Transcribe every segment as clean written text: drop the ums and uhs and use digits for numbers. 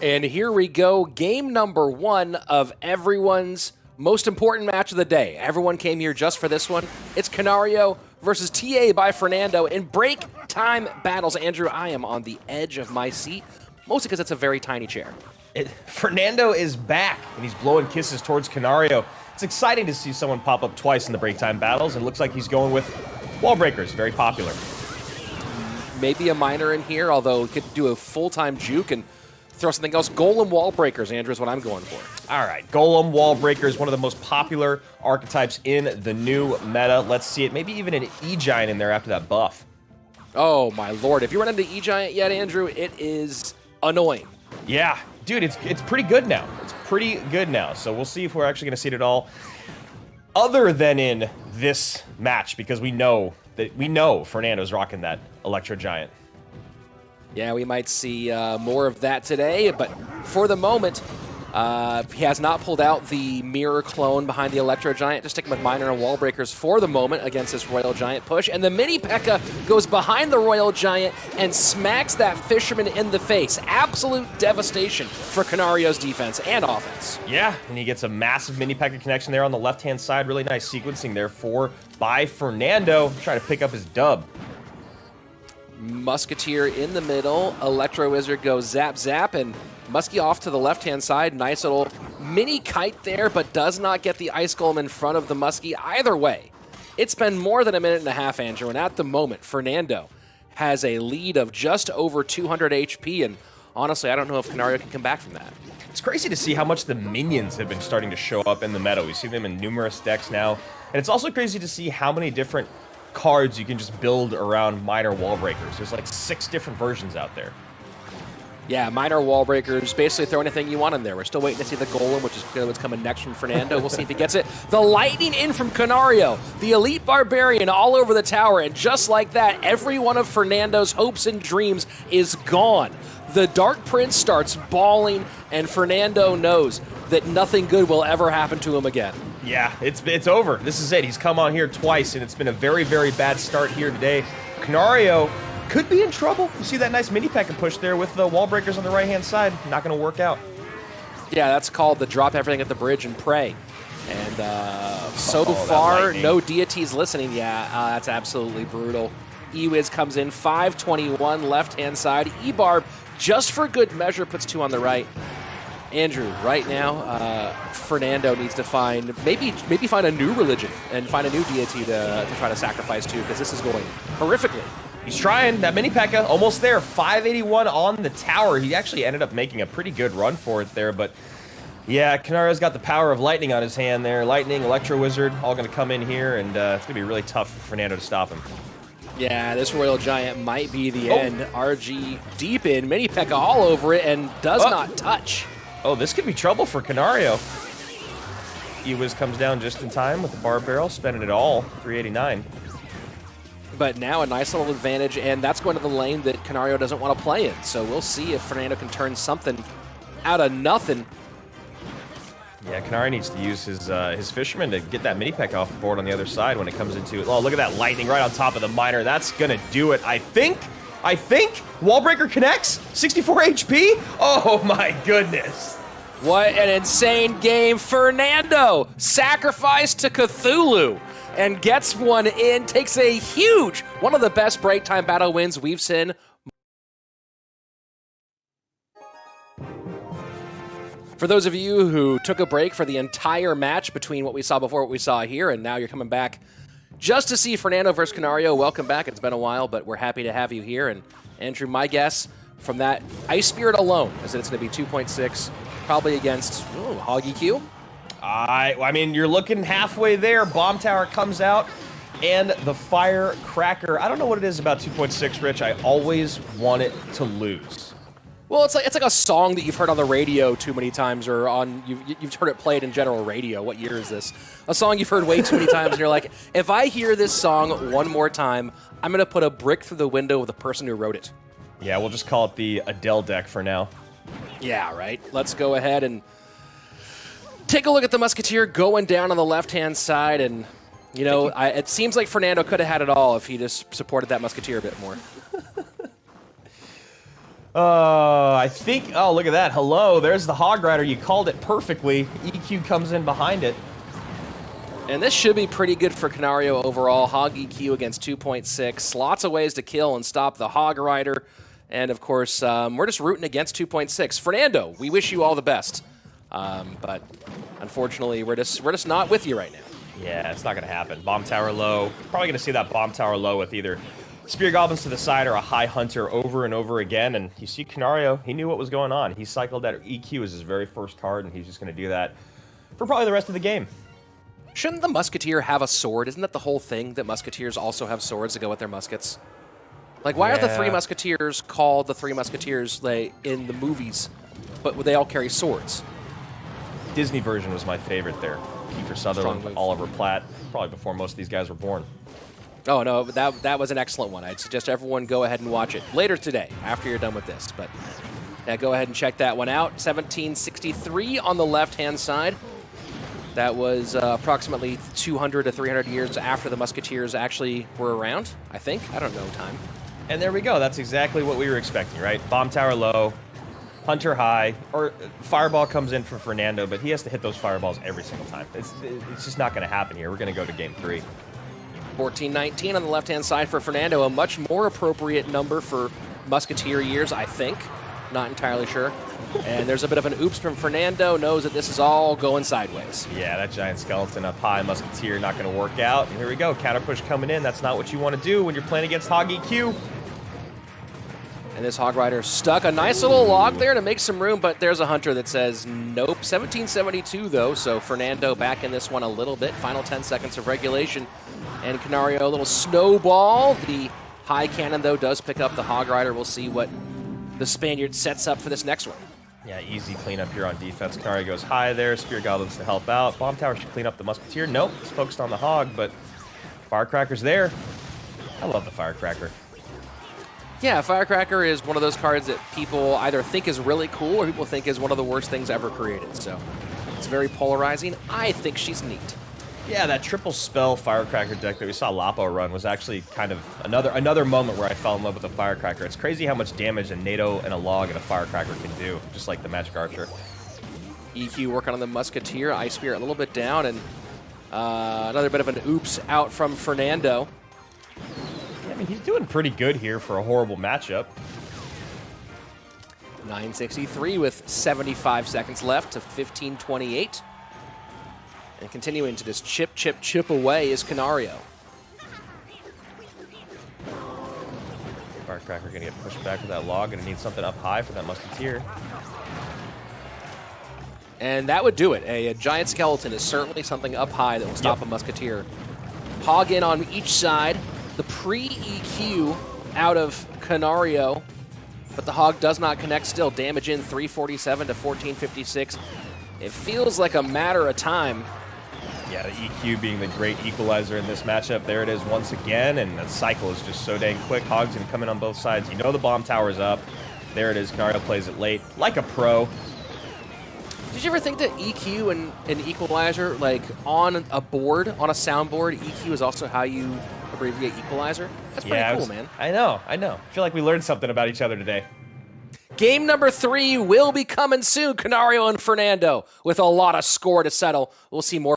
And here we go, game number 1 of everyone's most important match of the day. Everyone came here just for this one. It's Canario versus TA by Fernando in break time battles. Andrew, I am on the edge of my seat, mostly because it's a very tiny chair. Fernando is back, and he's blowing kisses towards Canario. It's exciting to see someone pop up twice in the break time battles, and it looks like he's going with wall breakers, very popular. Maybe a minor in here, although he could do a full-time juke and throw something else. Golem wall breakers, Andrew, is what I'm going for. All right, Golem wall breakers, one of the most popular archetypes in the new meta. Let's see it. Maybe even an E-Giant in there after that buff. Oh, my lord. If you run into E-Giant yet, Andrew, it is annoying. Yeah, dude, it's pretty good now. It's pretty good now. So we'll see if we're actually going to see it at all other than in this match, because we know Fernando's rocking that Electro Giant. Yeah, we might see more of that today, but for the moment, he has not pulled out the mirror clone behind the Electro Giant to stick him with minor and wall breakers for the moment against this Royal Giant push. And the mini P.E.K.K.A. goes behind the Royal Giant and smacks that Fisherman in the face. Absolute devastation for Canario's defense and offense. Yeah, and he gets a massive mini P.E.K.K.A. connection there on the left-hand side. Really nice sequencing there by Fernando, trying to pick up his dub. Musketeer in the middle. Electro Wizard goes zap zap, and Muskie off to the left-hand side. Nice little mini kite there, but does not get the Ice Golem in front of the Muskie. Either way, it's been more than a minute and a half, Andrew, and at the moment, Fernando has a lead of just over 200 HP, and honestly, I don't know if Canario can come back from that. It's crazy to see how much the minions have been starting to show up in the meta. We see them in numerous decks now, and it's also crazy to see how many different cards you can just build around minor wall breakers. There's like 6 different versions out there. Yeah, minor wall breakers, basically throw anything you want in there. We're still waiting to see the Golem, which is what's coming next from Fernando. We'll see if he gets it. The lightning in from Canario, the elite barbarian all over the tower, and just like that, every one of Fernando's hopes and dreams is gone. The Dark Prince starts bawling, and Fernando knows that nothing good will ever happen to him again. Yeah, it's over. This is it. He's come on here twice, and it's been a very, very bad start here today. Canario could be in trouble. You see that nice mini P.E.K.K.A. push there with the wall breakers on the right-hand side. Not going to work out. Yeah, that's called the drop everything at the bridge and pray. And so far, no deities listening. Yeah, that's absolutely brutal. E-Wiz comes in, 521 left-hand side. E-Barb, just for good measure, puts 2 on the right. Andrew, right now, Fernando needs to find, maybe find a new religion and find a new deity to try to sacrifice to, because this is going horrifically. He's trying. That mini P.E.K.K.A. almost there. 581 on the tower. He actually ended up making a pretty good run for it there, but yeah, Canario's got the power of lightning on his hand there. Lightning, Electro Wizard, all going to come in here, and it's going to be really tough for Fernando to stop him. Yeah, this Royal Giant might be the end. RG deep in, mini P.E.K.K.A. all over it, and does not touch. Oh, this could be trouble for Canario. E-Wiz comes down just in time with the bar barrel, spending it all, 389. But now a nice little advantage, and that's going to the lane that Canario doesn't want to play in. So we'll see if Fernando can turn something out of nothing. Yeah, Canario needs to use his Fisherman to get that mini P.E.K.K.A. off the board on the other side when it comes into it. Oh, look at that lightning right on top of the miner. That's going to do it, I think. Wallbreaker connects, 64 HP. Oh my goodness. What an insane game. Fernando sacrificed to Cthulhu and gets one in, takes a huge, one of the best break time battle wins we've seen. For those of you who took a break for the entire match between what we saw before, what we saw here, and now you're coming back just to see Fernando versus Canario, welcome back. It's been a while, but we're happy to have you here. And Andrew, my guess from that Ice Spirit alone is that it's going to be 2.6, probably against Hoggy Q. I mean, you're looking halfway there. Bomb Tower comes out, and the Firecracker. I don't know what it is about 2.6, Rich. I always want it to lose. Well, it's like a song that you've heard on the radio too many times, or on you've heard it played in general radio. What year is this? A song you've heard way too many times, and you're like, if I hear this song one more time, I'm gonna put a brick through the window of the person who wrote it. Yeah, we'll just call it the Adele deck for now. Yeah, right. Let's go ahead and take a look at the Musketeer going down on the left-hand side, and you know, it seems like Fernando could have had it all if he just supported that Musketeer a bit more. I think, oh, look at that. Hello, there's the Hog Rider. You called it perfectly. EQ comes in behind it. And this should be pretty good for Canario overall. Hog EQ against 2.6. Lots of ways to kill and stop the Hog Rider. And, of course, we're just rooting against 2.6. Fernando, we wish you all the best. But, unfortunately, we're just not with you right now. Yeah, it's not going to happen. Bomb tower low. Probably going to see that bomb tower low with either Spear Goblins to the side or a High Hunter over and over again. And you see Canario, he knew what was going on. He cycled that EQ as his very first card, and he's just going to do that for probably the rest of the game. Shouldn't the Musketeer have a sword? Isn't that the whole thing, that Musketeers also have swords to go with their muskets? Like, why are the Three Musketeers called the Three Musketeers in the movies, but they all carry swords? Disney version was my favorite there. Kiefer Sutherland, Oliver Platt, probably before most of these guys were born. Oh, no, that was an excellent one. I'd suggest everyone go ahead and watch it later today, after you're done with this. But yeah, go ahead and check that one out. 1763 on the left-hand side. That was approximately 200 to 300 years after the Musketeers actually were around, I think. I don't know time. And there we go. That's exactly what we were expecting, right? Bomb tower low, Hunter high, or Fireball comes in for Fernando, but he has to hit those Fireballs every single time. It's just not going to happen here. We're going to go to game 3. 14-19 on the left-hand side for Fernando. A much more appropriate number for Musketeer years, I think. Not entirely sure. And there's a bit of an oops from Fernando. Knows that this is all going sideways. Yeah, that giant skeleton up high, Musketeer not going to work out. And here we go, counter push coming in. That's not what you want to do when you're playing against Hog EQ. And this Hog Rider stuck a nice little log there to make some room, but there's a Hunter that says nope. 1772 though, so Fernando back in this one a little bit. Final 10 seconds of regulation. And Canario, a little snowball. The high cannon though does pick up the Hog Rider. We'll see what the Spaniard sets up for this next one. Yeah, easy cleanup here on defense. Canario goes high there. Spear Goblins to help out. Bomb Tower should clean up the Musketeer. Nope, it's focused on the Hog, but Firecracker's there. I love the Firecracker. Yeah, Firecracker is one of those cards that people either think is really cool or people think is one of the worst things ever created. So it's very polarizing. I think she's neat. Yeah, that triple spell Firecracker deck that we saw Lapo run was actually kind of another moment where I fell in love with the Firecracker. It's crazy how much damage a NATO and a log and a Firecracker can do, just like the Magic Archer. EQ working on the Musketeer. Ice Spirit a little bit down, and another bit of an oops out from Fernando. Yeah, I mean, he's doing pretty good here for a horrible matchup. 963 with 75 seconds left to 1528. And continuing to just chip away is Canario. Firecracker going to get pushed back with that log, going to need something up high for that Musketeer. And that would do it. A giant skeleton is certainly something up high that will stop a Musketeer. Hog in on each side. The pre-EQ out of Canario, but the Hog does not connect still. Damage in 347 to 1456. It feels like a matter of time. Yeah, the EQ being the great equalizer in this matchup. There it is once again, and the cycle is just so dang quick. Hog's going to come in on both sides. You know the bomb tower's up. There it is. Canario plays it late, like a pro. Did you ever think that EQ and an equalizer, like on a board, on a soundboard, EQ is also how you abbreviate equalizer? That's pretty cool, man. I know. I feel like we learned something about each other today. Game number 3 will be coming soon. Canario and Fernando with a lot of score to settle. We'll see more.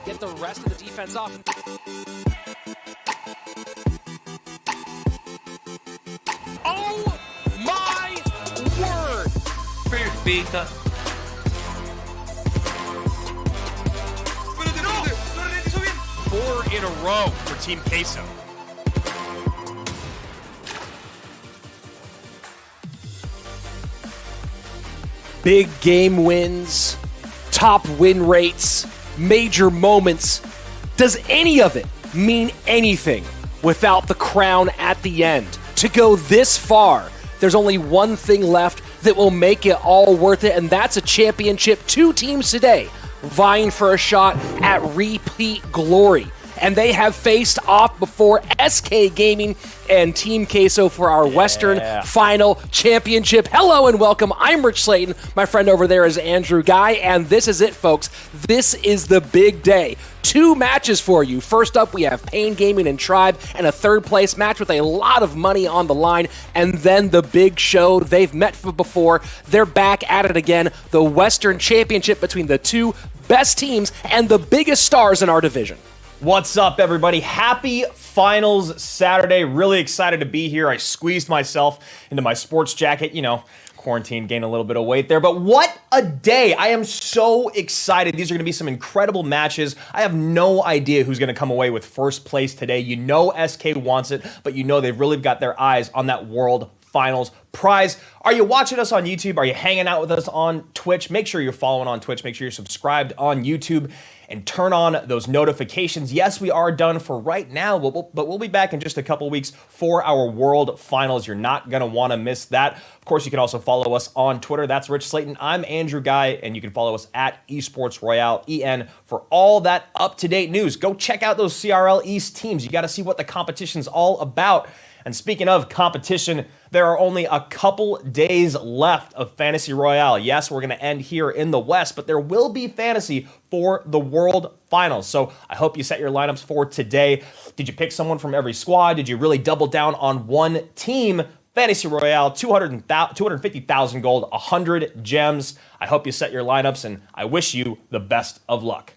Get the rest of the defense off. Oh my word! Perfeita. 4 in a row for Team Queso. big game wins, top win rates, major moments. Does any of it mean anything without the crown at the end? To go this far, there's only one thing left that will make it all worth it, and that's a championship. 2 teams today vying for a shot at repeat glory. And they have faced off before, SK Gaming and Team Queso for our Western Final Championship. Hello and welcome. I'm Rich Slayton. My friend over there is Andrew Guy, and this is it, folks. This is the big day. 2 matches for you. First up, we have Pain Gaming and Tribe, and a third-place match with a lot of money on the line. And then the big show. They've met before. They're back at it again. The Western Championship between the 2 best teams and the biggest stars in our division. What's up, everybody? Happy Finals Saturday. Really excited to be here. I squeezed myself into my sports jacket. You know, quarantine, gained a little bit of weight there. But what a day. I am so excited. These are going to be some incredible matches. I have no idea who's going to come away with first place today. You know SK wants it, but you know they've really got their eyes on that World Finals prize. Are you watching us on YouTube? Are you hanging out with us on Twitch? Make sure you're following on Twitch. Make sure you're subscribed on YouTube and turn on those notifications. Yes, we are done for right now, but we'll be back in just a couple weeks for our World Finals. You're not going to want to miss that. Of course, you can also follow us on Twitter. That's Rich Slayton. I'm Andrew Guy, and you can follow us at Esports Royale EN for all that up-to-date news. Go check out those CRL East teams. You got to see what the competition's all about. And speaking of competition, there are only a couple days left of Fantasy Royale. Yes, we're going to end here in the West, but there will be fantasy for the World Finals. So I hope you set your lineups for today. Did you pick someone from every squad? Did you really double down on one team? Fantasy Royale, 250,000 gold, 100 gems. I hope you set your lineups, and I wish you the best of luck.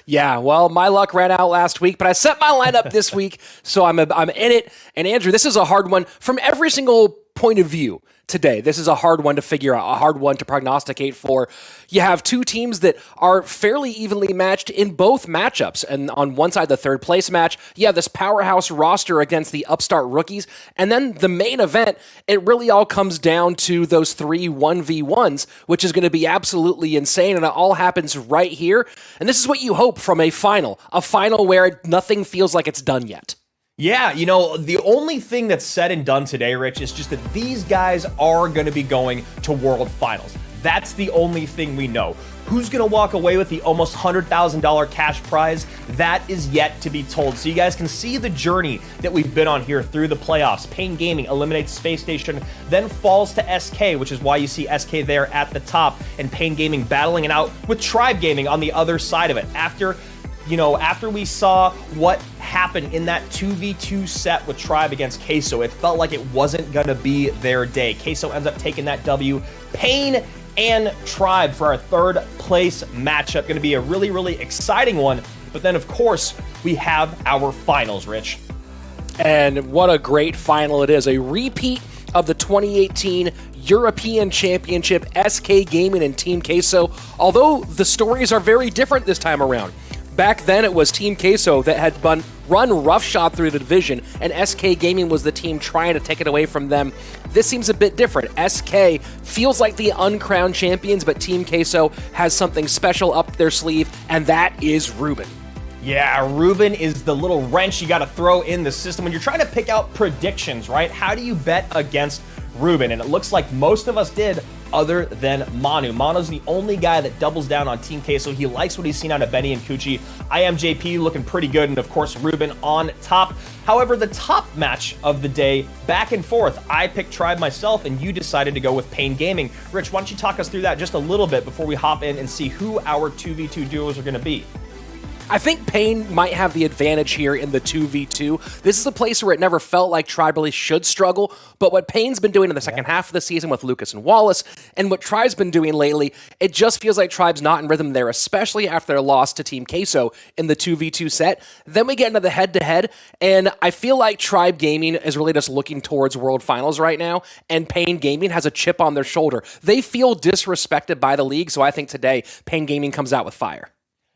Yeah, well, my luck ran out last week, but I set my lineup this week, so I'm in it. And Andrew, this is a hard one from every single point of view today. This is a hard one to figure out, a hard one to prognosticate for. You have 2 teams that are fairly evenly matched in both matchups. And on one side, the third place match, you have this powerhouse roster against the upstart rookies. And then the main event, it really all comes down to those 3 1v1s, which is going to be absolutely insane. And it all happens right here. And this is what you hope from a final where nothing feels like it's done yet. Yeah, you know, the only thing that's said and done today, Rich, is just that these guys are going to be going to World Finals. That's the only thing we know. Who's going to walk away with the almost $100,000 cash prize? That is yet to be told. So you guys can see the journey that we've been on here through the playoffs. Pain Gaming eliminates Space Station, then falls to SK, which is why you see SK there at the top, and Pain Gaming battling it out with Tribe Gaming on the other side of it. After we saw what happened in that 2v2 set with Tribe against Queso, it felt like it wasn't going to be their day. Queso ends up taking that W. Pain and Tribe for our third place matchup. Going to be a really, really exciting one. But then, of course, we have our finals, Rich. And what a great final it is. A repeat of the 2018 European Championship, SK Gaming and Team Queso. Although the stories are very different this time around. Back then, it was Team Queso that had run roughshod through the division, and SK Gaming was the team trying to take it away from them. This seems a bit different. SK feels like the uncrowned champions, but Team Queso has something special up their sleeve, and that is Reuben. Yeah, Reuben is the little wrench you got to throw in the system when you're trying to pick out predictions, right? How do you bet against Reuben? And it looks like most of us did, other than Manu. Manu's the only guy that doubles down on Team Queso. He likes what he's seen out of Benny and Kuchi. Imjp looking pretty good, and of course Reuben on top. However, the top match of the day, back and forth. I picked Tribe myself, and you decided to go with Pain Gaming. Rich, why don't you talk us through that just a little bit before we hop in and see who our 2v2 duos are going to be? I think Pain might have the advantage here in the 2v2. This is a place where it never felt like Tribe really should struggle, but what Pain's been doing in the second half of the season with Lucas and Wallace, and what Tribe's been doing lately, it just feels like Tribe's not in rhythm there, especially after their loss to Team Queso in the 2v2 set. Then we get into the head-to-head, and I feel like Tribe Gaming is really just looking towards World Finals right now, and Pain Gaming has a chip on their shoulder. They feel disrespected by the league, so I think today Pain Gaming comes out with fire.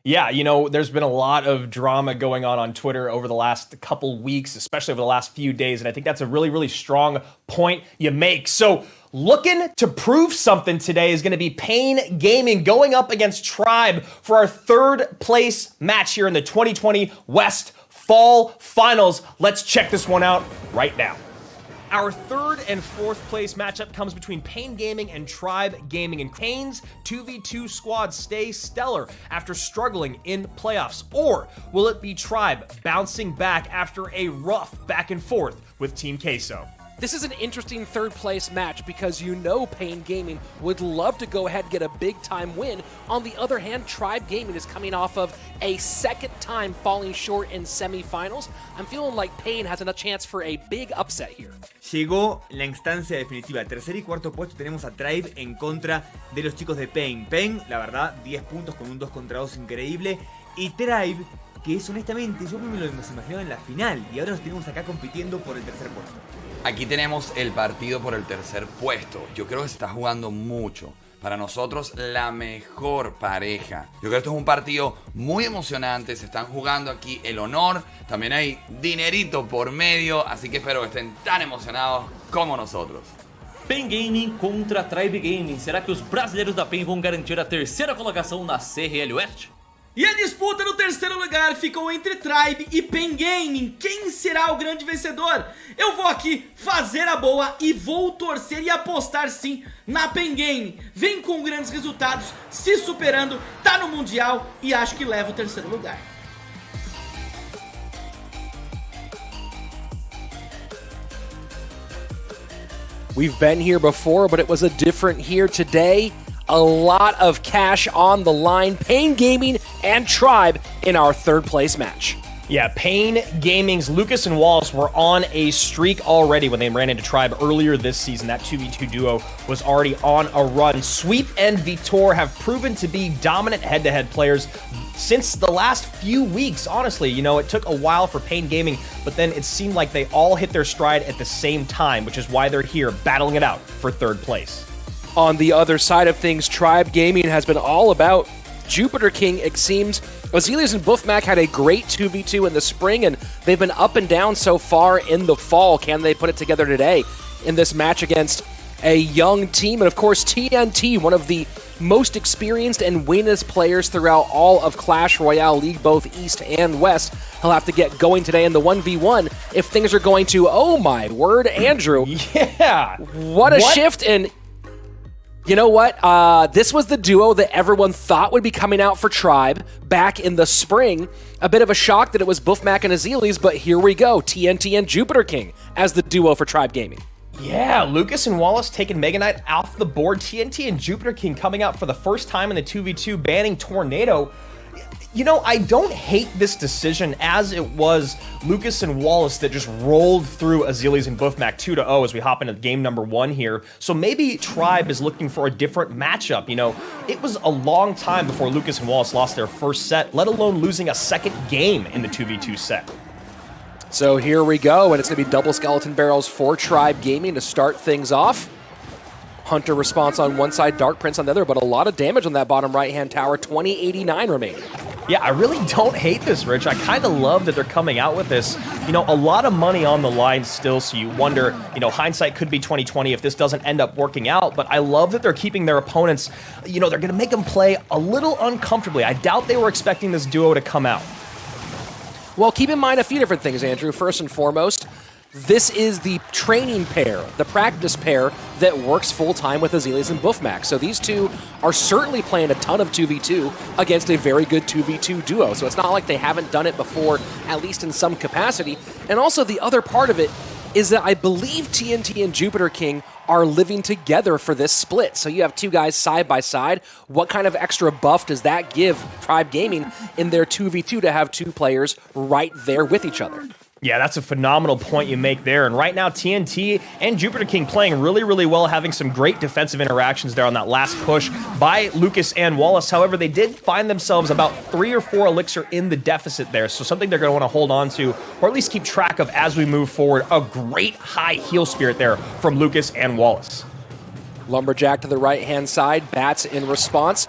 Yeah, you know, there's been a lot of drama going on Twitter over the last couple weeks, especially over the last few days, and I think that's a really, really strong point you make. So looking to prove something today is going to be Pain Gaming going up against Tribe for our third place match here in the 2020 West Fall Finals. Let's check this one out right now. Our third and fourth place matchup comes between Pain Gaming and Tribe Gaming, and Pain's 2v2 squad stay stellar after struggling in playoffs, or will it be Tribe bouncing back after a rough back and forth with Team Queso? This is an interesting third place match because you know Pain Gaming would love to go ahead and get a big time win. On the other hand, Tribe Gaming is coming off of a second time falling short in semifinals. I'm feeling like Pain has a chance for a big upset here. Llegó la instancia definitiva. Tercer y cuarto puesto tenemos a Tribe en contra de los chicos de Pain. Pain, la verdad, 10 puntos con un 2 contra 2 increíble. Y Tribe, que es honestamente, yo me lo hemos imaginado en la final. Y ahora nos tenemos acá compitiendo por el tercer puesto. Aquí tenemos el partido por el tercer puesto. Yo creo que se está jugando mucho. Para nosotros, la mejor pareja. Yo creo que esto es un partido muy emocionante. Se están jugando aquí el honor. También hay dinerito por medio. Así que espero que estén tan emocionados como nosotros. Pain Gaming contra Tribe Gaming. Será que os brasileiros da Pain vão garantir a terceira colocação na CRL West? E a disputa no terceiro lugar ficou entre Tribe e Pain Gaming. Quem será o grande vencedor? Eu vou aqui fazer a boa e vou torcer e apostar sim na Pain Gaming. Vem com grandes resultados, se superando, tá no Mundial e acho que leva o terceiro lugar. We've been here before, but it was a different here today. A lot of cash on the line. Pain Gaming and Tribe in our third place match. Yeah, Pain Gaming's Lucas and Wallace were on a streak already when they ran into Tribe earlier this season. That 2v2 duo was already on a run. Sweep and Vitor have proven to be dominant head-to-head players since the last few weeks, honestly. You know, it took a while for Pain Gaming, but then it seemed like they all hit their stride at the same time, which is why they're here battling it out for third place. On the other side of things, Tribe Gaming has been all about Jupiter King, it seems. Azelius and Buffmac had a great 2v2 in the spring, and they've been up and down so far in the fall. Can they put it together today in this match against a young team? And of course, TNT, one of the most experienced and winningest players throughout all of Clash Royale League, both East and West. He'll have to get going today in the 1v1 if things are going to, oh my word, Andrew. Yeah. What a shift in... You know what? This was the duo that everyone thought would be coming out for Tribe back in the spring. A bit of a shock that it was Buffmac and Azelius, but here we go. TNT and Jupiter King as the duo for Tribe Gaming. Yeah, Lucas and Wallace taking Mega Knight off the board. TNT and Jupiter King coming out for the first time in the 2v2, banning Tornado. You know, I don't hate this decision, as it was Lucas and Wallace that just rolled through Azelius and Buffmac 2-0 as we hop into game number 1 here. So maybe Tribe is looking for a different matchup. You know, it was a long time before Lucas and Wallace lost their first set, let alone losing a second game in the 2v2 set. So here we go, and it's going to be double skeleton barrels for Tribe Gaming to start things off. Hunter response on one side, Dark Prince on the other, but a lot of damage on that bottom right-hand tower, 2089 remaining. Yeah, I really don't hate this, Rich. I kind of love that they're coming out with this. You know, a lot of money on the line still, so you wonder, you know, hindsight could be 2020 if this doesn't end up working out, but I love that they're keeping their opponents, you know, they're going to make them play a little uncomfortably. I doubt they were expecting this duo to come out. Well, keep in mind a few different things, Andrew. First and foremost, this is the training pair, the practice pair that works full-time with Azelius and Buffmac. So these two are certainly playing a ton of 2v2 against a very good 2v2 duo. So it's not like they haven't done it before, at least in some capacity. And also the other part of it is that I believe TNT and Jupiter King are living together for this split. So you have two guys side by side. What kind of extra buff does that give Tribe Gaming in their 2v2 to have two players right there with each other? Yeah, that's a phenomenal point you make there. And right now, TNT and Jupiter King playing really, really well, having some great defensive interactions there on that last push by Lucas and Wallace. However, they did find themselves about 3 or 4 elixir in the deficit there. So something they're going to want to hold on to, or at least keep track of as we move forward. A great high heal spirit there from Lucas and Wallace. Lumberjack to the right-hand side, bats in response.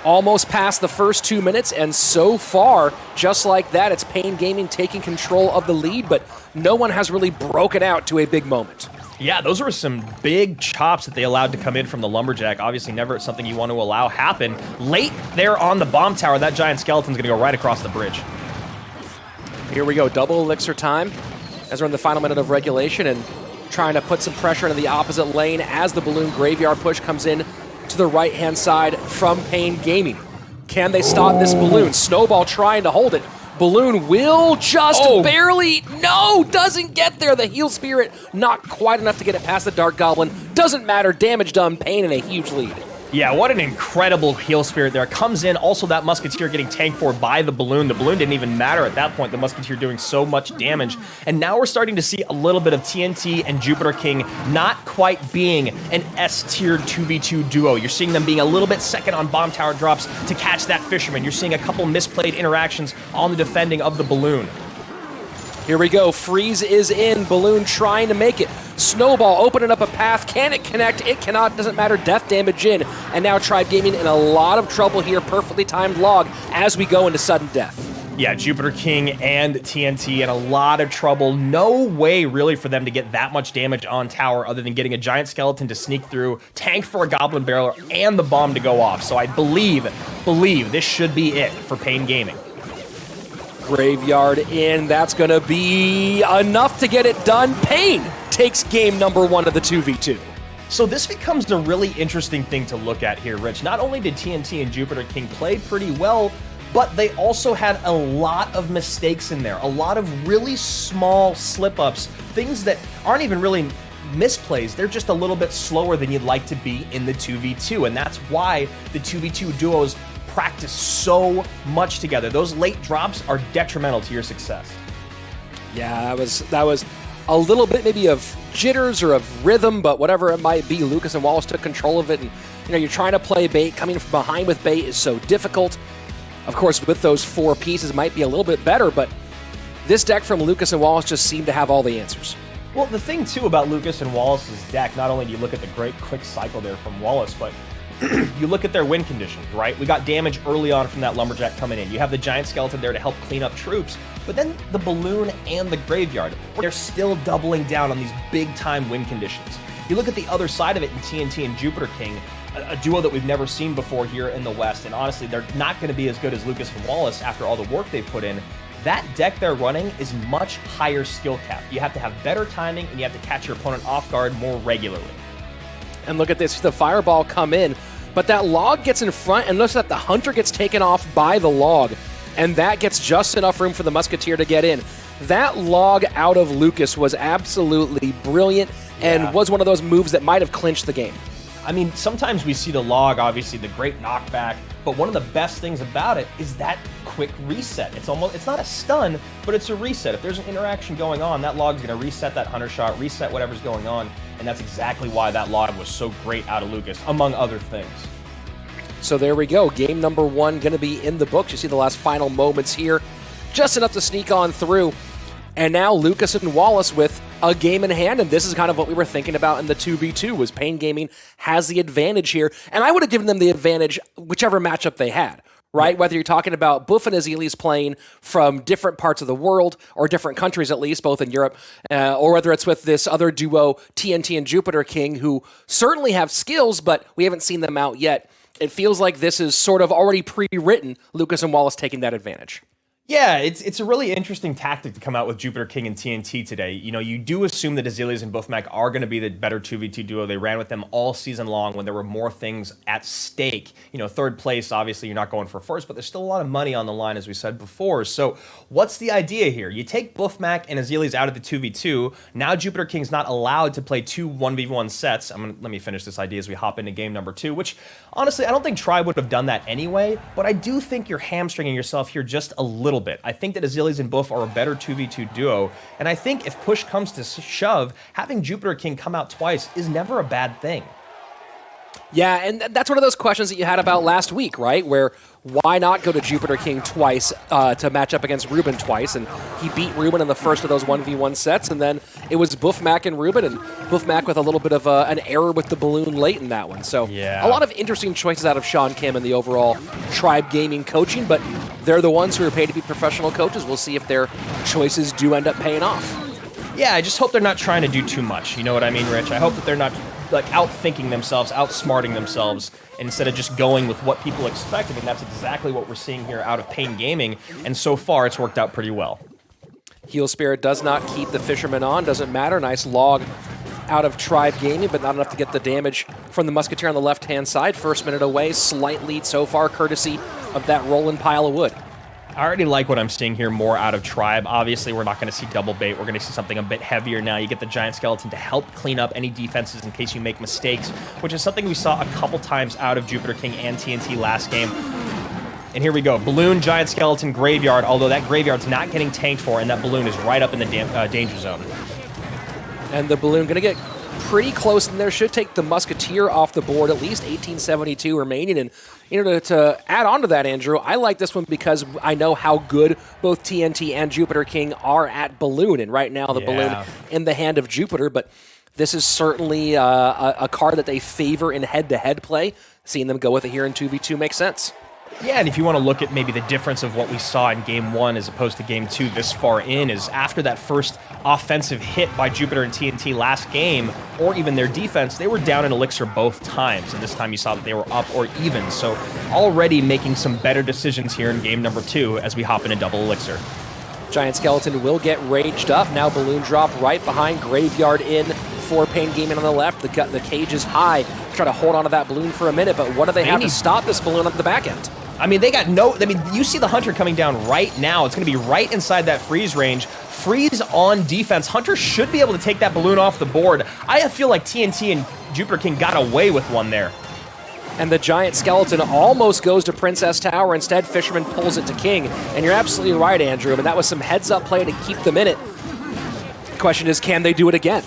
Almost past the first 2 minutes, and so far, just like that, it's Pain Gaming taking control of the lead, but no one has really broken out to a big moment. Yeah, those were some big chops that they allowed to come in from the Lumberjack. Obviously, never something you want to allow happen. Late there on the bomb tower, that giant skeleton's going to go right across the bridge. Here we go, double elixir time as we're in the final minute of regulation and trying to put some pressure into the opposite lane as the balloon graveyard push comes in to the right-hand side from Pain Gaming. Can they stop this balloon? Snowball trying to hold it. Balloon will just barely, no, doesn't get there. The heal spirit, not quite enough to get it past the Dark Goblin. Doesn't matter, damage done, Pain in a huge lead. Yeah, what an incredible heal spirit there. Comes in, also that Musketeer getting tanked for by the balloon. The balloon didn't even matter at that point, the Musketeer doing so much damage. And now we're starting to see a little bit of TNT and Jupiter King not quite being an S-tiered 2v2 duo. You're seeing them being a little bit second on bomb tower drops to catch that Fisherman. You're seeing a couple misplayed interactions on the defending of the balloon. Here we go, freeze is in, balloon trying to make it. Snowball opening up a path, can it connect? It cannot, doesn't matter, death damage in. And now Tribe Gaming in a lot of trouble here, perfectly timed log as we go into sudden death. Yeah, Jupiter King and TNT in a lot of trouble. No way really for them to get that much damage on tower other than getting a giant skeleton to sneak through, tank for a goblin barrel, and the bomb to go off. So I believe this should be it for Pain Gaming. Graveyard in, that's gonna be enough to get it done. Pain takes game number 1 of the 2v2. So this becomes a really interesting thing to look at here, Rich. Not only did TNT and Jupiter King play pretty well, but they also had a lot of mistakes in there. A lot of really small slip-ups, things that aren't even really misplays. They're just a little bit slower than you'd like to be in the 2v2, and that's why the 2v2 duos practice so much together. Those late drops are detrimental to your success. Yeah, that was a little bit maybe of jitters or of rhythm, but whatever it might be, Lucas and Wallace took control of it, and you're trying to play bait. Coming from behind with bait is so difficult. Of course, with those 4 pieces might be a little bit better, but this deck from Lucas and Wallace just seemed to have all the answers. Well, the thing too about Lucas and Wallace's deck, not only do you look at the great quick cycle there from Wallace, but you look at their win conditions, right? We got damage early on from that Lumberjack coming in. You have the giant skeleton there to help clean up troops, but then the balloon and the graveyard, they're still doubling down on these big-time win conditions. You look at the other side of it in TNT and Jupiter King, a duo that we've never seen before here in the West, and honestly, they're not going to be as good as Lucas and Wallace after all the work they've put in. That deck they're running is much higher skill cap. You have to have better timing, and you have to catch your opponent off guard more regularly. And look at this, the fireball come in, but that log gets in front, and notice that the hunter gets taken off by the log, and that gets just enough room for the musketeer to get in. That log out of Lucas was absolutely brilliant and was one of those moves that might have clinched the game. I mean, sometimes we see the log, obviously the great knockback, but one of the best things about it is that quick reset. It's not a stun, but it's a reset. If there's an interaction going on, that log's going to reset that hunter shot, reset whatever's going on, and that's exactly why that log was so great out of Lucas, among other things. So there we go. Game number 1 going to be in the books. You see the last final moments here. Just enough to sneak on through. And now Lucas and Wallace with a game in hand, and this is kind of what we were thinking about in the 2v2, was Pain Gaming has the advantage here. And I would have given them the advantage whichever matchup they had, right? Whether you're talking about Buff and Azealis playing from different parts of the world, or different countries at least, both in Europe, or whether it's with this other duo, TNT and Jupiter King, who certainly have skills, but we haven't seen them out yet. It feels like this is sort of already pre-written, Lucas and Wallace taking that advantage. Yeah, it's a really interesting tactic to come out with Jupiter King and TNT today. You know, you do assume that Azealis and Buffmac are going to be the better 2v2 duo. They ran with them all season long when there were more things at stake. You know, third place, obviously you're not going for first, but there's still a lot of money on the line, as we said before. So what's the idea here? You take Buffmac and Azealis out of the 2v2. Now Jupiter King's not allowed to play 2 1v1 sets. Let me finish this idea as we hop into game number 2, which honestly, I don't think Tribe would have done that anyway, but I do think you're hamstringing yourself here just a little bit. I think that Azealis and Buff are a better 2v2 duo, and I think if push comes to shove, having Jupiter King come out twice is never a bad thing. Yeah, and that's one of those questions that you had about last week, right? Where why not go to Jupiter King twice to match up against Reuben twice? And he beat Reuben in the first of those 1v1 sets, and then it was Buffmac and Reuben, and Buffmac with a little bit of an error with the balloon late in that one. So a lot of interesting choices out of Sean Kim and the overall Tribe Gaming coaching, but they're the ones who are paid to be professional coaches. We'll see if their choices do end up paying off. Yeah, I just hope they're not trying to do too much. You know what I mean, Rich? I hope that they're not like outthinking themselves, outsmarting themselves, instead of just going with what people expect. I mean, that's exactly what we're seeing here out of Pain Gaming, and so far it's worked out pretty well. Heal Spirit does not keep the Fisherman on, doesn't matter. Nice log out of Tribe Gaming, but not enough to get the damage from the Musketeer on the left-hand side. First minute away, slight lead so far, courtesy of that rolling pile of wood. I already like what I'm seeing here more out of Tribe. Obviously, we're not going to see double bait. We're going to see something a bit heavier now. You get the Giant Skeleton to help clean up any defenses in case you make mistakes, which is something we saw a couple times out of Jupiter King and TNT last game. And here we go. Balloon, Giant Skeleton, Graveyard, although that Graveyard's not getting tanked for, and that Balloon is right up in the danger zone. And the Balloon going to get pretty close in there. Should take the Musketeer off the board, at least 1872 remaining. And you know, to add on to that, Andrew, I like this one because I know how good both TNT and Jupiter King are at Balloon. And right now, the Balloon in the hand of Jupiter. But this is certainly a card that they favor in head-to-head play. Seeing them go with it here in 2v2 makes sense. Yeah, and if you want to look at maybe the difference of what we saw in Game 1 as opposed to Game 2 this far in, is after that first offensive hit by Jupiter and TNT last game, or even their defense, they were down in Elixir both times, and this time you saw that they were up or even, so already making some better decisions here in Game number 2 as we hop into double Elixir. Giant Skeleton will get raged up. Now Balloon drop right behind, Graveyard in for Pain Gaming on the left. The cage is high. Try to hold on to that Balloon for a minute, but what do they have to stop this Balloon on the back end? I mean, they got no... I mean, you see the Hunter coming down right now. It's going to be right inside that freeze range. Freeze on defense. Hunter should be able to take that Balloon off the board. I feel like TNT and Jupiter King got away with one there. And the Giant Skeleton almost goes to Princess Tower. Instead, Fisherman pulls it to King. And you're absolutely right, Andrew. I mean, that was some heads-up play to keep them in it. The question is, can they do it again?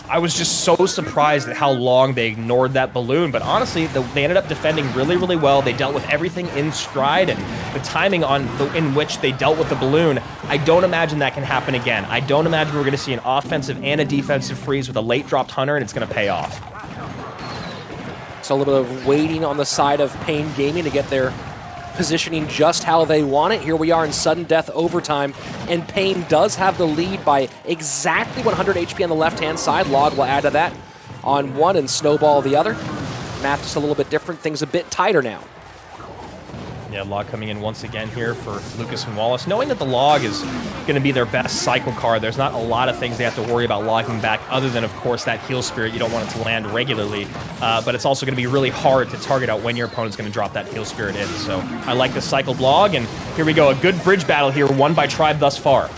I was just so surprised at how long they ignored that Balloon, but honestly, they ended up defending really, really well. They dealt with everything in stride, and the timing in which they dealt with the Balloon, I don't imagine that can happen again. I don't imagine we're going to see an offensive and a defensive freeze with a late dropped Hunter, and it's going to pay off. So a little bit of waiting on the side of Pain Gaming to get their positioning just how they want it. Here we are in sudden death overtime, and Pain does have the lead by exactly 100 HP on the left-hand side. Log will add to that on one and Snowball the other. Math just a little bit different. Things a bit tighter now. Yeah, Log coming in once again here for Lucas and Wallace. Knowing that the Log is going to be their best cycle card, there's not a lot of things they have to worry about logging back other than, of course, that Heal Spirit. You don't want it to land regularly, but it's also going to be really hard to target out when your opponent's going to drop that Heal Spirit in. So I like the cycled Log, and here we go. A good bridge battle here, won by Tribe thus far.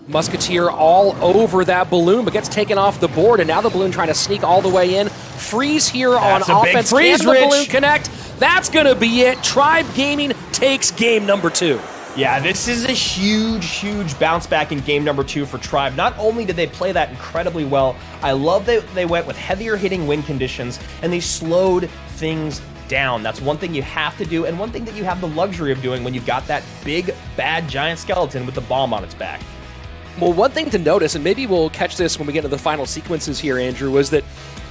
Musketeer all over that Balloon, but gets taken off the board, and now the Balloon trying to sneak all the way in. Freeze here on offense. Freeze, can the Balloon connect? That's going to be it. Tribe Gaming takes game number 2. Yeah, this is a huge, huge bounce back in game number 2 for Tribe. Not only did they play that incredibly well, I love that they went with heavier hitting wind conditions, and they slowed things down. That's one thing you have to do, and one thing that you have the luxury of doing when you've got that big, bad Giant Skeleton with the bomb on its back. Well, one thing to notice, and maybe we'll catch this when we get to the final sequences here, Andrew, was that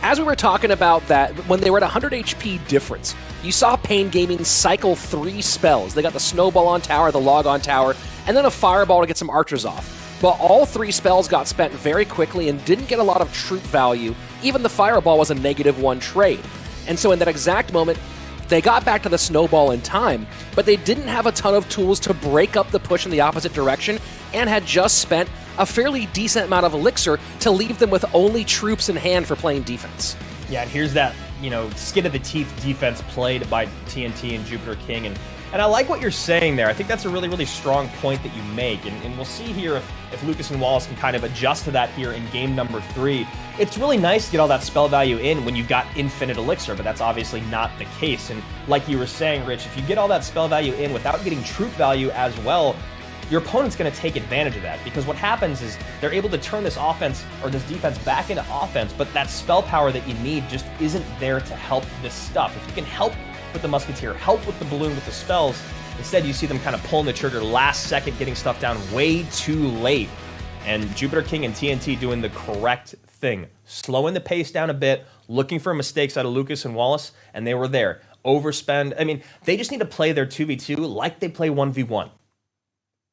as we were talking about that, when they were at 100 HP difference, you saw Pain Gaming cycle 3 spells. They got the Snowball on tower, the Log on tower, and then a Fireball to get some archers off. But all 3 spells got spent very quickly and didn't get a lot of troop value. Even the Fireball was a -1 trade. And so in that exact moment, they got back to the Snowball in time, but they didn't have a ton of tools to break up the push in the opposite direction and had just spent a fairly decent amount of Elixir to leave them with only troops in hand for playing defense. Yeah, and here's that, you know, skin of the teeth defense played by TNT and Jupiter King, and I like what you're saying there. I think that's a really, really strong point that you make, and we'll see here if Lucas and Wallace can kind of adjust to that here in game number 3. It's really nice to get all that spell value in when you've got infinite Elixir, but that's obviously not the case, and like you were saying, Rich, if you get all that spell value in without getting troop value as well, your opponent's going to take advantage of that, because what happens is they're able to turn this offense or this defense back into offense, but that spell power that you need just isn't there to help this stuff. If you can help with the Musketeer, help with the Balloon with the spells, instead you see them kind of pulling the trigger last second, getting stuff down way too late. And Jupiter King and TNT doing the correct thing, slowing the pace down a bit, looking for mistakes out of Lucas and Wallace, and they were there. Overspend. I mean, they just need to play their 2v2 like they play 1v1.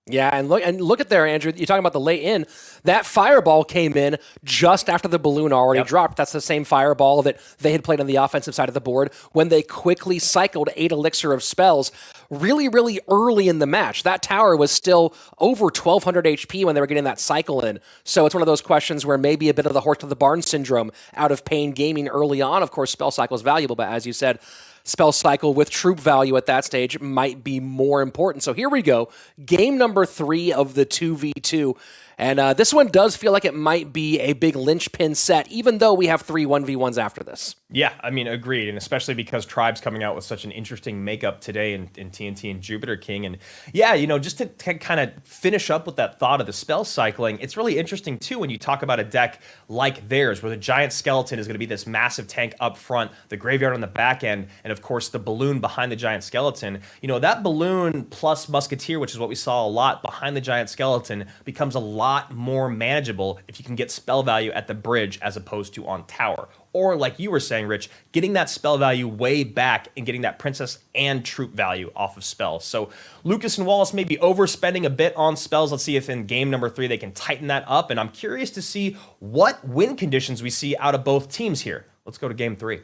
Yeah, and look at there, Andrew. You're talking about the late in. That fireball came in just after the balloon already dropped. That's the same fireball that they had played on the offensive side of the board when they quickly cycled 8 elixir of spells really, really early in the match. That tower was still over 1200 HP when they were getting that cycle in. So it's one of those questions where maybe a bit of the horse to the barn syndrome out of Pain Gaming early on. Of course, spell cycle is valuable, but as you said, spell cycle with troop value at that stage might be more important. So here we go. Game number 3 of the 2v2. And this one does feel like it might be a big linchpin set, even though we have 3 1v1s after this. Yeah, I mean, agreed. And especially because Tribe's coming out with such an interesting makeup today in TNT and Jupiter King. And yeah, just to kind of finish up with that thought of the spell cycling, it's really interesting too when you talk about a deck like theirs, where the giant skeleton is going to be this massive tank up front, the graveyard on the back end, and of course the balloon behind the giant skeleton. That balloon plus musketeer, which is what we saw a lot behind the giant skeleton, becomes a lot more manageable if you can get spell value at the bridge as opposed to on tower. Or like you were saying, Rich, getting that spell value way back and getting that princess and troop value off of spells. So Lucas and Wallace may be overspending a bit on spells. Let's see if in game number 3 they can tighten that up. And I'm curious to see what win conditions we see out of both teams here. Let's go to game 3.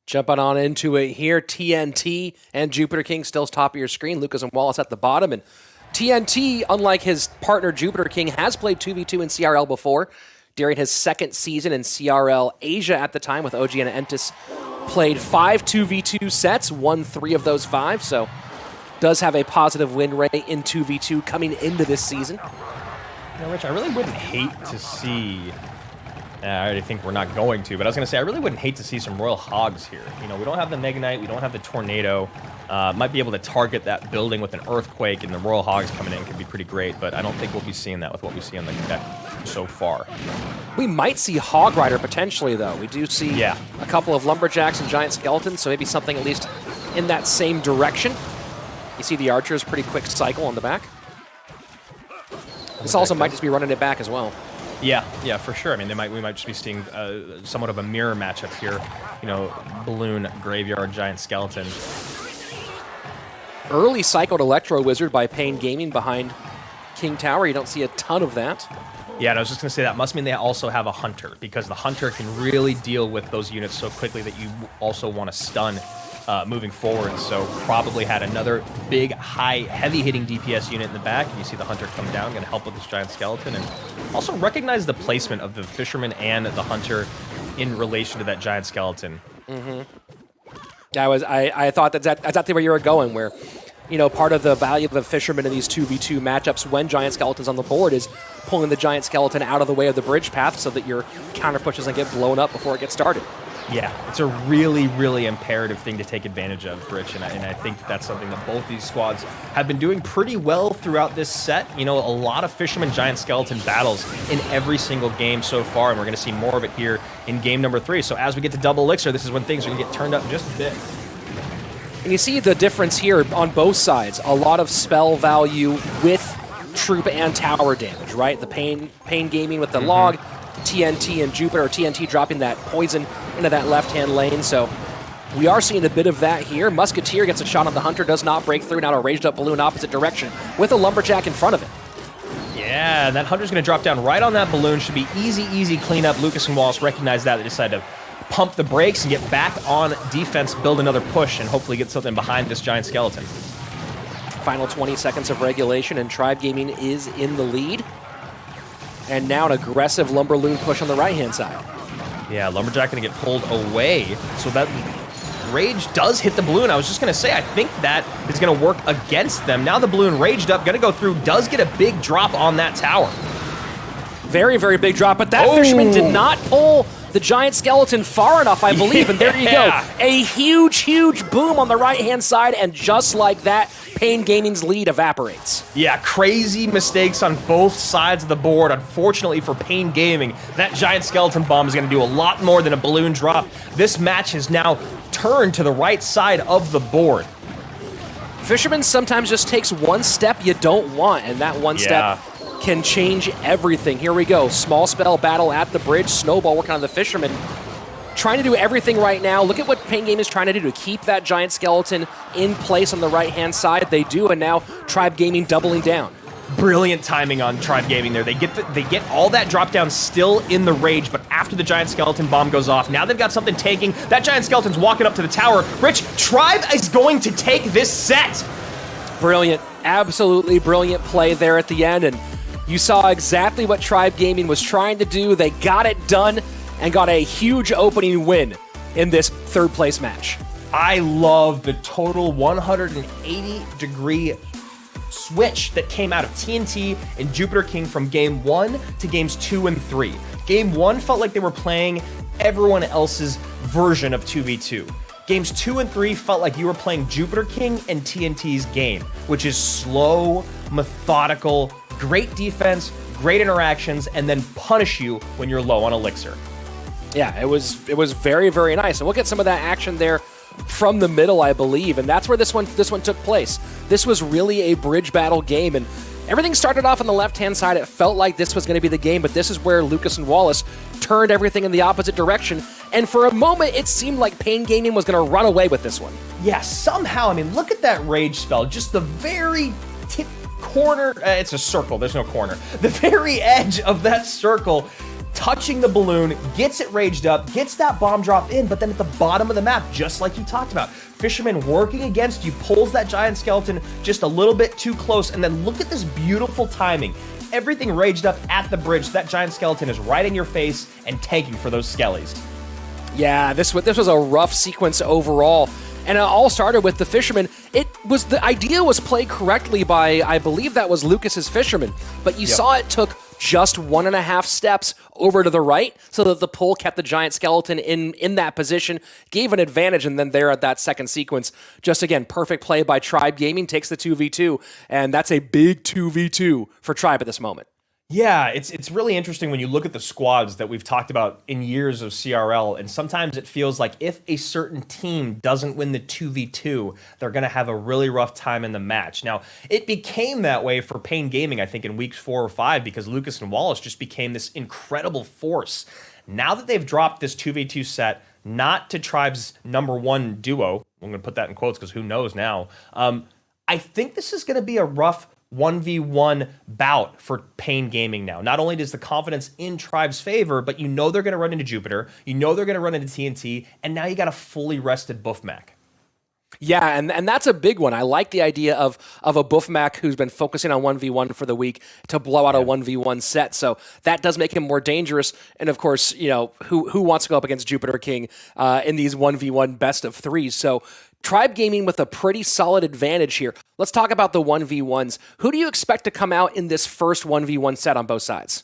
Jumping on into it here, TNT and Jupiter King still top of your screen. Lucas and Wallace at the bottom. And TNT, unlike his partner Jupiter King, has played 2v2 in CRL before. During his second season in CRL Asia at the time with OG and Entis, played 5 2v2 sets, won 3 of those 5, so does have a positive win rate in 2v2 coming into this season. Rich, I really wouldn't hate to see... I already think we're not going to, but I was going to say, I really wouldn't hate to see some Royal Hogs here. We don't have the Mega Knight, we don't have the Tornado. Might be able to target that building with an Earthquake, and the Royal Hogs coming in could be pretty great, but I don't think we'll be seeing that with what we see on the deck so far. We might see Hog Rider potentially, though. We do see a couple of Lumberjacks and Giant Skeletons, so maybe something at least in that same direction. You see the Archer's pretty quick cycle on the back. This also might just be running it back as well. Yeah, for sure. I mean, we might just be seeing somewhat of a mirror matchup here. Balloon, Graveyard, Giant Skeleton. Early cycled Electro Wizard by Pain Gaming behind King Tower. You don't see a ton of that. Yeah, and I was just going to say that must mean they also have a Hunter, because the Hunter can really deal with those units so quickly that you also want to stun moving forward. So probably had another big, high, heavy-hitting DPS unit in the back. And you see the Hunter come down, going to help with this Giant Skeleton. And also recognize the placement of the Fisherman and the Hunter in relation to that Giant Skeleton. Mm-hmm. Yeah, I thought that's exactly where you were going, where part of the value of the Fisherman in these 2v2 matchups when Giant Skeleton's on the board is pulling the Giant Skeleton out of the way of the bridge path so that your counter push doesn't get blown up before it gets started. Yeah, it's a really, really imperative thing to take advantage of, Rich, and I think that's something that both these squads have been doing pretty well throughout this set. A lot of Fisherman Giant Skeleton battles in every single game so far, and we're going to see more of it here in game number 3. So as we get to double elixir, this is when things are going to get turned up just a bit. And you see the difference here on both sides. A lot of spell value with troop and tower damage, right? The Pain Gaming with the log, TNT and Jupiter, or TNT dropping that poison into that left-hand lane. So we are seeing a bit of that here. Musketeer gets a shot on the Hunter, does not break through. Now a raged up balloon opposite direction with a Lumberjack in front of it. Yeah, that Hunter's going to drop down right on that balloon. Should be easy cleanup. Lucas and Wallace recognize that. They decide to pump the brakes and get back on defense, build another push, and hopefully get something behind this Giant Skeleton. Final 20 seconds of regulation, and Tribe Gaming is in the lead. And now an aggressive Lumberloon push on the right-hand side. Yeah, Lumberjack going to get pulled away. So that Rage does hit the balloon. I was just going to say, I think that is going to work against them. Now the balloon raged up, going to go through, does get a big drop on that tower. Very, very big drop, but that Fisherman did not pull the Giant Skeleton far enough, I believe, and there you go. A huge boom on the right-hand side, and just like that, Pain Gaming's lead evaporates. Yeah, crazy mistakes on both sides of the board. Unfortunately for Pain Gaming, that Giant Skeleton bomb is going to do a lot more than a balloon drop. This match has now turned to the right side of the board. Fisherman sometimes just takes one step you don't want, and that one step can change everything. Here we go. Small spell battle at the bridge. Snowball working on the Fisherman. Trying to do everything right now. Look at what Pain Game is trying to do to keep that Giant Skeleton in place on the right-hand side. They do, and now Tribe Gaming doubling down. Brilliant timing on Tribe Gaming there. They get all that drop down still in the rage, but after the giant skeleton bomb goes off, now they've got something taking. That giant skeleton's walking up to the tower. Rich, Tribe is going to take this set. Brilliant, absolutely brilliant play there at the end, and you saw exactly what Tribe Gaming was trying to do. They got it done and got a huge opening win in this third place match. I love the total 180-degree switch that came out of TNT and Jupiter King from game 1 to games 2 and 3. Game 1 felt like they were playing everyone else's version of 2v2. Games 2 and 3 felt like you were playing Jupiter King and TNT's game, which is slow, methodical, great defense, great interactions, and then punish you when you're low on elixir. Yeah, it was very, very nice. And we'll get some of that action there from the middle, I believe, and that's where this one took place. This was really a bridge battle game, and everything started off on the left-hand side. It felt like this was going to be the game, but this is where Lucas and Wallace turned everything in the opposite direction, and for a moment, it seemed like Pain Gaming was going to run away with this one. Yeah, somehow, I mean, look at that rage spell, just the very tip corner, it's a circle, there's no corner, the very edge of that circle, touching the balloon, gets it raged up, gets that bomb drop in, but then at the bottom of the map, just like you talked about, Fisherman working against you, pulls that giant skeleton just a little bit too close, and then look at this beautiful timing. Everything raged up at the bridge, that giant skeleton is right in your face and tanking for those skellies. Yeah, this was a rough sequence overall, and it all started with the Fisherman. The idea was played correctly by, I believe that was Lucas's Fisherman, but you saw it took just 1.5 steps over to the right so that the pull kept the giant skeleton in that position, gave an advantage, and then there at that second sequence, just again, perfect play by Tribe Gaming, takes the 2v2, and that's a big 2v2 for Tribe at this moment. Yeah, it's really interesting when you look at the squads that we've talked about in years of CRL, and sometimes it feels like if a certain team doesn't win the 2v2, they're going to have a really rough time in the match. Now, it became that way for Pain Gaming, I think, in weeks 4 or 5, because Lucas and Wallace just became this incredible force. Now that they've dropped this 2v2 set, not to Tribe's #1 duo, I'm going to put that in quotes because who knows now, I think this is going to be a rough 1v1 bout for Pain Gaming now. Not only does the confidence in Tribe's favor, but you know they're going to run into Jupiter, you know they're going to run into TNT, and now you got a fully rested Buffmac. Yeah, and that's a big one. I like the idea of a Buffmac who's been focusing on 1v1 for the week to blow out a 1v1 set, so that does make him more dangerous, and of course, you know, who wants to go up against Jupiter King in these 1v1 best of 3s, so Tribe Gaming with a pretty solid advantage here. Let's talk about the 1v1s. Who do you expect to come out in this first 1v1 set on both sides?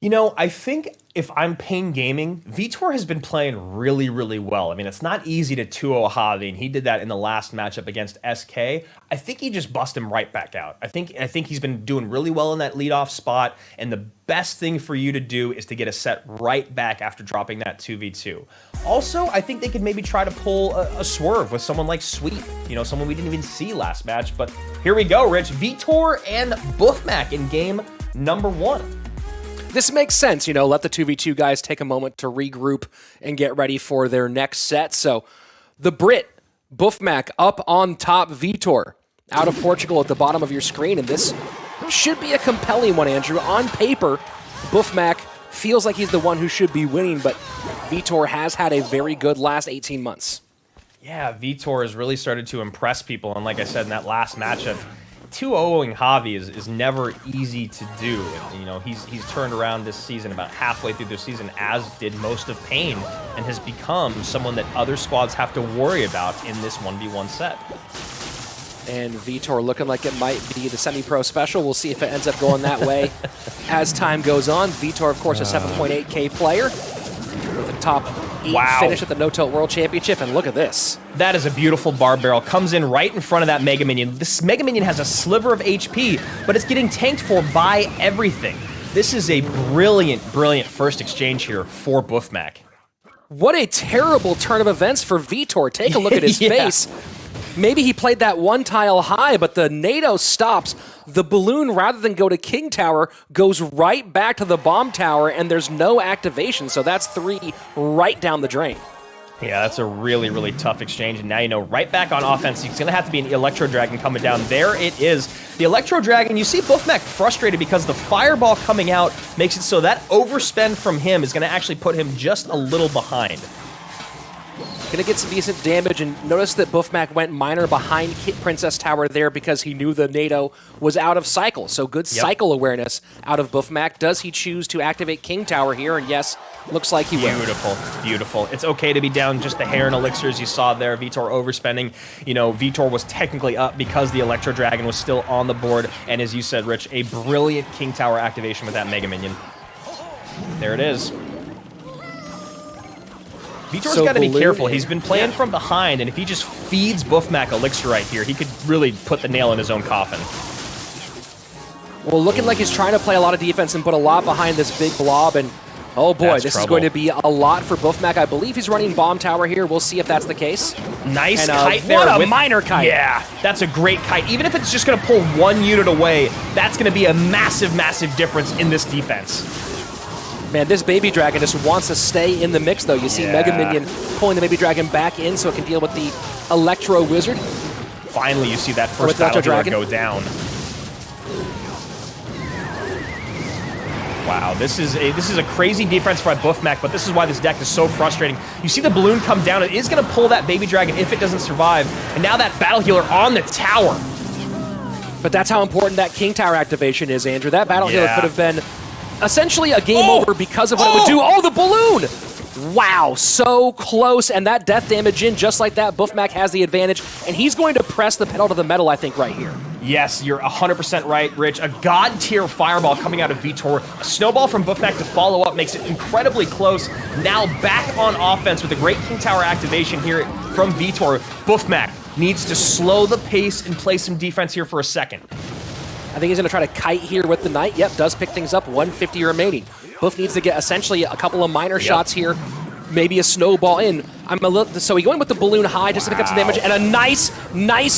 You know, I think if I'm Pain Gaming, Vitor has been playing really, really well. I mean, it's not easy to 2-0 Javi, and he did that in the last matchup against SK. I think he just bust him right back out. I think he's been doing really well in that leadoff spot, and the best thing for you to do is to get a set right back after dropping that 2v2. Also, I think they could maybe try to pull a swerve with someone like Sweet, you know, someone we didn't even see last match, but here we go, Rich. Vitor and Buffmac in game #1. This makes sense, you know, let the 2v2 guys take a moment to regroup and get ready for their next set. So the Brit, Buffmac up on top, Vitor out of Portugal at the bottom of your screen. And this should be a compelling one, Andrew. On paper, Buffmac feels like he's the one who should be winning, but Vitor has had a very good last 18 months. Yeah, Vitor has really started to impress people. And like I said in that last matchup, 2-0ing Javi is never easy to do. You know, he's turned around this season about halfway through the season, as did most of Pain, and has become someone that other squads have to worry about in this 1v1 set. And Vitor looking like it might be the semi-pro special. We'll see if it ends up going that way as time goes on. Vitor, of course, a 7.8K player with a top 8 finish at the No Tilt World Championship, and look at this. That is a beautiful bar barrel. Comes in right in front of that Mega Minion. This Mega Minion has a sliver of HP, but it's getting tanked for by everything. This is a brilliant, brilliant first exchange here for Buffmac. What a terrible turn of events for Vitor. Take a look at his face. Maybe he played that one tile high, but the NATO stops. The balloon, rather than go to King Tower, goes right back to the bomb tower, and there's no activation, so that's 3 right down the drain. Yeah, that's a really, really tough exchange. And now you know, right back on offense, it's going to have to be an Electro Dragon coming down. There it is. The Electro Dragon, you see Buffmac frustrated because the Fireball coming out makes it so that overspend from him is going to actually put him just a little behind. Gonna get some decent damage, and notice that Buffmac went miner behind Princess Tower there because he knew the NATO was out of cycle. So good cycle awareness out of Buffmac. Does he choose to activate King Tower here? And yes, looks like he will. Beautiful, beautiful. It's okay to be down just a hair in elixirs. You saw there, Vitor overspending. You know, Vitor was technically up because the Electro Dragon was still on the board. And as you said, Rich, a brilliant King Tower activation with that Mega Minion. There it is. Vitor's got to be careful. He's been playing from behind, and if he just feeds Buffmac Elixir right here, he could really put the nail in his own coffin. Well, looking like he's trying to play a lot of defense and put a lot behind this big blob, and oh boy, this is going to be a lot for Buffmac. I believe he's running Bomb Tower here. We'll see if that's the case. Nice and, kite there. What a miner kite. Yeah, that's a great kite. Even if it's just going to pull one unit away, that's going to be a massive, massive difference in this defense. Man, this Baby Dragon just wants to stay in the mix, though. You see Mega Minion pulling the Baby Dragon back in so it can deal with the Electro Wizard. Finally, you see that first Battle Healer go down. Wow, this is a crazy defense by Buffmac, but this is why this deck is so frustrating. You see the balloon come down. It is going to pull that Baby Dragon if it doesn't survive. And now that Battle Healer on the tower. But that's how important that King Tower activation is, Andrew. That Battle Healer could have been essentially a game over because of what it would do. Oh, the balloon! Wow, so close, and that death damage in just like that. Buffmac has the advantage, and he's going to press the pedal to the metal, I think, right here. Yes, you're 100% right, Rich. A god-tier Fireball coming out of Vitor. A Snowball from Buffmac to follow up makes it incredibly close. Now back on offense with a great King Tower activation here from Vitor. Buffmac needs to slow the pace and play some defense here for a second. I think he's going to try to kite here with the Knight. Yep, does pick things up, 150 remaining. Buff needs to get essentially a couple of minor shots here, maybe a snowball in. So he's going with the balloon high just to pick up some damage, and a nice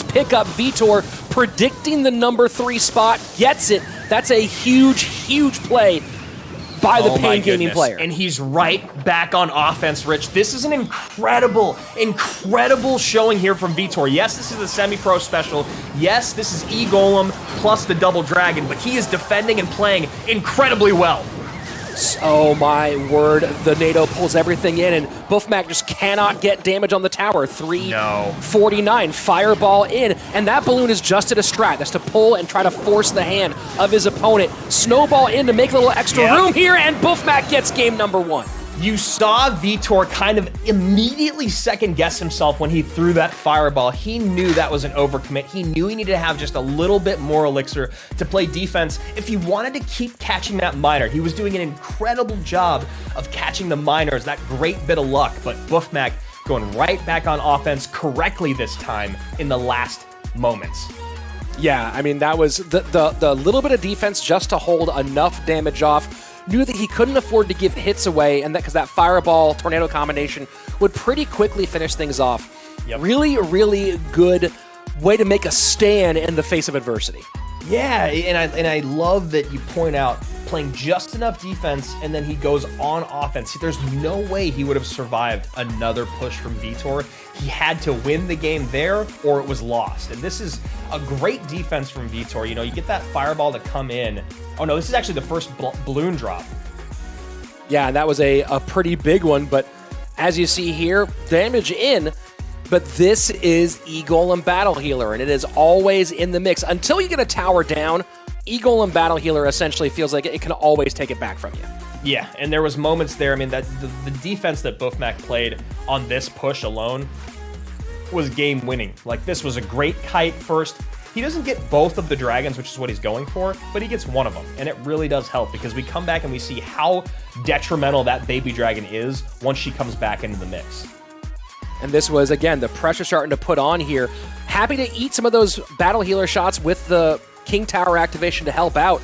pickup. Vitor predicting the number 3 spot, gets it. That's a huge, huge play by the Pain Gaming player. And he's right back on offense, Rich. This is an incredible, incredible showing here from Vitor. Yes, this is a semi-pro special. Yes, this is E-Golem plus the Double Dragon, but he is defending and playing incredibly well. Oh my word, the NATO pulls everything in, and Buffmac just cannot get damage on the tower. 349, Fireball in, and that balloon is just at a strat. That's to pull and try to force the hand of his opponent. Snowball in to make a little extra room here, and Buffmac gets game number 1. You saw Vitor kind of immediately second-guess himself when he threw that Fireball. He knew that was an overcommit. He knew he needed to have just a little bit more elixir to play defense if he wanted to keep catching that miner. He was doing an incredible job of catching the miners, that great bit of luck, but Buffmac going right back on offense correctly this time in the last moments. Yeah, I mean, that was the little bit of defense just to hold enough damage off. Knew that he couldn't afford to give hits away, and that because that Fireball Tornado combination would pretty quickly finish things off. Really, really good way to make a stand in the face of adversity. Yeah, and I love that you point out playing just enough defense, and then he goes on offense. There's no way he would have survived another push from Vitor. He had to win the game there, or it was lost. And this is a great defense from Vitor. You know, you get that Fireball to come in. Oh no, this is actually the first balloon drop. Yeah, and that was a pretty big one, but as you see here, damage in. But this is E-Golem Battle Healer, and it is always in the mix. Until you get a tower down, E-Golem Battle Healer essentially feels like it can always take it back from you. Yeah, and there was moments there, I mean, that the defense that Buffmac played on this push alone was game-winning. Like, this was a great kite first. He doesn't get both of the dragons, which is what he's going for, but he gets one of them, and it really does help because we come back and we see how detrimental that baby dragon is once she comes back into the mix. And this was, again, the pressure starting to put on here. Happy to eat some of those battle healer shots with the King Tower activation to help out.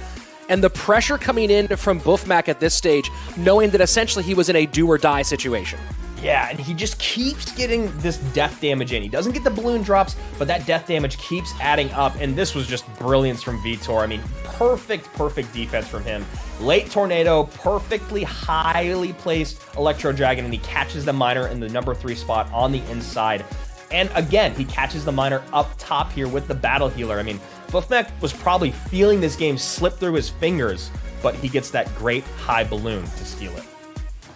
And the pressure coming in from Buffmac at this stage, knowing that essentially he was in a do-or-die situation. Yeah, and he just keeps getting this death damage in. He doesn't get the balloon drops, but that death damage keeps adding up, and this was just brilliance from Vitor. I mean, perfect defense from him. Late tornado, perfectly highly placed Electro Dragon, and he catches the miner in the number 3 spot on the inside. And again, he catches the miner up top here with the battle healer. I mean, Buffmac was probably feeling this game slip through his fingers, but he gets that great high balloon to steal it.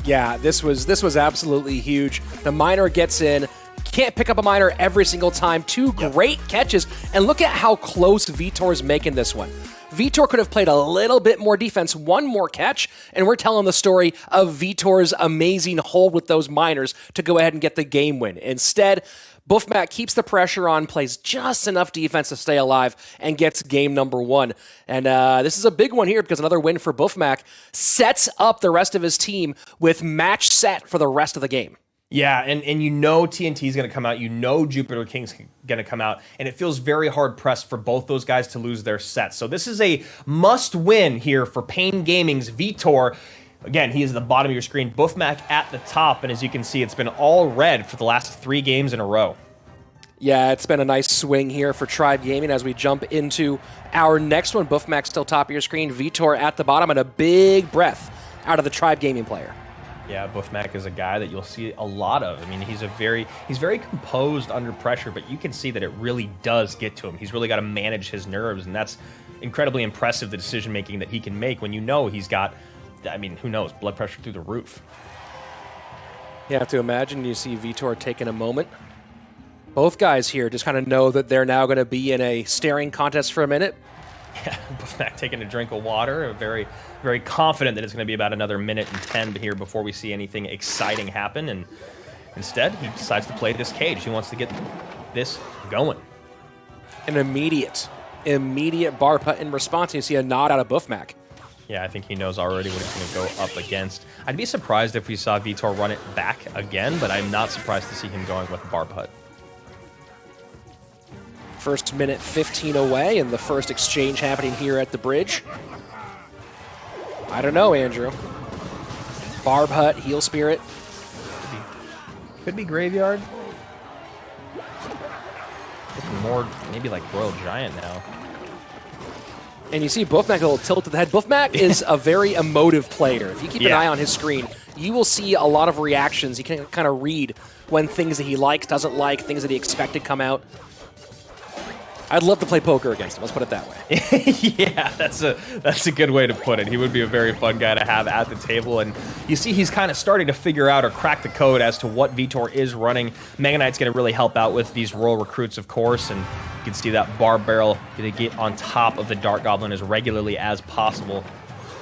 Yeah, this was absolutely huge. The miner gets in. Can't pick up a miner every single time. 2 great catches. And look at how close Vitor's making this one. Vitor could have played a little bit more defense, 1 more catch, and we're telling the story of Vitor's amazing hold with those miners to go ahead and get the game win. Instead, Buffmac keeps the pressure on, plays just enough defense to stay alive, and gets game number 1. And this is a big one here because another win for Buffmac sets up the rest of his team with match set for the rest of the game. Yeah, and you know TNT's going to come out. You know Jupiter King's going to come out. And it feels very hard-pressed for both those guys to lose their sets. So this is a must-win here for Pain Gaming's Vitor. Again, he is at the bottom of your screen. Buffmac at the top. And as you can see, it's been all red for the last 3 games in a row. Yeah, it's been a nice swing here for Tribe Gaming as we jump into our next one. Buffmac still top of your screen. Vitor at the bottom, and a big breath out of the Tribe Gaming player. Yeah, Buffmac is a guy that you'll see a lot of. I mean, he's very composed under pressure, but you can see that it really does get to him. He's really got to manage his nerves, and that's incredibly impressive, the decision-making that he can make when you know he's got, I mean, who knows, blood pressure through the roof. You have to imagine you see Vitor taking a moment. Both guys here just kind of know that they're now going to be in a staring contest for a minute. Yeah, Buffmac taking a drink of water, very, very confident that it's going to be about another minute and 10 here before we see anything exciting happen, and instead he decides to play this cage. He wants to get this going. An immediate bar putt in response, and you see a nod out of Buffmac. Yeah, I think he knows already what he's going to go up against. I'd be surprised if we saw Vitor run it back again, but I'm not surprised to see him going with a bar putt. First minute 15 away, and the first exchange happening here at the bridge. I don't know, Andrew. Barb Hut, Heal Spirit. Could be Graveyard. Looking more maybe like Royal Giant now. And you see Buffmac a little tilt to the head. Buffmac is a very emotive player. If you keep an eye on his screen, you will see a lot of reactions. You can kind of read when things that he likes, doesn't like, things that he expected come out. I'd love to play poker against him. Let's put it that way. Yeah, that's a good way to put it. He would be a very fun guy to have at the table. And you see he's kind of starting to figure out or crack the code as to what Vitor is running. Mega Knight's going to really help out with these Royal Recruits, of course. And you can see that Bar Barrel going to get on top of the Dark Goblin as regularly as possible.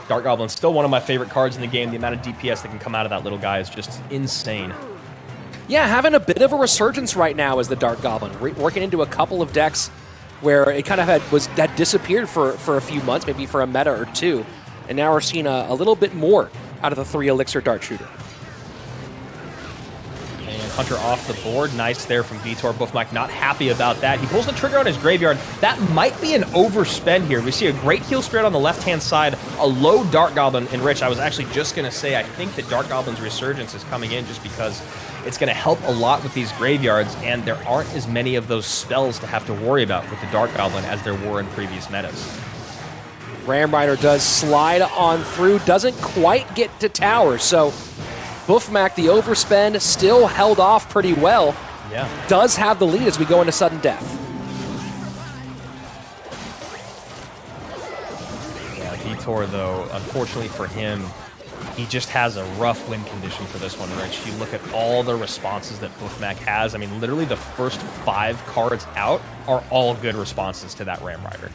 Dark Goblin's still one of my favorite cards in the game. The amount of DPS that can come out of that little guy is just insane. Yeah, having a bit of a resurgence right now as the Dark Goblin. Working into a couple of decks where it kind of had disappeared for a few months, maybe for a meta or 2, and now we're seeing a little bit more out of the 3 Elixir Dart Shooter. And Hunter off the board, nice there from Vitor. Buffmac not happy about that. He pulls the trigger on his Graveyard. That might be an overspend here. We see a great Heal Spirit on the left-hand side, a low Dark Goblin, and Rich, I was actually just going to say, I think that Dark Goblin's Resurgence is coming in just because it's going to help a lot with these Graveyards, and there aren't as many of those spells to have to worry about with the Dark Goblin as there were in previous metas. Ram Rider does slide on through, doesn't quite get to tower, so Buffmac, the overspend, still held off pretty well. Yeah. Does have the lead as we go into sudden death. Yeah, Vitor, though, unfortunately for him, he just has a rough win condition for this one, Rich. You look at all the responses that Buffmac has. I mean, literally the first 5 cards out are all good responses to that Ram Rider.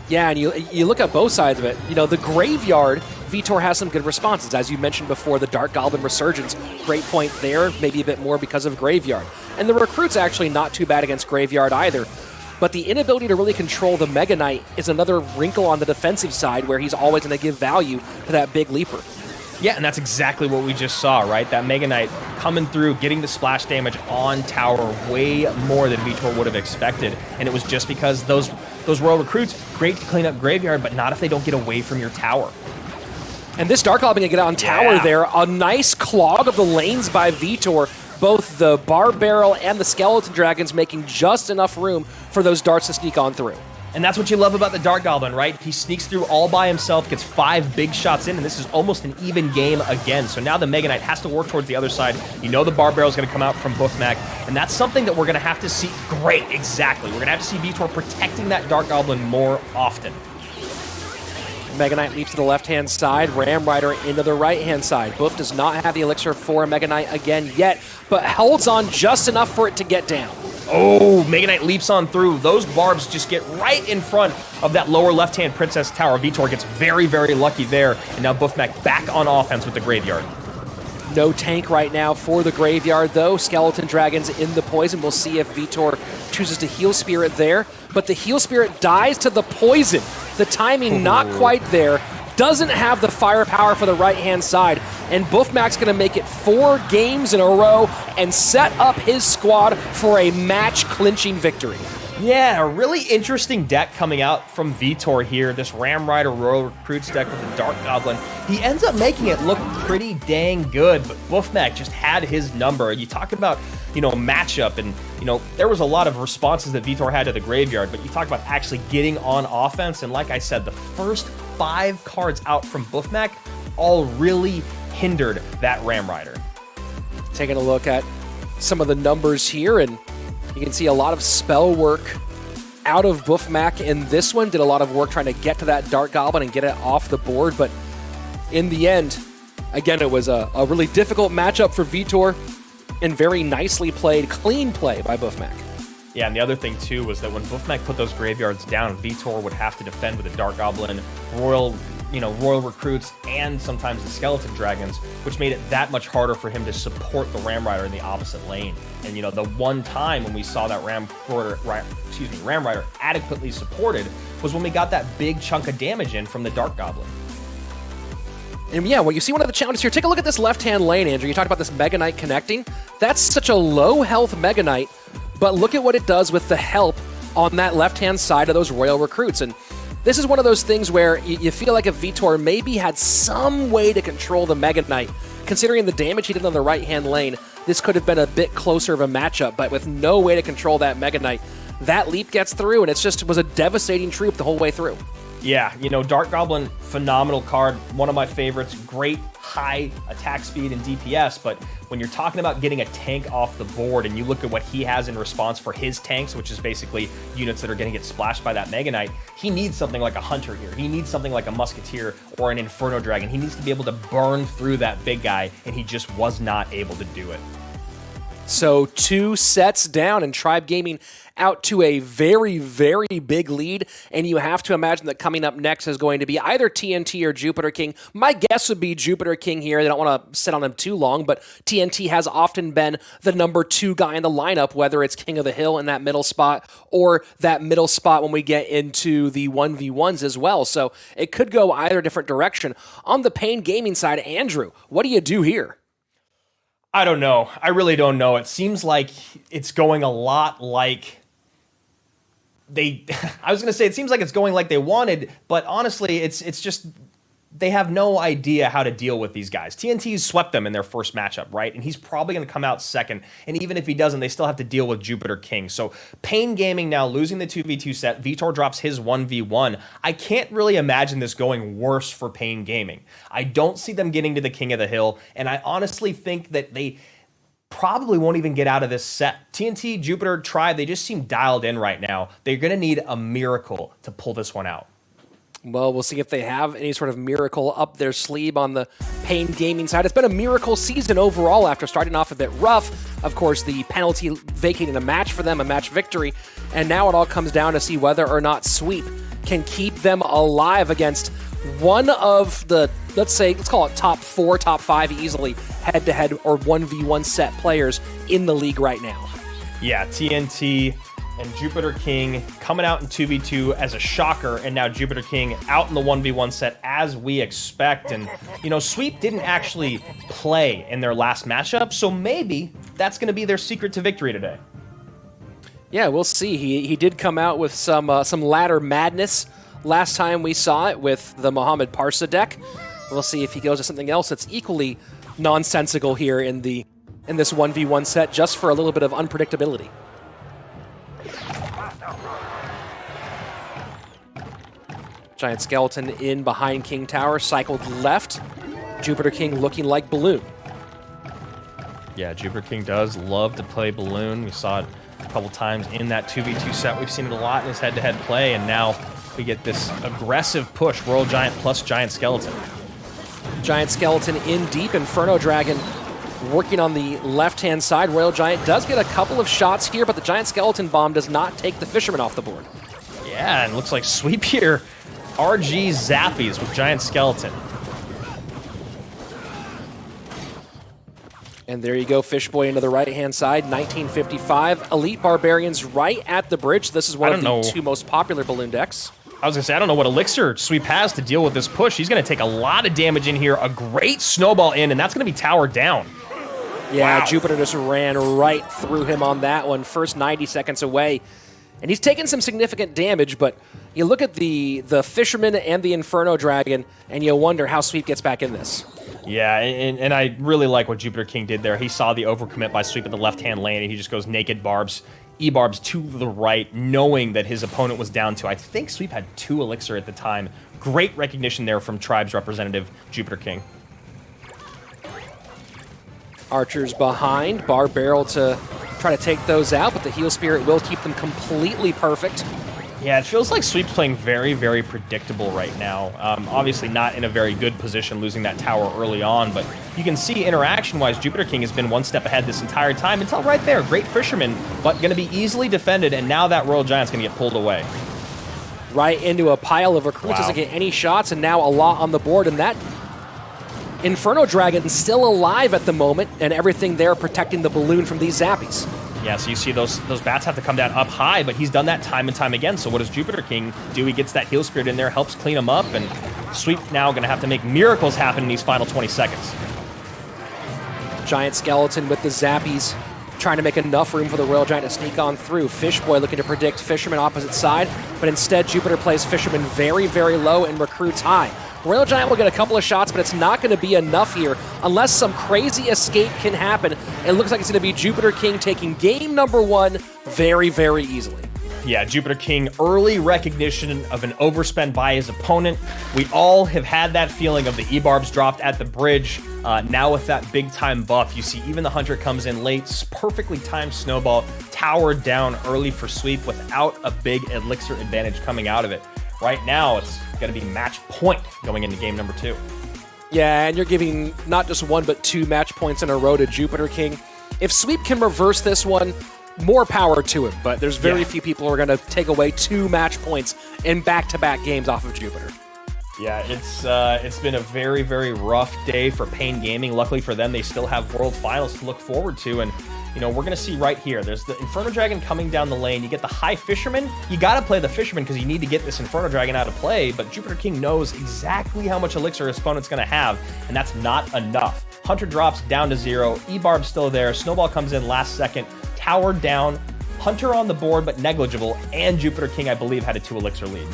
Yeah, and you look at both sides of it. You know, the Graveyard, Vitor has some good responses. As you mentioned before, the Dark Goblin Resurgence, great point there, maybe a bit more because of Graveyard. And the Recruit's actually not too bad against Graveyard either. But the inability to really control the Mega Knight is another wrinkle on the defensive side where he's always going to give value to that big leaper. Yeah, and that's exactly what we just saw, right? That Mega Knight coming through, getting the splash damage on tower way more than Vitor would have expected. And it was just because those Royal Recruits, great to clean up Graveyard, but not if they don't get away from your tower. And this Dark Goblin can get on tower there. A nice clog of the lanes by Vitor. Both the Bar Barrel and the Skeleton Dragons making just enough room for those darts to sneak on through. And that's what you love about the Dark Goblin, right? He sneaks through all by himself, gets 5 big shots in, and this is almost an even game again. So now the Mega Knight has to work towards the other side. You know the Bar Barrel is going to come out from Buffmac, and that's something that we're going to have to see. Great, exactly. We're going to have to see Vitor protecting that Dark Goblin more often. Mega Knight leaps to the left-hand side, Ram Rider into the right-hand side. Buff does not have the elixir for Mega Knight again yet, but holds on just enough for it to get down. Oh, Mega Knight leaps on through. Those barbs just get right in front of that lower left-hand Princess Tower. Vitor gets very, very lucky there, and now Buffmac back on offense with the Graveyard. No tank right now for the Graveyard, though. Skeleton Dragons in the poison. We'll see if Vitor chooses to Heal Spirit there, but the Heal Spirit dies to the poison. The timing not quite there. Doesn't have the firepower for the right-hand side, and Buffmac's going to make it 4 games in a row and set up his squad for a match-clinching victory. Yeah, a really interesting deck coming out from Vitor here. This Ram Rider Royal Recruits deck with the Dark Goblin. He ends up making it look pretty dang good, but Buffmac just had his number. You talk about, matchup, and, there was a lot of responses that Vitor had to the Graveyard, but you talk about actually getting on offense, and like I said, the first 5 cards out from Buffmac all really hindered that Ram Rider. Taking a look at some of the numbers here, and you can see a lot of spell work out of Buffmac in this one. Did a lot of work trying to get to that Dark Goblin and get it off the board, but in the end, again, it was a really difficult matchup for Vitor, and very nicely played, clean play by Buffmac. Yeah, and the other thing, too, was that when Buffmac put those Graveyards down, Vitor would have to defend with a Dark Goblin, Royal Recruits, and sometimes the Skeleton Dragons, which made it that much harder for him to support the Ram Rider in the opposite lane. And, the one time when we saw that Ram Rider adequately supported was when we got that big chunk of damage in from the Dark Goblin. And yeah, well, you see one of the challenges here. Take a look at this left-hand lane, Andrew. You talked about this Mega Knight connecting. That's such a low-health Mega Knight, but look at what it does with the help on that left-hand side of those Royal Recruits. And this is one of those things where you feel like if Vitor maybe had some way to control the Mega Knight, considering the damage he did on the right-hand lane, this could have been a bit closer of a matchup, but with no way to control that Mega Knight, that leap gets through, and it was a devastating troop the whole way through. Yeah, Dark Goblin, phenomenal card, one of my favorites, great high attack speed and DPS, but when you're talking about getting a tank off the board and you look at what he has in response for his tanks, which is basically units that are going to get splashed by that Mega Knight, he needs something like a Hunter here. He needs something like a Musketeer or an Inferno Dragon. He needs to be able to burn through that big guy, and he just was not able to do it. So 2 sets down, and Tribe Gaming out to a very, very big lead, and you have to imagine that coming up next is going to be either TNT or Jupiter King. My guess would be Jupiter King here. They don't want to sit on him too long, but TNT has often been the number 2 guy in the lineup, whether it's King of the Hill in that middle spot or that middle spot when we get into the 1v1s as well. So it could go either different direction. On the Pain Gaming side, Andrew, what do you do here? I don't know. I really don't know. It seems like it's going a lot like it seems like it's going like they wanted, but honestly, it's just they have no idea how to deal with these guys. TNT's swept them in their first matchup, right? And he's probably going to come out second. And even if he doesn't, they still have to deal with Jupiter King. So Pain Gaming now losing the 2v2 set. Vitor drops his 1v1. I can't really imagine this going worse for Pain Gaming. I don't see them getting to the King of the Hill. And I honestly think that they probably won't even get out of this set. TNT, Jupiter, Tribe, they just seem dialed in right now. They're going to need a miracle to pull this one out. Well, we'll see if they have any sort of miracle up their sleeve on the Pain Gaming side. It's been a miracle season overall after starting off a bit rough. Of course, the penalty vacating a match for them, a match victory. And now it all comes down to see whether or not Sweep can keep them alive against one of the, let's call it top 4, top 5 easily head-to-head or 1v1 set players in the league right now. Yeah, TNT and Jupiter King coming out in 2v2 as a shocker, and now Jupiter King out in the 1v1 set as we expect. And, Sweep didn't actually play in their last matchup, so maybe that's going to be their secret to victory today. Yeah, we'll see. He did come out with some ladder madness last time we saw it with the Mohamed Parsa deck. We'll see if he goes to something else that's equally nonsensical here in this 1v1 set, just for a little bit of unpredictability. Giant Skeleton in behind King Tower, cycled left. Jupiter King looking like Balloon. Yeah, Jupiter King does love to play Balloon. We saw it a couple times in that 2v2 set. We've seen it a lot in his head-to-head play, and now we get this aggressive push, Royal Giant plus Giant Skeleton. Giant Skeleton in deep, Inferno Dragon working on the left-hand side. Royal Giant does get a couple of shots here, but the Giant Skeleton bomb does not take the Fisherman off the board. Yeah, and it looks like Sweep here RG Zappies with Giant Skeleton. And there you go, Fishboy into the right-hand side, 1955. Elite Barbarians right at the bridge. This is one of the two most popular Balloon decks. I was going to say, I don't know what Elixir Sweep has to deal with this push. He's going to take a lot of damage in here, a great snowball in, and that's going to be towered down. Yeah, wow. Jupiter just ran right through him on that one. First 90 seconds away. And he's taken some significant damage, but you look at the Fisherman and the Inferno Dragon, and you wonder how Sweep gets back in this. Yeah, and I really like what Jupiter King did there. He saw the overcommit by Sweep at the left-hand lane, and he just goes naked barbs, E-barbs to the right, knowing that his opponent was down to, I think Sweep had 2 Elixir at the time. Great recognition there from Tribe's representative, Jupiter King. Archers behind, Bar Barrel to try to take those out, but the Heal Spirit will keep them completely perfect. Yeah, it feels like Sweep's playing very, very predictable right now. Obviously not in a very good position, losing that tower early on, but you can see interaction-wise, Jupiter King has been one step ahead this entire time until right there. Great Fisherman, but going to be easily defended, and now that Royal Giant's going to get pulled away. Right into a pile of recruits, doesn't get any shots, and now a lot on the board, and that Inferno Dragon still alive at the moment, and everything there protecting the Balloon from these Zappies. Yeah, so you see those bats have to come down up high, but he's done that time and time again. So what does Jupiter King do? He gets that Heal Spirit in there, helps clean him up, and Sweep now going to have to make miracles happen in these final 20 seconds. Giant Skeleton with the Zappies, trying to make enough room for the Royal Giant to sneak on through. Fishboy looking to predict Fisherman opposite side, but instead Jupiter plays Fisherman very, very low and recruits high. Royal Giant will get a couple of shots, but it's not going to be enough here unless some crazy escape can happen. It looks like it's going to be Jupiter King taking game number 1 very, very easily. Yeah, Jupiter King, early recognition of an overspend by his opponent. We all have had that feeling of the E-barbs dropped at the bridge. Now with that big-time buff, you see even the Hunter comes in late, perfectly timed snowball, towered down early for Sweep without a big Elixir advantage coming out of it. Right now, it's going to be match point going into game number 2. Yeah, and you're giving not just 1, but 2 match points in a row to Jupiter King. If Sweep can reverse this one, more power to him, but there's very few people who are going to take away 2 match points in back-to-back games off of Jupiter. Yeah, it's been a very, very rough day for Pain Gaming. Luckily for them, they still have World Finals to look forward to, and you know, we're going to see right here, there's the Inferno Dragon coming down the lane. You get the high Fisherman. You got to play the Fisherman because you need to get this Inferno Dragon out of play, but Jupiter King knows exactly how much Elixir his opponent's going to have, and that's not enough. Hunter drops down to 0. E-barb's still there. Snowball comes in last second. Tower down. Hunter on the board, but negligible, and Jupiter King, I believe, had a 2 Elixir lead.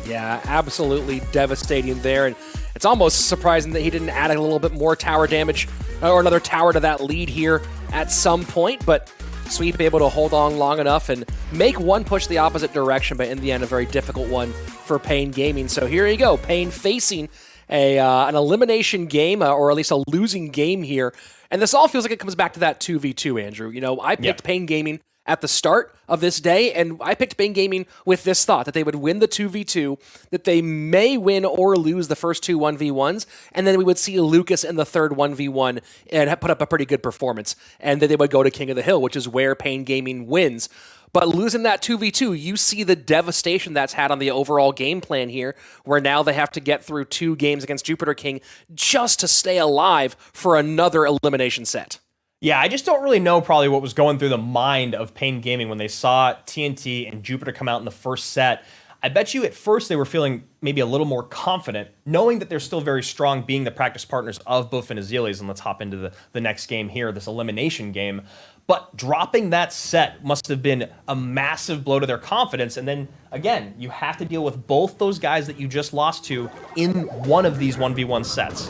Yeah, absolutely devastating there, and it's almost surprising that he didn't add a little bit more tower damage or another tower to that lead here at some point, but Sweep able to hold on long enough and make one push the opposite direction, but in the end, a very difficult one for Pain Gaming. So here you go, Pain facing an elimination game, or at least a losing game here, and this all feels like it comes back to that 2v2, Andrew. You know, I picked Pain Gaming at the start of this day, and I picked Pain Gaming with this thought that they would win the 2v2, that they may win or lose the first 2 1v1s, and then we would see Lucas in the third 1v1 and put up a pretty good performance, and then they would go to King of the Hill, which is where Pain Gaming wins. But losing that 2v2, you see the devastation that's had on the overall game plan here, where now they have to get through 2 games against Jupiter King just to stay alive for another elimination set. Yeah, I just don't really know probably what was going through the mind of Pain Gaming when they saw TNT and Jupiter come out in the first set. I bet you at first they were feeling maybe a little more confident, knowing that they're still very strong being the practice partners of Buff and Azealia. And let's hop into the next game here, this elimination game. But dropping that set must have been a massive blow to their confidence. And then, again, you have to deal with both those guys that you just lost to in one of these 1v1 sets.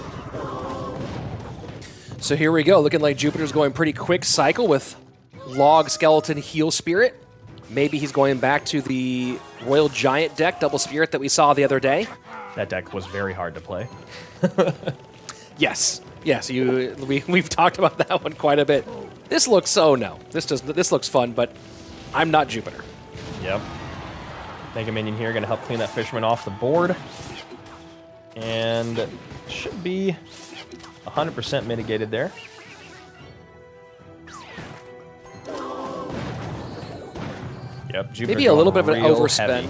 So here we go. Looking like Jupiter's going pretty quick cycle with Log, Skeleton, Heal Spirit. Maybe he's going back to the Royal Giant deck, Double Spirit, that we saw the other day. That deck was very hard to play. Yes. Yes, we've talked about that one quite a bit. This looks, oh no, this looks fun, but I'm not Jupiter. Yep. Mega Minion here, gonna help clean that Fisherman off the board. And should be 100% mitigated there. Yep, Jupiter maybe a little bit of an real overspend. Heavy.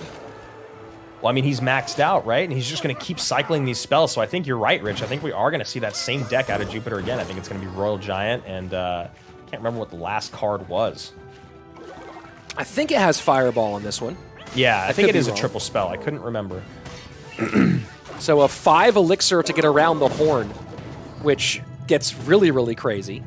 Well, I mean, he's maxed out, right? And he's just going to keep cycling these spells. So I think you're right, Rich. I think we are going to see that same deck out of Jupiter again. I think it's going to be Royal Giant, and I can't remember what the last card was. I think it has Fireball on this one. Yeah, I think it is a triple spell. I couldn't remember. So a 5 Elixir to get around the horn, which gets really, really crazy.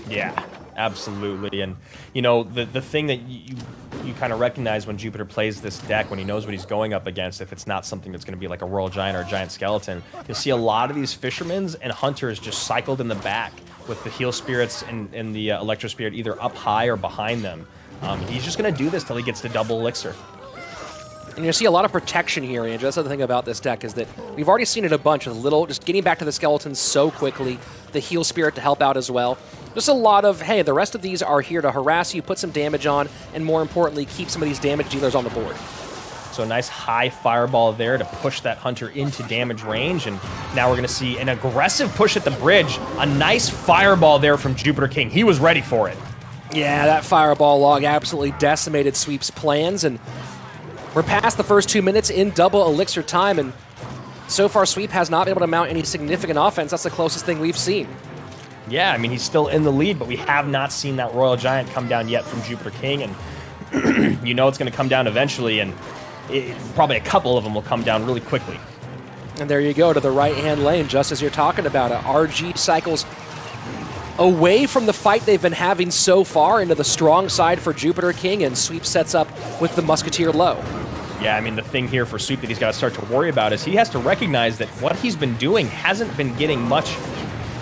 Yeah, absolutely. And, you know, the thing that you kind of recognize when Jupiter plays this deck, when he knows what he's going up against, if it's not something that's going to be like a Royal Giant or a Giant Skeleton, you'll see a lot of these Fishermen and Hunters just cycled in the back with the Heal Spirits and the Electro Spirit either up high or behind them. He's just going to do this till he gets to double Elixir. And you see a lot of protection here, Andrew. That's the other thing about this deck is that we've already seen it a bunch of just getting back to the Skeletons so quickly, the Heal Spirit to help out as well. Just a lot of, hey, the rest of these are here to harass you, put some damage on, and more importantly, keep some of these damage dealers on the board. So a nice high Fireball there to push that Hunter into damage range, and now we're going to see an aggressive push at the bridge. A nice Fireball there from Jupiter King. He was ready for it. Yeah, that Fireball log absolutely decimated Sweep's plans, and we're past the first 2 minutes in double Elixir time, and so far Sweep has not been able to mount any significant offense. That's the closest thing we've seen. Yeah, I mean, he's still in the lead, but we have not seen that Royal Giant come down yet from Jupiter King, and you know it's going to come down eventually, and probably a couple of them will come down really quickly. And there you go to the right-hand lane, just as you're talking about it. RG cycles away from the fight they've been having so far into the strong side for Jupiter King, and Sweep sets up with the Musketeer low. Yeah, I mean, the thing here for Sweep that he's got to start to worry about is he has to recognize that what he's been doing hasn't been getting much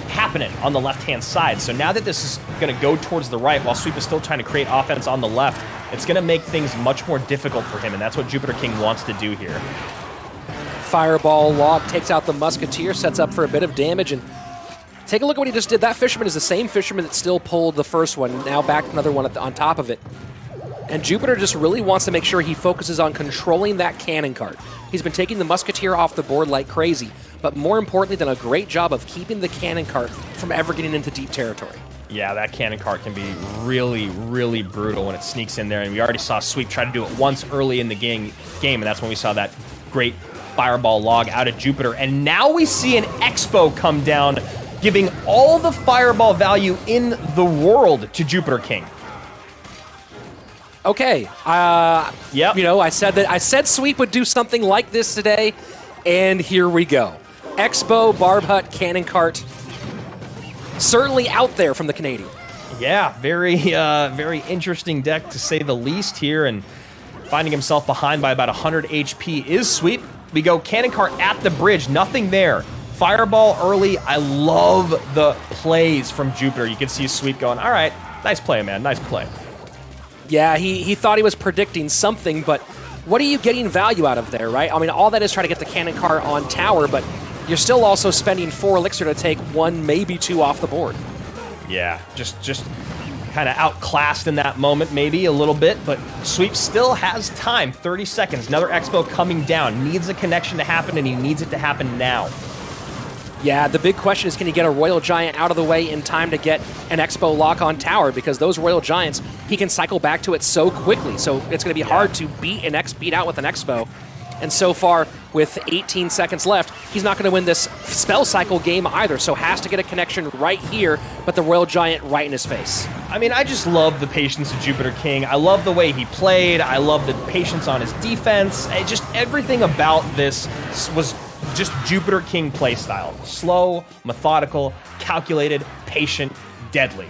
happening on the left-hand side. So now that this is going to go towards the right while Sweep is still trying to create offense on the left, it's going to make things much more difficult for him, and that's what Jupiter King wants to do here. Fireball log takes out the Musketeer, sets up for a bit of damage, and take a look at what he just did. That Fisherman is the same Fisherman that still pulled the first one, now back another one on top of it. And Jupiter just really wants to make sure he focuses on controlling that cannon cart. He's been taking the Musketeer off the board like crazy, but more importantly, done a great job of keeping the cannon cart from ever getting into deep territory. Yeah, that cannon cart can be really, really brutal when it sneaks in there, and we already saw Sweep try to do it once early in the game, and that's when we saw that great Fireball log out of Jupiter. And now we see an Expo come down, giving all the Fireball value in the world to Jupiter King. Okay, yep. You know, I said Sweep would do something like this today, and here we go. Expo, Barb Hut, Cannon Cart, certainly out there from the Canadian. Yeah, very interesting deck to say the least here, and finding himself behind by about 100 HP is Sweep. We go Cannon Cart at the bridge, nothing there. Fireball early. I love the plays from Jupiter. You can see Sweep going, all right, nice play, man, nice play. Yeah, he thought he was predicting something, but what are you getting value out of there, right? I mean, all that is trying to get the Cannon Cart on tower, but you're still also spending 4 Elixir to take 1, maybe 2 off the board. Yeah, just kind of outclassed in that moment, maybe a little bit, but Sweep still has time. 30 seconds. Another Expo coming down. Needs a connection to happen, and he needs it to happen now. Yeah, the big question is, can he get a Royal Giant out of the way in time to get an Expo lock on tower? Because those Royal Giants, he can cycle back to it so quickly. So it's going to be hard to beat out with an Expo. And so far, with 18 seconds left, he's not going to win this spell cycle game either. So has to get a connection right here, but the Royal Giant right in his face. I mean, I just love the patience of Jupiter King. I love the way he played. I love the patience on his defense. Just everything about this was just Jupiter King playstyle. Slow, methodical, calculated, patient, deadly.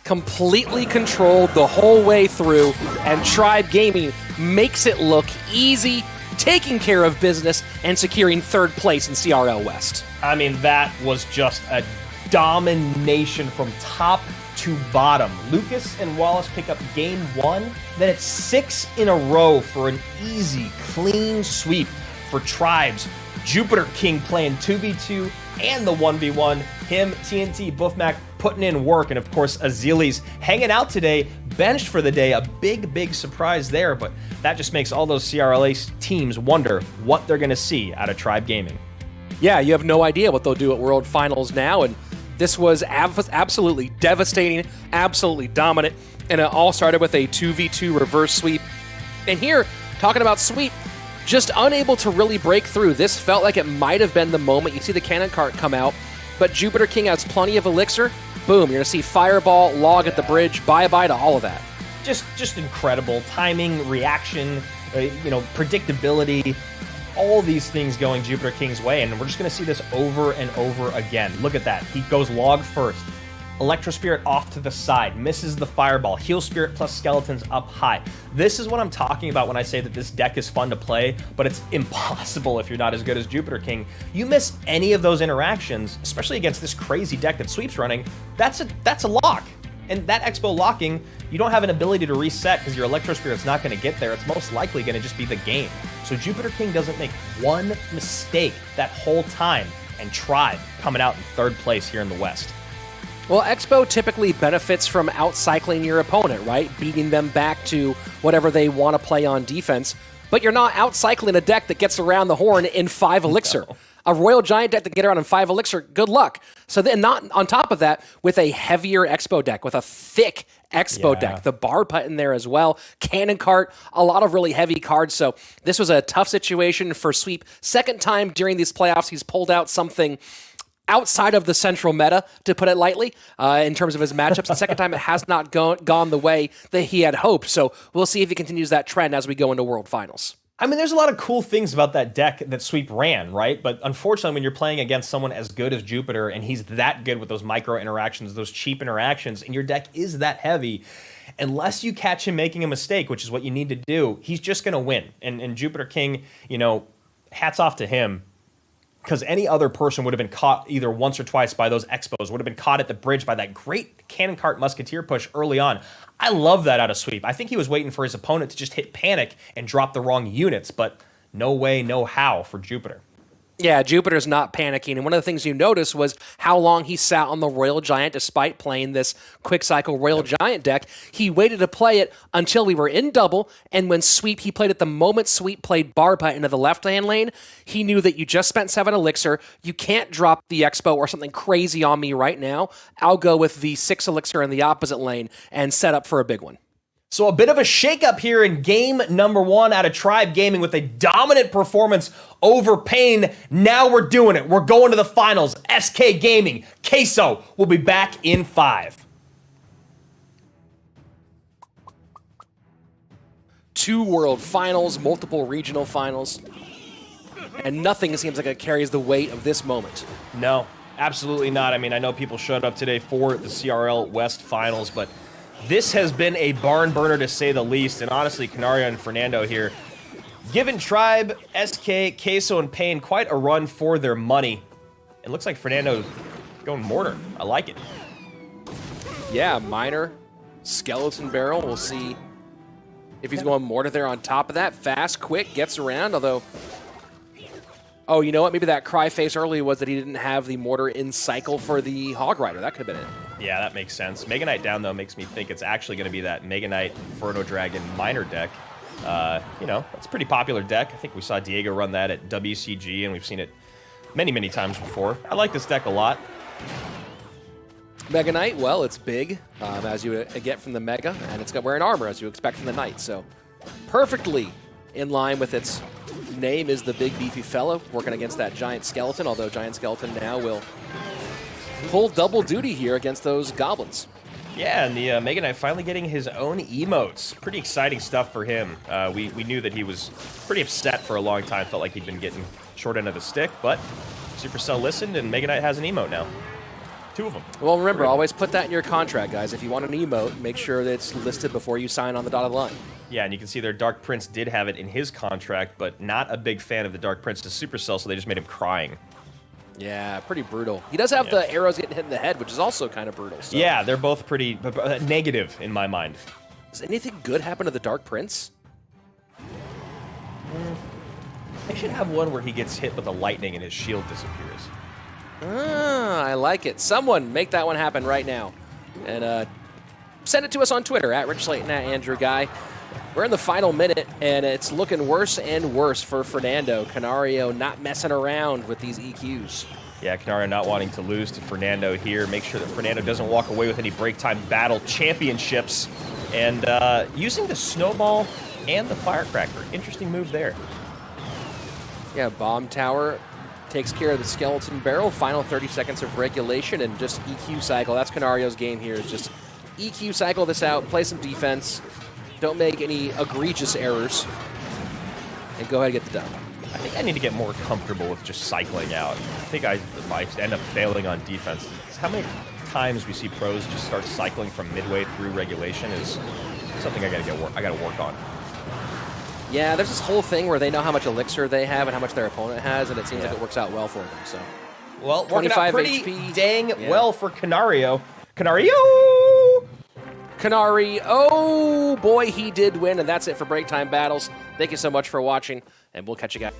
completely controlled the whole way through, and Tribe Gaming makes it look easy, taking care of business, and securing 3rd place in CRL West. I mean, that was just a domination from top to bottom. Lucas and Wallace pick up game 1, then it's 6 in a row for an easy, clean sweep for Tribes. Jupiter King playing 2v2 and the 1v1. Him, TNT, Buffmac putting in work, and of course Azelis hanging out today, benched for the day. A big surprise there, but that just makes all those CRLA teams wonder what they're going to see out of Tribe Gaming. Yeah, you have no idea what they'll do at World Finals now, and this was absolutely devastating, absolutely dominant, and it all started with a 2v2 reverse sweep. And here, talking about sweep, just unable to really break through. This felt like it might have been the moment. You see the cannon cart come out, but Jupiter King has plenty of elixir. Boom, you're going to see Fireball, Log at the bridge, bye-bye to all of that. Just incredible. Timing, reaction, predictability, all these things going Jupiter King's way, and we're just going to see this over and over again. Look at that. He goes Log first. Electro Spirit off to the side, misses the Fireball. Heal Spirit plus Skeletons up high. This is what I'm talking about when I say that this deck is fun to play, but it's impossible if you're not as good as Jupiter King. You miss any of those interactions, especially against this crazy deck that Sweep's running, that's a lock. And that Expo locking, you don't have an ability to reset because your Electro Spirit's not going to get there. It's most likely going to just be the game. So Jupiter King doesn't make one mistake that whole time, and Tribe coming out in 3rd place here in the West. Well, Expo typically benefits from outcycling your opponent, right? Beating them back to whatever they want to play on defense. But you're not outcycling a deck that gets around the horn in 5 elixir. No. A Royal Giant deck that get around in 5 elixir, good luck. So then, not on top of that, with a heavier Expo deck, with a thick Expo deck, the bar putt in there as well, Cannon Cart, a lot of really heavy cards. So this was a tough situation for Sweep. 2nd time during these playoffs, he's pulled out something outside of the central meta, to put it lightly, in terms of his matchups. The 2nd time it has not gone the way that he had hoped. So we'll see if he continues that trend as we go into World Finals. I mean, there's a lot of cool things about that deck that Sweep ran, right? But unfortunately, when you're playing against someone as good as Jupiter, and he's that good with those micro interactions, those cheap interactions, and your deck is that heavy, unless you catch him making a mistake, which is what you need to do, he's just going to win. And Jupiter King, hats off to him, because any other person would have been caught either once or twice by those Expos, would have been caught at the bridge by that great Cannon Cart Musketeer push early on. I love that out of Sweep. I think he was waiting for his opponent to just hit panic and drop the wrong units, but no way, no how for Jupiter. Yeah, Jupiter's not panicking, and one of the things you noticed was how long he sat on the Royal Giant despite playing this quick cycle Royal Giant deck. He waited to play it until we were in double, and when Sweep, he played it the moment Sweep played bar putt into the left-hand lane. He knew that you just spent 7 elixir, you can't drop the Expo or something crazy on me right now. I'll go with the 6 elixir in the opposite lane and set up for a big one. So a bit of a shakeup here in game number 1 out of Tribe Gaming with a dominant performance over Pain. Now we're doing it. We're going to the finals. SK Gaming, Queso will be back in 5. 2 World Finals, multiple regional finals, and nothing seems like it carries the weight of this moment. No, absolutely not. I mean, I know people showed up today for the CRL West Finals, but this has been a barn burner to say the least, and honestly, Canario and Fernando here, giving Tribe, SK, Queso, and Pain quite a run for their money. It looks like Fernando's going Mortar. I like it. Yeah, Miner, Skeleton Barrel. We'll see if he's going Mortar there on top of that. Fast, quick, gets around, although... Oh, you know what? Maybe that cry face early was that he didn't have the Mortar in cycle for the Hog Rider. That could have been it. Yeah, that makes sense. Mega Knight down, though, makes me think it's actually going to be that Mega Knight Inferno Dragon Miner deck. That's a pretty popular deck. I think we saw Diego run that at WCG, and we've seen it many, many times before. I like this deck a lot. Mega Knight, well, it's big, as you get from the Mega, and it's got wearing armor, as you expect from the Knight. So perfectly in line with its name is the big beefy fellow working against that Giant Skeleton, although Giant Skeleton now will pull double duty here against those goblins. Yeah, and the Mega Knight finally getting his own emotes. Pretty exciting stuff for him. We knew that he was pretty upset for a long time, felt like he'd been getting short end of the stick, but Supercell listened, and Mega Knight has an emote now. 2 of them. Well, remember, always put that in your contract, guys. If you want an emote, make sure that it's listed before you sign on the dotted line. Yeah, and you can see their Dark Prince did have it in his contract, but not a big fan of the Dark Prince to Supercell, so they just made him crying. Yeah, pretty brutal. He does have the arrows getting hit in the head, which is also kind of brutal. So. Yeah, they're both pretty negative in my mind. Does anything good happen to the Dark Prince? They should have one where he gets hit with the lightning and his shield disappears. I like it. Someone make that one happen right now. And send it to us on Twitter, @RichSlayton, @AndrewGuy. We're in the final minute, and it's looking worse and worse for Fernando. Canario not messing around with these EQs. Yeah, Canario not wanting to lose to Fernando here. Make sure that Fernando doesn't walk away with any break time battle championships. And using the snowball and the firecracker. Interesting move there. Yeah, Bomb Tower takes care of the skeleton barrel. Final 30 seconds of regulation and just EQ cycle. That's Canario's game here, is just EQ cycle this out, play some defense, don't make any egregious errors, and go ahead and get the dub. I think I need to get more comfortable with just cycling out. I think I might end up failing on defense. It's how many times we see pros just start cycling from midway through regulation is something I gotta work on. Yeah, there's this whole thing where they know how much elixir they have and how much their opponent has, and it seems like it works out well for them. So, well, working out pretty HP. dang well for Canario. Canario! Oh boy, he did win, and that's it for Break Time Battles. Thank you so much for watching, and we'll catch you guys.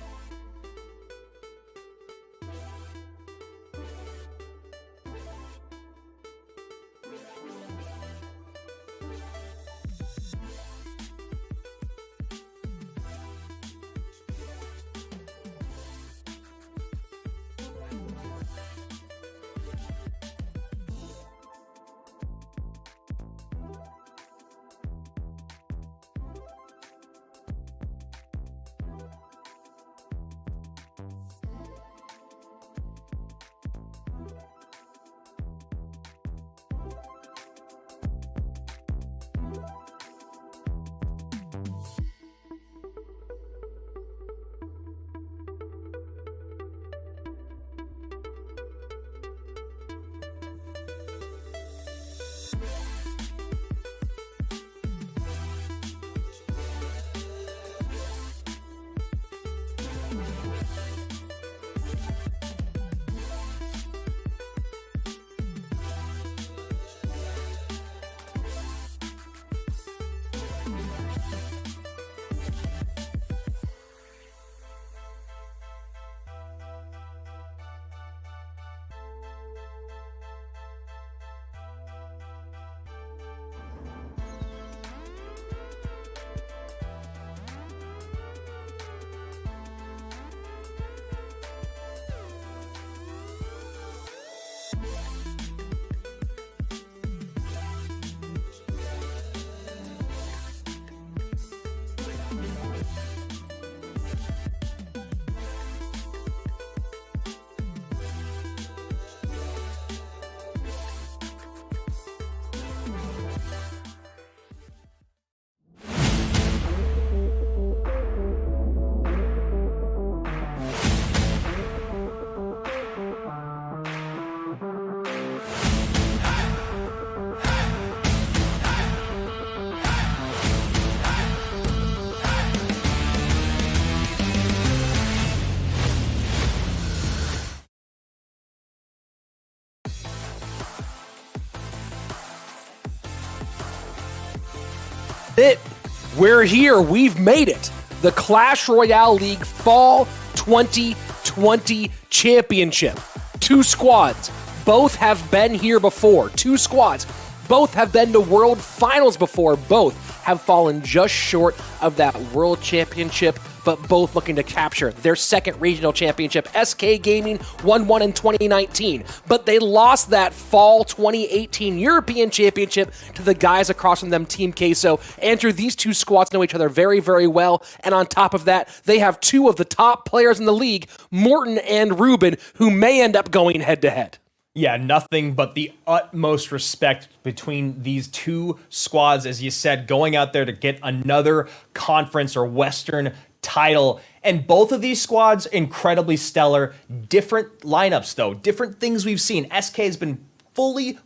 We're here. We've made it. The Clash Royale League Fall 2020 Championship. 2 squads. Both have been here before. 2 squads. Both have been to World Finals before. Both have fallen just short of that World Championship, but both looking to capture their second regional championship. SK Gaming won one in 2019, but they lost that fall 2018 European Championship to the guys across from them, Team Queso. Andrew, these 2 squads know each other very, very well, and on top of that, they have 2 of the top players in the league, Morton and Reuben, who may end up going head-to-head. Yeah, nothing but the utmost respect between these 2 squads, as you said, going out there to get another conference or Western title. And both of these squads, incredibly stellar. Different lineups, though. Different things we've seen. SK has been fully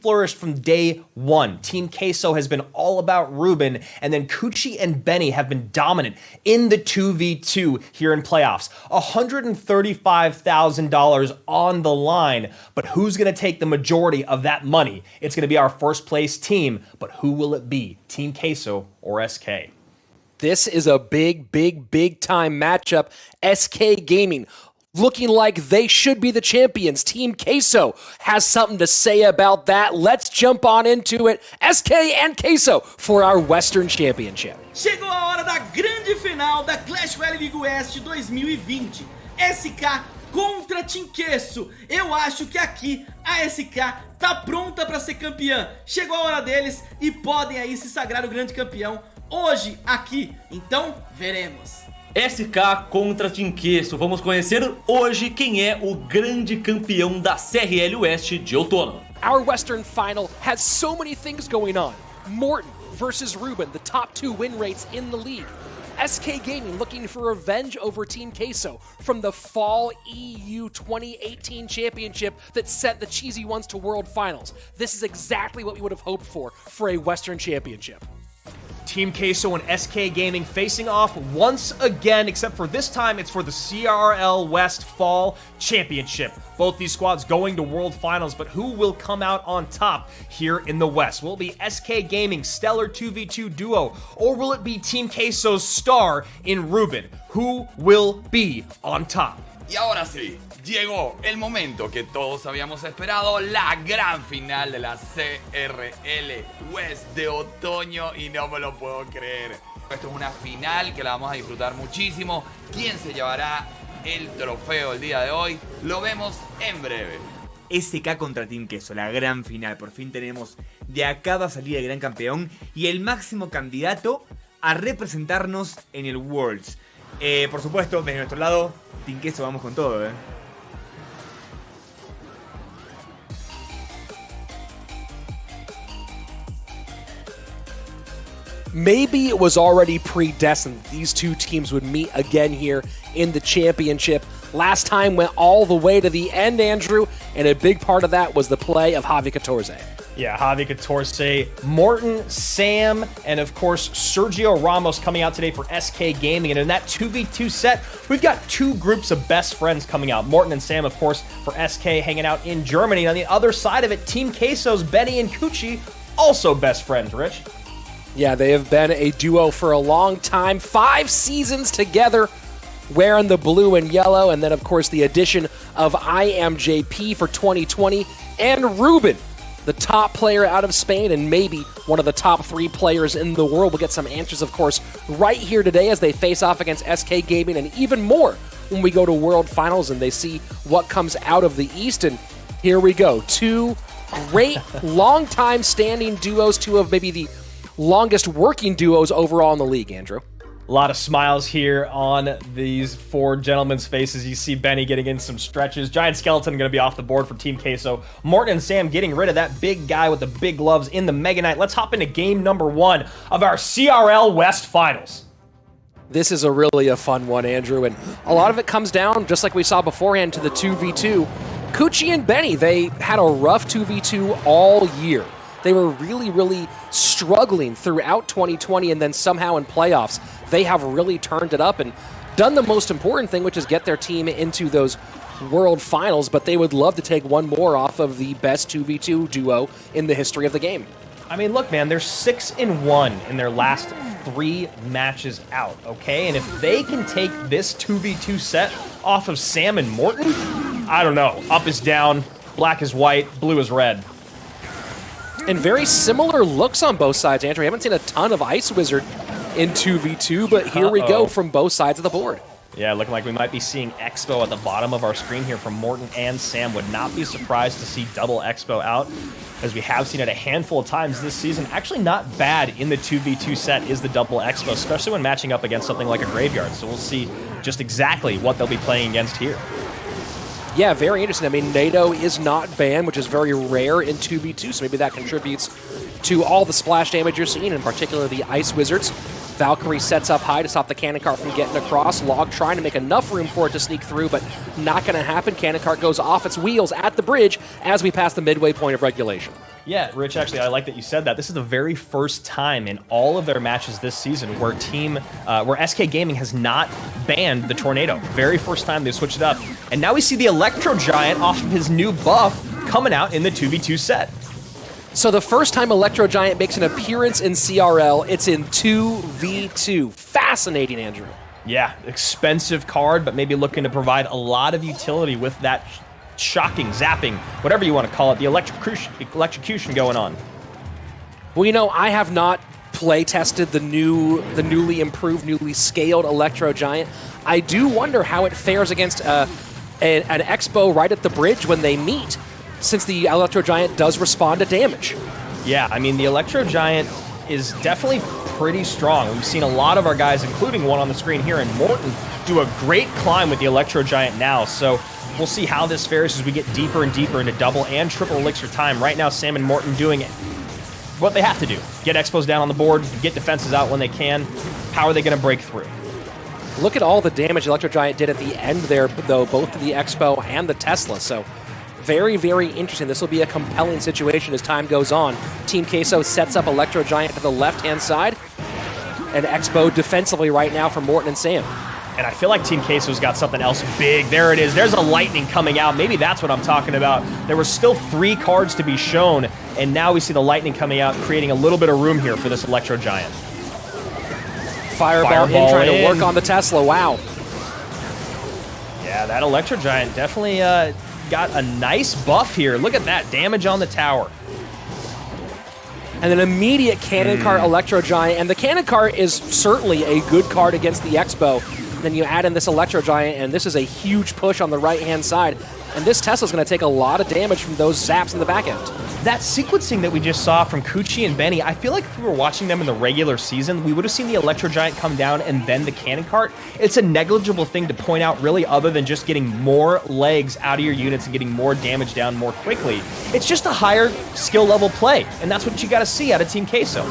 flourished from day one. Team Queso has been all about Reuben, and then Kuchi and Benny have been dominant in the 2v2 here in playoffs. $135,000 on the line, but who's going to take the majority of that money? It's going to be our first place team, but who will it be? Team Queso or SK? This is a big time matchup. SK Gaming looking like they should be the champions. Team Queso has something to say about that. Let's jump on into it. SK and Queso for our Western Championship. Chegou a hora da grande final da Clash Royale League West 2020. SK contra Team Queso. Eu acho que aqui a SK tá pronta para ser campeã. Chegou a hora deles e podem aí se sagrar o grande campeão hoje aqui. Então, veremos. SK contra Team Queso. Vamos conhecer hoje quem é o grande campeão da CRL West de outono. Our Western final has so many things going on. Morton versus Reuben, the top 2 win rates in the league. SK Gaming looking for revenge over Team Queso from the Fall EU 2018 championship that sent the cheesy ones to World Finals. This is exactly what we would have hoped for a Western championship. Team Queso and SK Gaming facing off once again, except for this time it's for the CRL West Fall Championship. Both these squads going to World Finals, but who will come out on top here in the West? Will it be SK Gaming Stellar 2v2 duo, or will it be Team Queso's star in Reuben? Who will be on top? Y ahora sí, llegó el momento que todos habíamos esperado, la gran final de la CRL West de otoño, y no me lo puedo creer. Esto es una final que la vamos a disfrutar muchísimo. ¿Quién se llevará el trofeo el día de hoy? Lo vemos en breve. SK contra Team Queso, la gran final. Por fin tenemos de acá va a salir el gran campeón y el máximo candidato a representarnos en el Worlds. Por supuesto, desde nuestro lado, Team Queso, vamos con todo, Maybe it was already predestined that these two teams would meet again here in the championship. Last time went all the way to the end, Andrew, and a big part of that was the play of Javi Catorce. Yeah, Javi Catorce, Morton, Sam, and of course Sergio Ramos coming out today for SK Gaming. And in that 2v2 set, we've got two groups of best friends coming out. Morton and Sam, of course, for SK hanging out in Germany. And on the other side of it, Team Queso's Benny and Kuchi, also best friends, Rich. Yeah, they have been a duo for a long time. 5 seasons together, wearing the blue and yellow. And then, of course, the addition of Imjp for 2020 and Reuben, the top player out of Spain and maybe one of the top 3 players in the world. We'll get some answers, of course, right here today as they face off against SK Gaming, and even more when we go to World Finals and they see what comes out of the East. And here we go. 2 great, long-time standing duos, 2 of maybe the longest working duos overall in the league, Andrew. A lot of smiles here on these 4 gentlemen's faces. You see Benny getting in some stretches. Giant Skeleton going to be off the board for Team Queso. Morton and Sam getting rid of that big guy with the big gloves in the Mega Knight. Let's hop into game number 1 of our CRL West Finals. This is really a fun one, Andrew, and a lot of it comes down, just like we saw beforehand, to the 2v2. Kuchi and Benny, they had a rough 2v2 all year. They were really struggling throughout 2020, and then somehow in playoffs, they have really turned it up and done the most important thing, which is get their team into those World Finals, but they would love to take one more off of the best 2v2 duo in the history of the game. I mean, look, man, they're 6-1 in their last 3 matches out, okay? And if they can take this 2v2 set off of Sam and Morton, I don't know. Up is down, black is white, blue is red. And very similar looks on both sides, Andrew. We haven't seen a ton of Ice Wizard in 2v2, but here we go from both sides of the board. Yeah, looking like we might be seeing Expo at the bottom of our screen here from Morton and Sam. Would not be surprised to see double Expo out, as we have seen it a handful of times this season. Actually not bad in the 2v2 set is the double Expo, especially when matching up against something like a Graveyard. So we'll see just exactly what they'll be playing against here. Yeah, very interesting. I mean, NATO is not banned, which is very rare in 2v2, so maybe that contributes to all the splash damage you're seeing, in particular the Ice Wizards. Valkyrie sets up high to stop the cannon cart from getting across. Log trying to make enough room for it to sneak through, but not going to happen. Cannon cart goes off its wheels at the bridge as we pass the midway point of regulation. Yeah, Rich, actually, I like that you said that. This is the very first time in all of their matches this season where where SK Gaming has not banned the Tornado. Very first time they switched it up. And now we see the Electro Giant off of his new buff coming out in the 2v2 set. So the first time Electro Giant makes an appearance in CRL, it's in 2v2. Fascinating, Andrew. Yeah, expensive card, but maybe looking to provide a lot of utility with that shocking, zapping, whatever you want to call it, the electrocution going on. Well, you know, I have not play tested the newly improved, newly scaled Electro Giant. I do wonder how it fares against an Expo right at the bridge when they meet, since the Electro Giant does respond to damage. Yeah, I mean, the Electro Giant is definitely pretty strong. We've seen a lot of our guys, including one on the screen here in Morton, do a great climb with the Electro Giant now. So we'll see how this fares as we get deeper and deeper into double and triple elixir time. Right now, Sam and Morton doing what they have to do. Get Expos down on the board, get defenses out when they can. How are they going to break through? Look at all the damage Electro Giant did at the end there, though, both to the Expo and the Tesla. So very, very interesting. This will be a compelling situation as time goes on. Team Queso sets up Electro Giant to the left-hand side, and Expo defensively right now for Morton and Sam. And I feel like Team Queso's got something else big. There it is. There's a lightning coming out. Maybe that's what I'm talking about. There were still 3 cards to be shown, and now we see the lightning coming out, creating a little bit of room here for this Electro Giant. Fireball in, trying to work on the Tesla. Wow. Yeah, that Electro Giant definitely got a nice buff here. Look at that damage on the tower. And an immediate Cannon Cart Electro Giant. And the Cannon Cart is certainly a good card against the Expo. Then you add in this Electro Giant, and this is a huge push on the right-hand side. And this Tesla's going to take a lot of damage from those zaps in the back end. That sequencing that we just saw from Kuchi and Benny, I feel like if we were watching them in the regular season, we would have seen the Electro Giant come down and then the Cannon Cart. It's a negligible thing to point out, really, other than just getting more legs out of your units and getting more damage down more quickly. It's just a higher skill level play, and that's what you got to see out of Team Queso.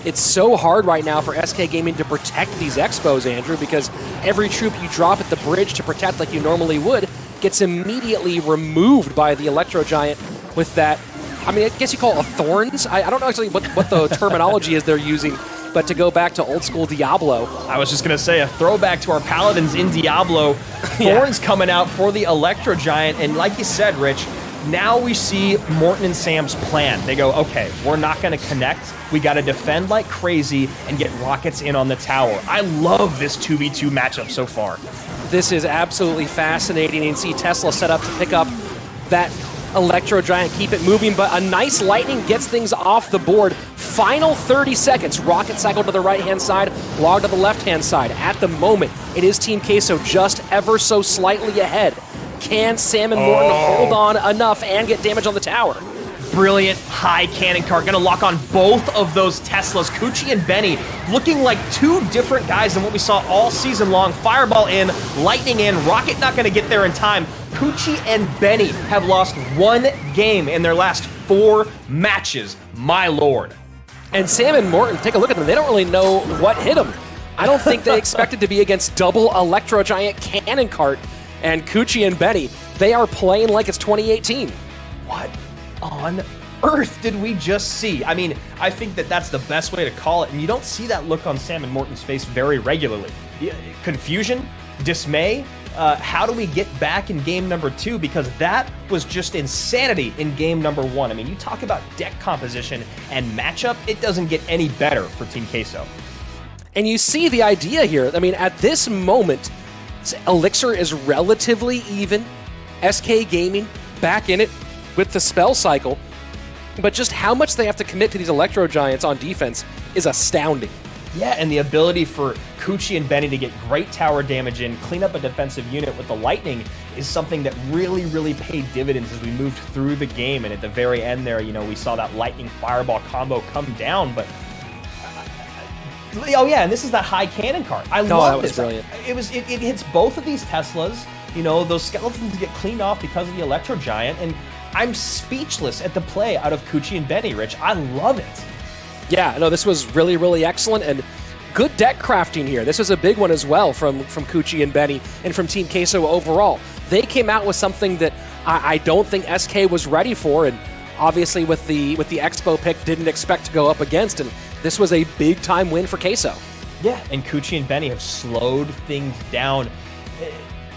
It's so hard right now for SK Gaming to protect these Expos, Andrew, because every troop you drop at the bridge to protect like you normally would gets immediately removed by the Electro Giant with that, I mean, I guess you call it thorns? I don't know actually what the terminology is they're using, but to go back to old school Diablo. I was just going to say, a throwback to our Paladins in Diablo. Thorns coming out for the Electro Giant, and like you said, Rich, now we see Morton and Sam's plan. They go, okay, we're not going to connect. We got to defend like crazy and get rockets in on the tower. I love this 2v2 matchup so far. This is absolutely fascinating. And see Tesla set up to pick up that Electro Giant, keep it moving, but a nice lightning gets things off the board. Final 30 seconds. Rocket cycle to the right-hand side, log to the left-hand side. At the moment, it is Team Queso just ever so slightly ahead. Can Sam and Morton hold on enough and get damage on the tower? Brilliant high cannon cart. Gonna lock on both of those Teslas. Kuchi and Benny looking like 2 different guys than what we saw all season long. Fireball in, lightning in, rocket not gonna get there in time. Kuchi and Benny have lost 1 game in their last 4 matches. My lord. And Sam and Morton, take a look at them. They don't really know what hit them. I don't think they expected to be against double Electro Giant cannon cart. And Kuchi and Benny, they are playing like it's 2018. What on earth did we just see? I mean, I think that that's the best way to call it, and you don't see that look on Sam and Morton's face very regularly. Confusion, dismay, how do we get back in game number 2? Because that was just insanity in game number 1. I mean, you talk about deck composition and matchup, it doesn't get any better for Team Queso. And you see the idea here. I mean, at this moment, Elixir is relatively even. SK Gaming back in it with the spell cycle. But just how much they have to commit to these Electro Giants on defense is astounding. Yeah, and the ability for Kuchi and Benny to get great tower damage in, clean up a defensive unit with the lightning is something that really, really paid dividends as we moved through the game. And at the very end there, you know, we saw that lightning fireball combo come down, but oh yeah, and this is that high cannon cart. I love this. That was brilliant. It hits both of these Teslas. You know, those skeletons get cleaned off because of the Electro Giant, and I'm speechless at the play out of Kuchi and Benny, Rich. I love it. Yeah, no, this was really, really excellent, and good deck crafting here. This was a big one as well from Kuchi and Benny and from Team Queso overall. They came out with something that I don't think SK was ready for, and obviously with the Expo pick didn't expect to go up against, and this was a big time win for Queso. Yeah, and Kuchi and Benny have slowed things down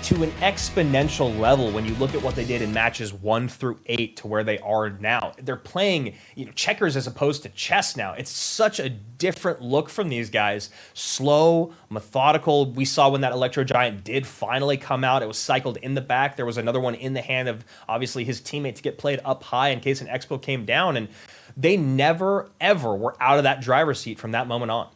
to an exponential level when you look at what they did in matches 1 through 8 to where they are now. They're playing, checkers as opposed to chess now. It's such a different look from these guys. Slow, methodical. We saw when that Electro Giant did finally come out, it was cycled in the back. There was another one in the hand of, obviously, his teammate to get played up high in case an Expo came down, and they never, ever were out of that driver's seat from that moment on.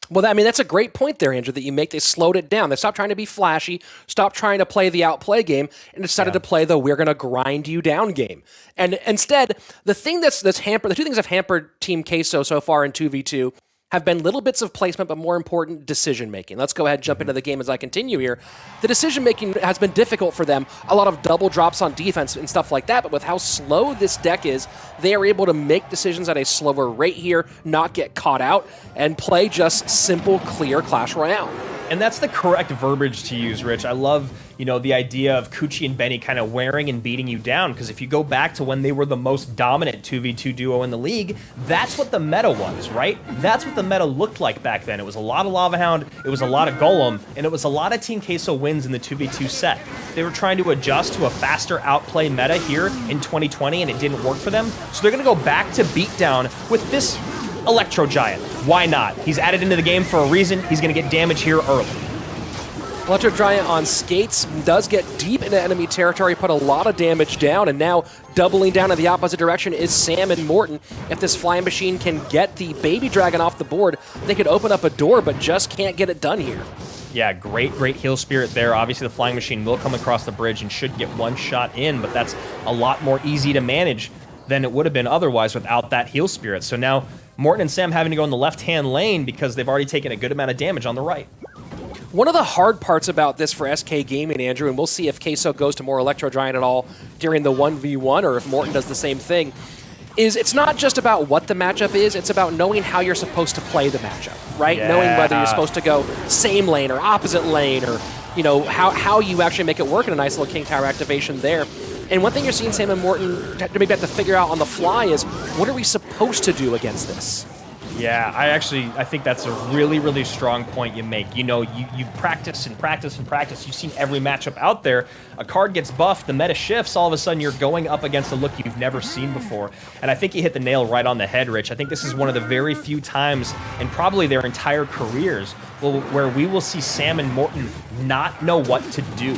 Well, that's a great point there, Andrew, that you make. They slowed it down. They stopped trying to be flashy, stopped trying to play the outplay game, and decided to play the we're going to grind you down game. And instead, the two things that have hampered Team Queso so far in 2v2 have been little bits of placement, but more important, decision-making. Let's go ahead and jump into the game as I continue here. The decision-making has been difficult for them. A lot of double drops on defense and stuff like that, but with how slow this deck is, they are able to make decisions at a slower rate here, not get caught out, and play just simple, clear Clash Royale. And that's the correct verbiage to use, Rich. I love, the idea of Kuchi and Benny kind of wearing and beating you down, because if you go back to when they were the most dominant 2v2 duo in the league, that's what the meta was, right? That's what the meta looked like back then. It was a lot of Lava Hound, it was a lot of Golem, and it was a lot of Team Queso wins in the 2v2 set. They were trying to adjust to a faster outplay meta here in 2020, and it didn't work for them. So they're going to go back to beatdown with this Electro Giant. Why not? He's added into the game for a reason. He's going to get damage here early. Electro Giant on skates does get deep into enemy territory, put a lot of damage down, and now doubling down in the opposite direction is Sam and Morton. If this flying machine can get the baby dragon off the board, they could open up a door, but just can't get it done here. Yeah, great heal spirit there. Obviously, the flying machine will come across the bridge and should get one shot in, but that's a lot more easy to manage than it would have been otherwise without that heal spirit. So now Morton and Sam having to go in the left-hand lane because they've already taken a good amount of damage on the right. One of the hard parts about this for SK Gaming, Andrew, and we'll see if Queso goes to more Electro Giant at all during the 1v1 or if Morton does the same thing, is it's not just about what the matchup is, it's about knowing how you're supposed to play the matchup, right? Yeah. Knowing whether you're supposed to go same lane or opposite lane or, how you actually make it work in a nice little King Tower activation there. And one thing you're seeing Sam and Morton maybe have to figure out on the fly is, what are we supposed to do against this? Yeah, I think that's a really strong point you make. You practice and practice and practice. You've seen every matchup out there. A card gets buffed, the meta shifts, all of a sudden you're going up against a look you've never seen before. And I think you hit the nail right on the head, Rich. I think this is one of the very few times, in probably their entire careers, where we will see Sam and Morton not know what to do.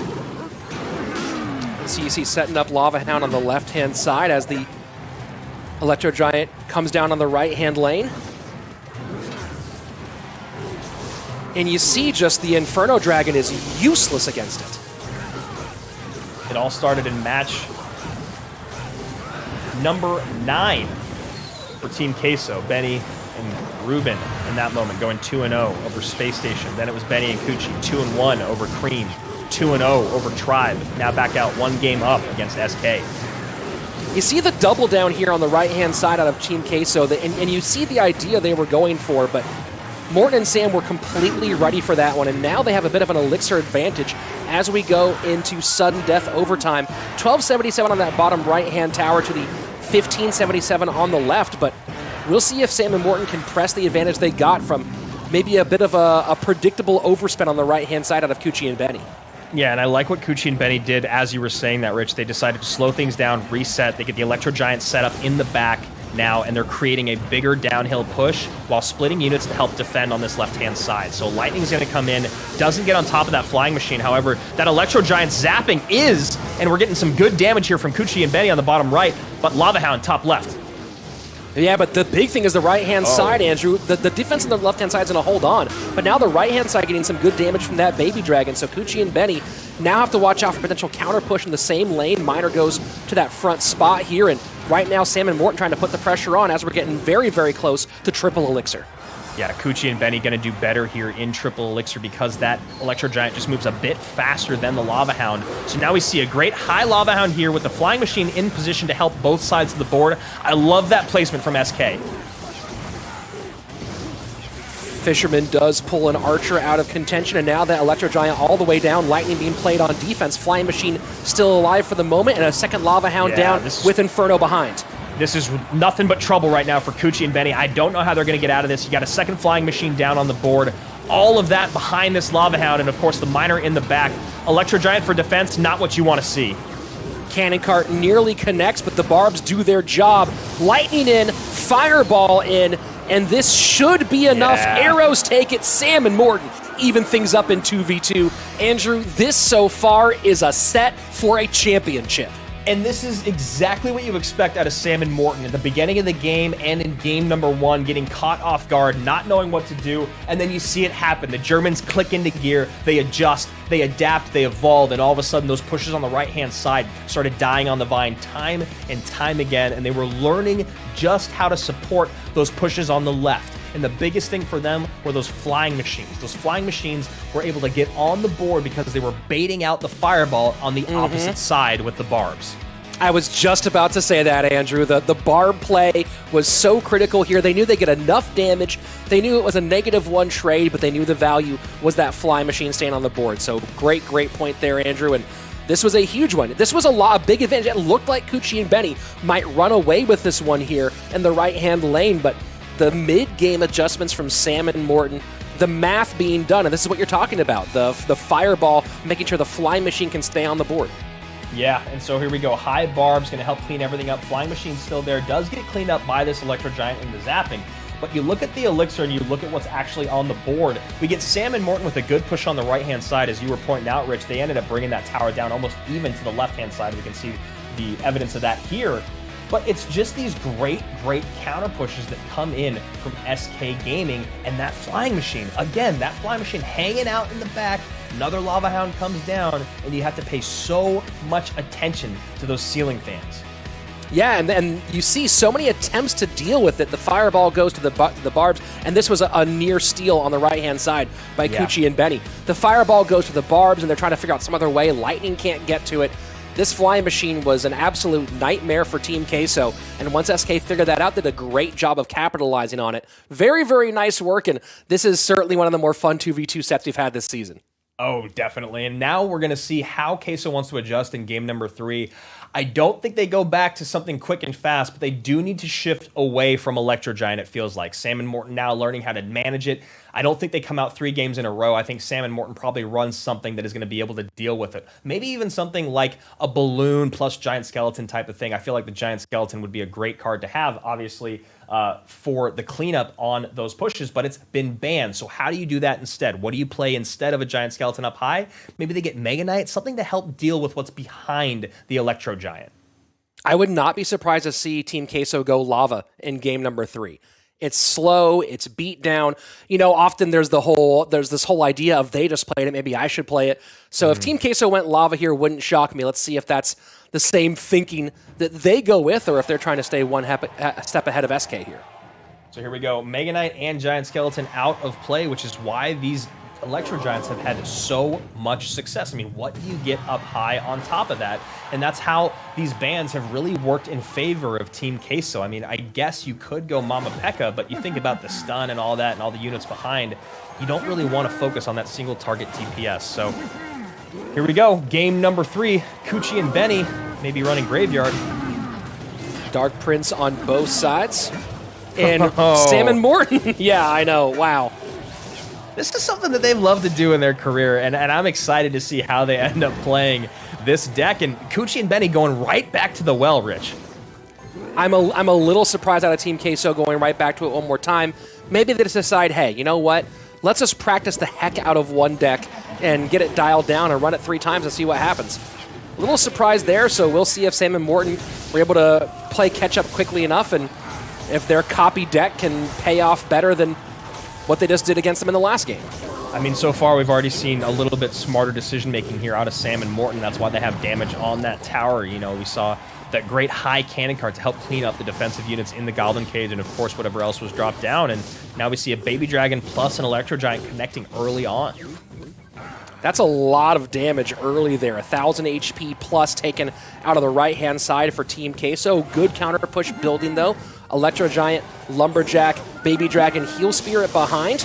So you see setting up Lava Hound on the left-hand side as the Electro Giant comes down on the right-hand lane. And you see just the Inferno Dragon is useless against it. It all started in match number 9 for Team Queso. Benny and Reuben in that moment going 2-0 over Space Station. Then it was Benny and Kuchi 2-1 over Cream. 2-0 over Tribe. Now back out 1 game up against SK. You see the double down here on the right-hand side out of Team Queso, and you see the idea they were going for, but Morton and Sam were completely ready for that one, and now they have a bit of an elixir advantage as we go into sudden death overtime. 1277 on that bottom right-hand tower to the 1577 on the left, but we'll see if Sam and Morton can press the advantage they got from maybe a bit of a predictable overspend on the right-hand side out of Kuchi and Benny. Yeah, and I like what Kuchi and Benny did as you were saying that, Rich. They decided to slow things down, reset. They get the Electro Giant set up in the back now, and they're creating a bigger downhill push while splitting units to help defend on this left-hand side. So Lightning's going to come in, doesn't get on top of that flying machine. However, that Electro Giant zapping is, and we're getting some good damage here from Kuchi and Benny on the bottom right, but Lava Hound top left. Yeah, but the big thing is the right-hand side, Andrew. The defense on the left-hand side is going to hold on, but now the right-hand side getting some good damage from that baby dragon, so Kuchi and Benny now have to watch out for potential counter push in the same lane. Miner goes to that front spot here, and right now Sam and Morton trying to put the pressure on as we're getting very, very close to triple elixir. Yeah, Kuchi and Benny going to do better here in triple elixir because that Electro Giant just moves a bit faster than the Lava Hound. So now we see a great high Lava Hound here with the flying machine in position to help both sides of the board. I love that placement from SK. Fisherman does pull an Archer out of contention, and now that Electro Giant all the way down, Lightning being played on defense, Flying Machine still alive for the moment, and a second Lava Hound down with Inferno behind. This is nothing but trouble right now for Kuchi and Benny. I don't know how they're going to get out of this. You got a second Flying Machine down on the board. All of that behind this Lava Hound, and of course the Miner in the back. Electro Giant for defense, not what you want to see. Cannon Cart nearly connects, but the Barbs do their job. Lightning in, Fireball in, and this should be enough. Arrows take it. Sam and Morton even things up in 2v2. Andrew, this so far is a set for a championship. And this is exactly what you expect out of Sam and Morton at the beginning of the game and in game number 1, getting caught off guard, not knowing what to do, and then you see it happen. The Germans click into gear, they adjust, they adapt, they evolve, and all of a sudden those pushes on the right-hand side started dying on the vine time and time again, and they were learning just how to support those pushes on the left. And the biggest thing for them were those flying machines. Those flying machines were able to get on the board because they were baiting out the Fireball on the opposite side with the Barbs. I was just about to say that, Andrew. The Barb play was so critical here. They knew they'd get enough damage. They knew it was a -1 trade, but they knew the value was that flying machine staying on the board. So great point there, Andrew. And this was a huge one. This was a big advantage. It looked like Kuchi and Benny might run away with this one here in the right-hand lane, but the mid-game adjustments from Sam and Morton, the math being done, and this is what you're talking about, the Fireball, making sure the flying machine can stay on the board. Yeah, and so here we go. High Barb's going to help clean everything up. Flying Machine's still there. Does get cleaned up by this Electro Giant in the zapping. But you look at the Elixir and you look at what's actually on the board. We get Sam and Morton with a good push on the right-hand side. As you were pointing out, Rich, they ended up bringing that tower down almost even to the left-hand side. We can see the evidence of that here. But it's just these great counter pushes that come in from SK Gaming, and that Flying Machine. Again, that Flying Machine hanging out in the back. Another Lava Hound comes down, and you have to pay so much attention to those ceiling fans. Yeah, and then you see so many attempts to deal with it. The Fireball goes to the Barbs, and this was a near steal on the right-hand side by Kuchi and Benny. The Fireball goes to the Barbs, and they're trying to figure out some other way. Lightning can't get to it. This Flying Machine was an absolute nightmare for Team Queso, and once SK figured that out, they did a great job of capitalizing on it. Very nice work, and this is certainly one of the more fun 2v2 sets we've had this season. Oh, definitely. And now we're going to see how Queso wants to adjust in game number 3. I don't think they go back to something quick and fast, but they do need to shift away from Electro Giant, it feels like. Sam and Morton now learning how to manage it. I don't think they come out 3 games in a row. I think Sam and Morton probably run something that is going to be able to deal with it. Maybe even something like a balloon plus giant skeleton type of thing. I feel like the giant skeleton would be a great card to have, obviously, for the cleanup on those pushes, but it's been banned. So how do you do that instead? What do you play instead of a giant skeleton up high? Maybe they get Mega Knight, something to help deal with what's behind the Electro Giant. I would not be surprised to see Team Queso go Lava in game number 3. It's slow, it's beat down. You know, often there's this whole idea of they just played it, maybe I should play it. So if Team Queso went Lava here, wouldn't shock me. Let's see if that's the same thinking that they go with, or if they're trying to stay one step ahead of SK here. So here we go. Mega Knight and Giant Skeleton out of play, which is why these Electro Giants have had so much success. I mean, what do you get up high on top of that? And that's how these bans have really worked in favor of Team Queso. I mean, I guess you could go Mama P.E.K.K.A, but you think about the stun and all that and all the units behind, you don't really want to focus on that single target DPS. So here we go. Game number 3. Kuchi and Benny maybe running Graveyard. Dark Prince on both sides. And Sam and Morton. Yeah, I know. Wow. This is something that they've loved to do in their career, and I'm excited to see how they end up playing this deck. And Kuchi and Benny going right back to the well, Rich. I'm a little surprised out of Team Queso going right back to it one more time. Maybe they just decide, hey, you know what? Let's just practice the heck out of one deck and get it dialed down and run it 3 times and see what happens. A little surprise there, so we'll see if Sam and Morton were able to play catch-up quickly enough and if their copy deck can pay off better than what they just did against them in the last game. I mean, so far we've already seen a little bit smarter decision-making here out of Sam and Morton. That's why they have damage on that tower. You know, we saw that great high cannon card to help clean up the defensive units in the Goblin Cage and, of course, whatever else was dropped down. And now we see a Baby Dragon plus an Electro Giant connecting early on. That's a lot of damage early there. 1,000 HP plus taken out of the right-hand side for Team Queso. Good counter push building, though. Electro Giant, Lumberjack, Baby Dragon, Heal Spirit behind.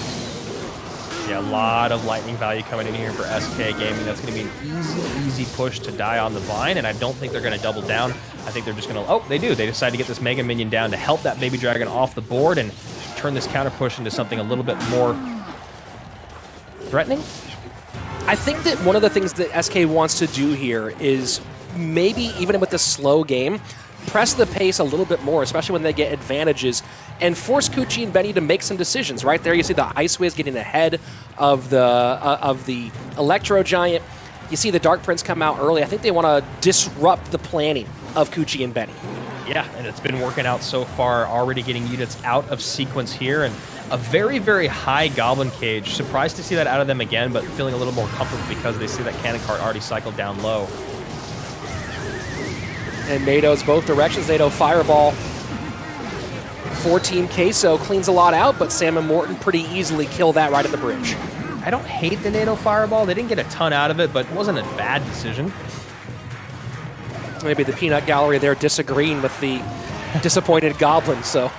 Yeah, a lot of lightning value coming in here for SK Gaming. That's going to be an easy push to die on the Vine, and I don't think they're going to double down. I think they're just going to... Oh, they do. They decide to get this Mega Minion down to help that Baby Dragon off the board and turn this counter push into something a little bit more threatening. I think that one of the things that SK wants to do here is maybe, even with the slow game, press the pace a little bit more, especially when they get advantages, and force Kuchi and Benny to make some decisions. Right there, you see the Ice Wiz getting ahead of the Electro Giant. You see the Dark Prince come out early. I think they want to disrupt the planning of Kuchi and Benny. Yeah, and it's been working out so far, already getting units out of sequence here, and a very, very high Goblin Cage. Surprised to see that out of them again, but feeling a little more comfortable because they see that Cannon Cart already cycled down low. And NATO's both directions. NATO Fireball for Team Queso cleans a lot out, but Sam and Morton pretty easily kill that right at the bridge. I don't hate the NATO Fireball. They didn't get a ton out of it, but it wasn't a bad decision. Maybe the Peanut Gallery there disagreeing with the disappointed Goblin, so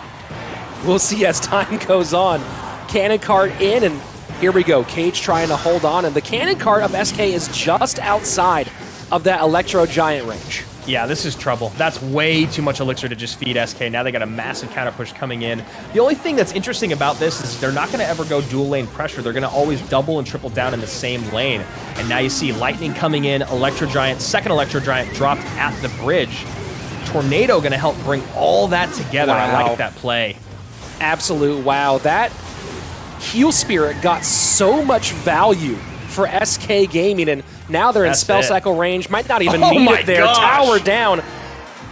we'll see as time goes on. Cannon Cart in, and here we go. Cage trying to hold on, and the Cannon Cart of SK is just outside of that Electro Giant range. Yeah, this is trouble. That's way too much elixir to just feed SK. Now they got a massive counter push coming in. The only thing that's interesting about this is they're not going to ever go dual lane pressure. They're going to always double and triple down in the same lane. And now you see Lightning coming in, Electro Giant, second Electro Giant dropped at the bridge. Tornado going to help bring all that together. Wow. I like that play. Absolute wow. That Heal Spirit got so much value for SK Gaming, and now they're in Spell Cycle range. Might not even need it there. Gosh. Tower down.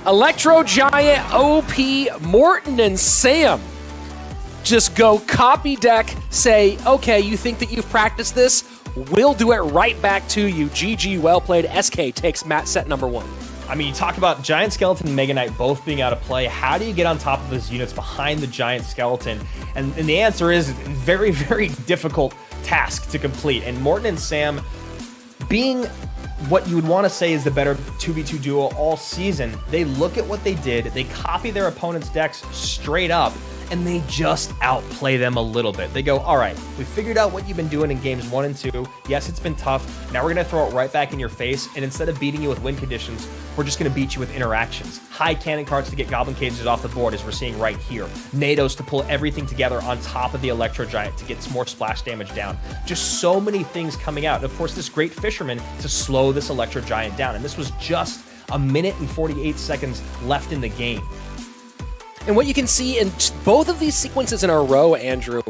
Electro Giant, OP, Morton and Sam just go copy deck, say, okay, you think that you've practiced this? We'll do it right back to you. GG, well played. SK takes set number 1. I mean, you talk about Giant Skeleton and Mega Knight both being out of play. How do you get on top of those units behind the Giant Skeleton? And the answer is very, very difficult task to complete. And Morton and Sam, being what you would want to say is the better 2v2 duo all season, they look at what they did, they copy their opponent's decks straight up, and they just outplay them a little bit. They go, all right, we figured out what you've been doing in games 1 and 2. Yes, it's been tough. Now we're going to throw it right back in your face, and instead of beating you with win conditions, we're just going to beat you with interactions. High cannon carts to get Goblin Cages off the board, as we're seeing right here. NATOs to pull everything together on top of the Electro Giant to get some more splash damage down. Just so many things coming out. And of course, this great Fisherman to slow this Electro Giant down. And this was just a minute and 48 seconds left in the game. And what you can see in both of these sequences in a row, Andrew,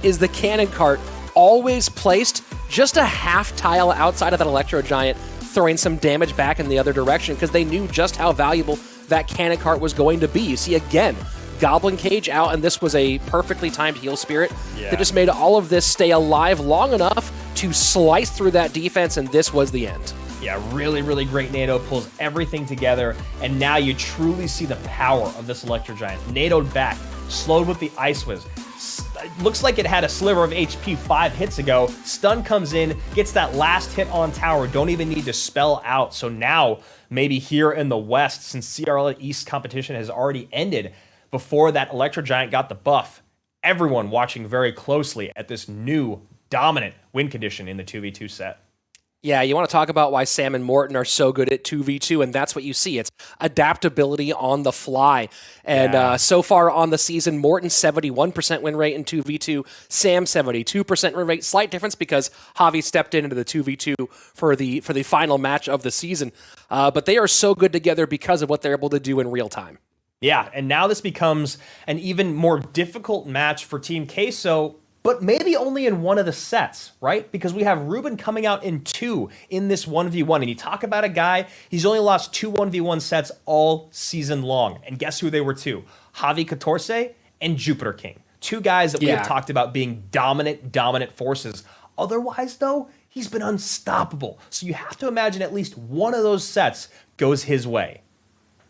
is the Cannon Cart always placed just a half tile outside of that Electro Giant, throwing some damage back in the other direction because they knew just how valuable that Cannon Cart was going to be. You see, again, Goblin Cage out, and this was a perfectly timed Heal Spirit that just made all of this stay alive long enough to slice through that defense, and this was the end. Yeah, really, really great NATO, pulls everything together, and now you truly see the power of this Electro Giant. NATO'd back, slowed with the Ice Wiz. Looks like it had a sliver of HP 5 hits ago. Stun comes in, gets that last hit on tower, don't even need to spell out. So now, maybe here in the West, since CRL East competition has already ended, before that Electro Giant got the buff, everyone watching very closely at this new dominant win condition in the 2v2 set. Yeah, you want to talk about why Sam and Morton are so good at 2v2, and that's what you see. It's adaptability on the fly. And so far on the season, Morton 71% win rate in 2v2, Sam 72% win rate. Slight difference because Javi stepped into the 2v2 for the final match of the season. But they are so good together because of what they're able to do in real time. Yeah, and now this becomes an even more difficult match for Team Queso, but maybe only in one of the sets, right? Because we have Reuben coming out in 2 in this 1v1. And you talk about a guy, he's only lost 2 1v1 sets all season long. And guess who they were 2? Javi 14 and Jupiter King. 2 guys that we have talked about being dominant forces. Otherwise, though, he's been unstoppable. So you have to imagine at least one of those sets goes his way.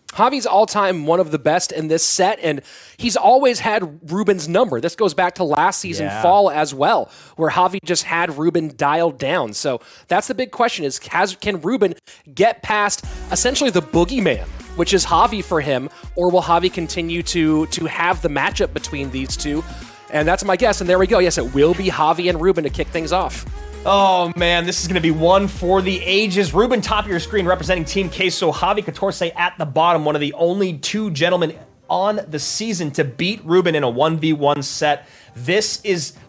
Javi's all-time one of the best in this set, and he's always had Reuben's number. This goes back to last season fall as well, where Javi just had Reuben dialed down. So that's the big question is, can Reuben get past essentially the boogeyman, which is Javi for him, or will Javi continue to have the matchup between these two? And that's my guess, and there we go. Yes, it will be Javi and Reuben to kick things off. Oh, man, this is going to be one for the ages. Reuben, top of your screen, representing Team Queso. Javi Catorce at the bottom, one of the only two gentlemen on the season to beat Reuben in a 1v1 set.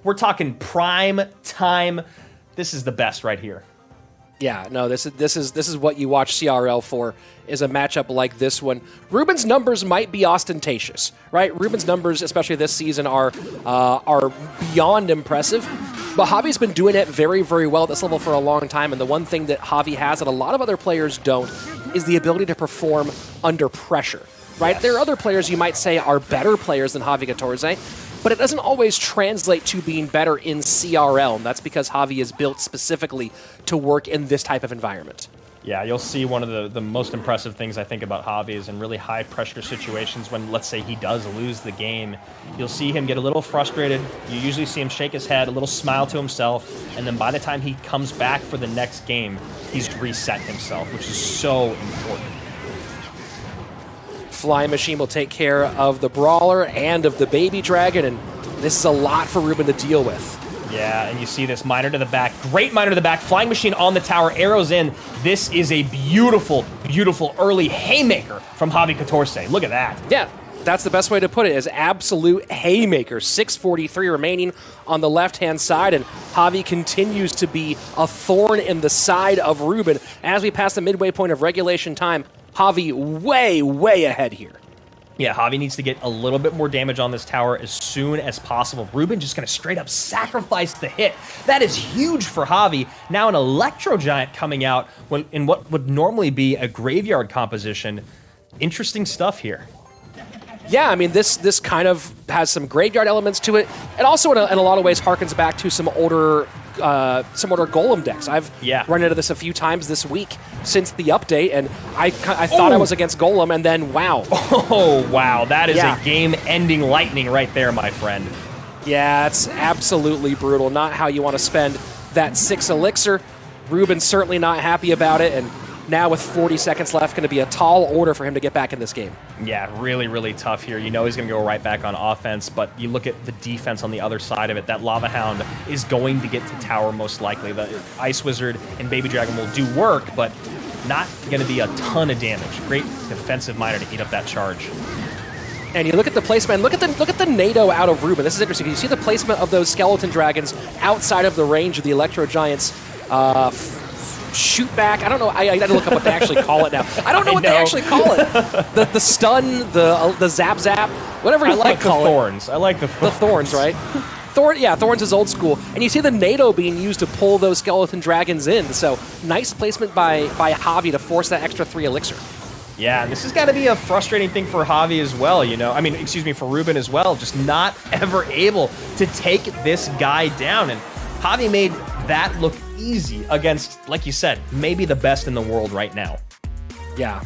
We're talking prime time. This is the best right here. Yeah, no, this is what you watch CRL for, is a matchup like this one. Reuben's numbers might be ostentatious, right? Reuben's numbers, especially this season, are beyond impressive. But Javi's been doing it very, very well at this level for a long time, and the one thing that Javi has that a lot of other players don't is the ability to perform under pressure, right? Yes. There are other players you might say are better players than Javi Catorce, but it doesn't always translate to being better in CRL, and that's because Javi is built specifically to work in this type of environment. Yeah, you'll see one of the most impressive things I think about Javi is in really high-pressure situations when, let's say, he does lose the game. You'll see him get a little frustrated. You usually see him shake his head, a little smile to himself, and then by the time he comes back for the next game, he's reset himself, which is so important. Flying Machine will take care of the Brawler and of the Baby Dragon, and this is a lot for Reuben to deal with. Yeah, and you see this miner to the back. Great miner to the back. Flying Machine on the tower. Arrows in. This is a beautiful, beautiful early haymaker from Javi Catorce. Look at that. Yeah, that's the best way to put it, is absolute haymaker. 6:43 remaining on the left-hand side, and Javi continues to be a thorn in the side of Reuben. As we pass the midway point of regulation time, Javi way, way ahead here. Yeah, Javi needs to get a little bit more damage on this tower as soon as possible. Reuben just going to straight up sacrifice the hit. That is huge for Javi. Now an Electro Giant coming out in what would normally be a graveyard composition. Interesting stuff here. Yeah, I mean, this kind of has some graveyard elements to it. It also, in a lot of ways, harkens back to some older Golem decks. I've run into this a few times this week since the update, and I thought I was against Golem, and then wow. Oh, wow. That is a game-ending lightning right there, my friend. Yeah, it's absolutely brutal. Not how you want to spend that 6 elixir. Reuben's certainly not happy about it, and now with 40 seconds left, going to be a tall order for him to get back in this game. Yeah, really, really tough here. You know he's going to go right back on offense, but you look at the defense on the other side of it. That Lava Hound is going to get to tower most likely. The Ice Wizard and Baby Dragon will do work, but not going to be a ton of damage. Great defensive miner to eat up that charge. And you look at the placement, look at the NATO out of Reuben. This is interesting. You see the placement of those Skeleton Dragons outside of the range of the Electro Giants' shoot back. I don't know. I got to look up what they actually call it now. I don't know what they actually call it. The stun, the zap, whatever you like to call it. Thorns. I like the thorns. The thorns, right? Thorns is old school. And you see the NATO being used to pull those Skeleton Dragons in. So nice placement by Javi to force that extra 3 elixir. Yeah, and this has got to be a frustrating thing for Javi as well, you know. I mean, excuse me, for Reuben as well. Just not ever able to take this guy down. And Javi made that look easy against, like you said, maybe the best in the world right now. Yeah.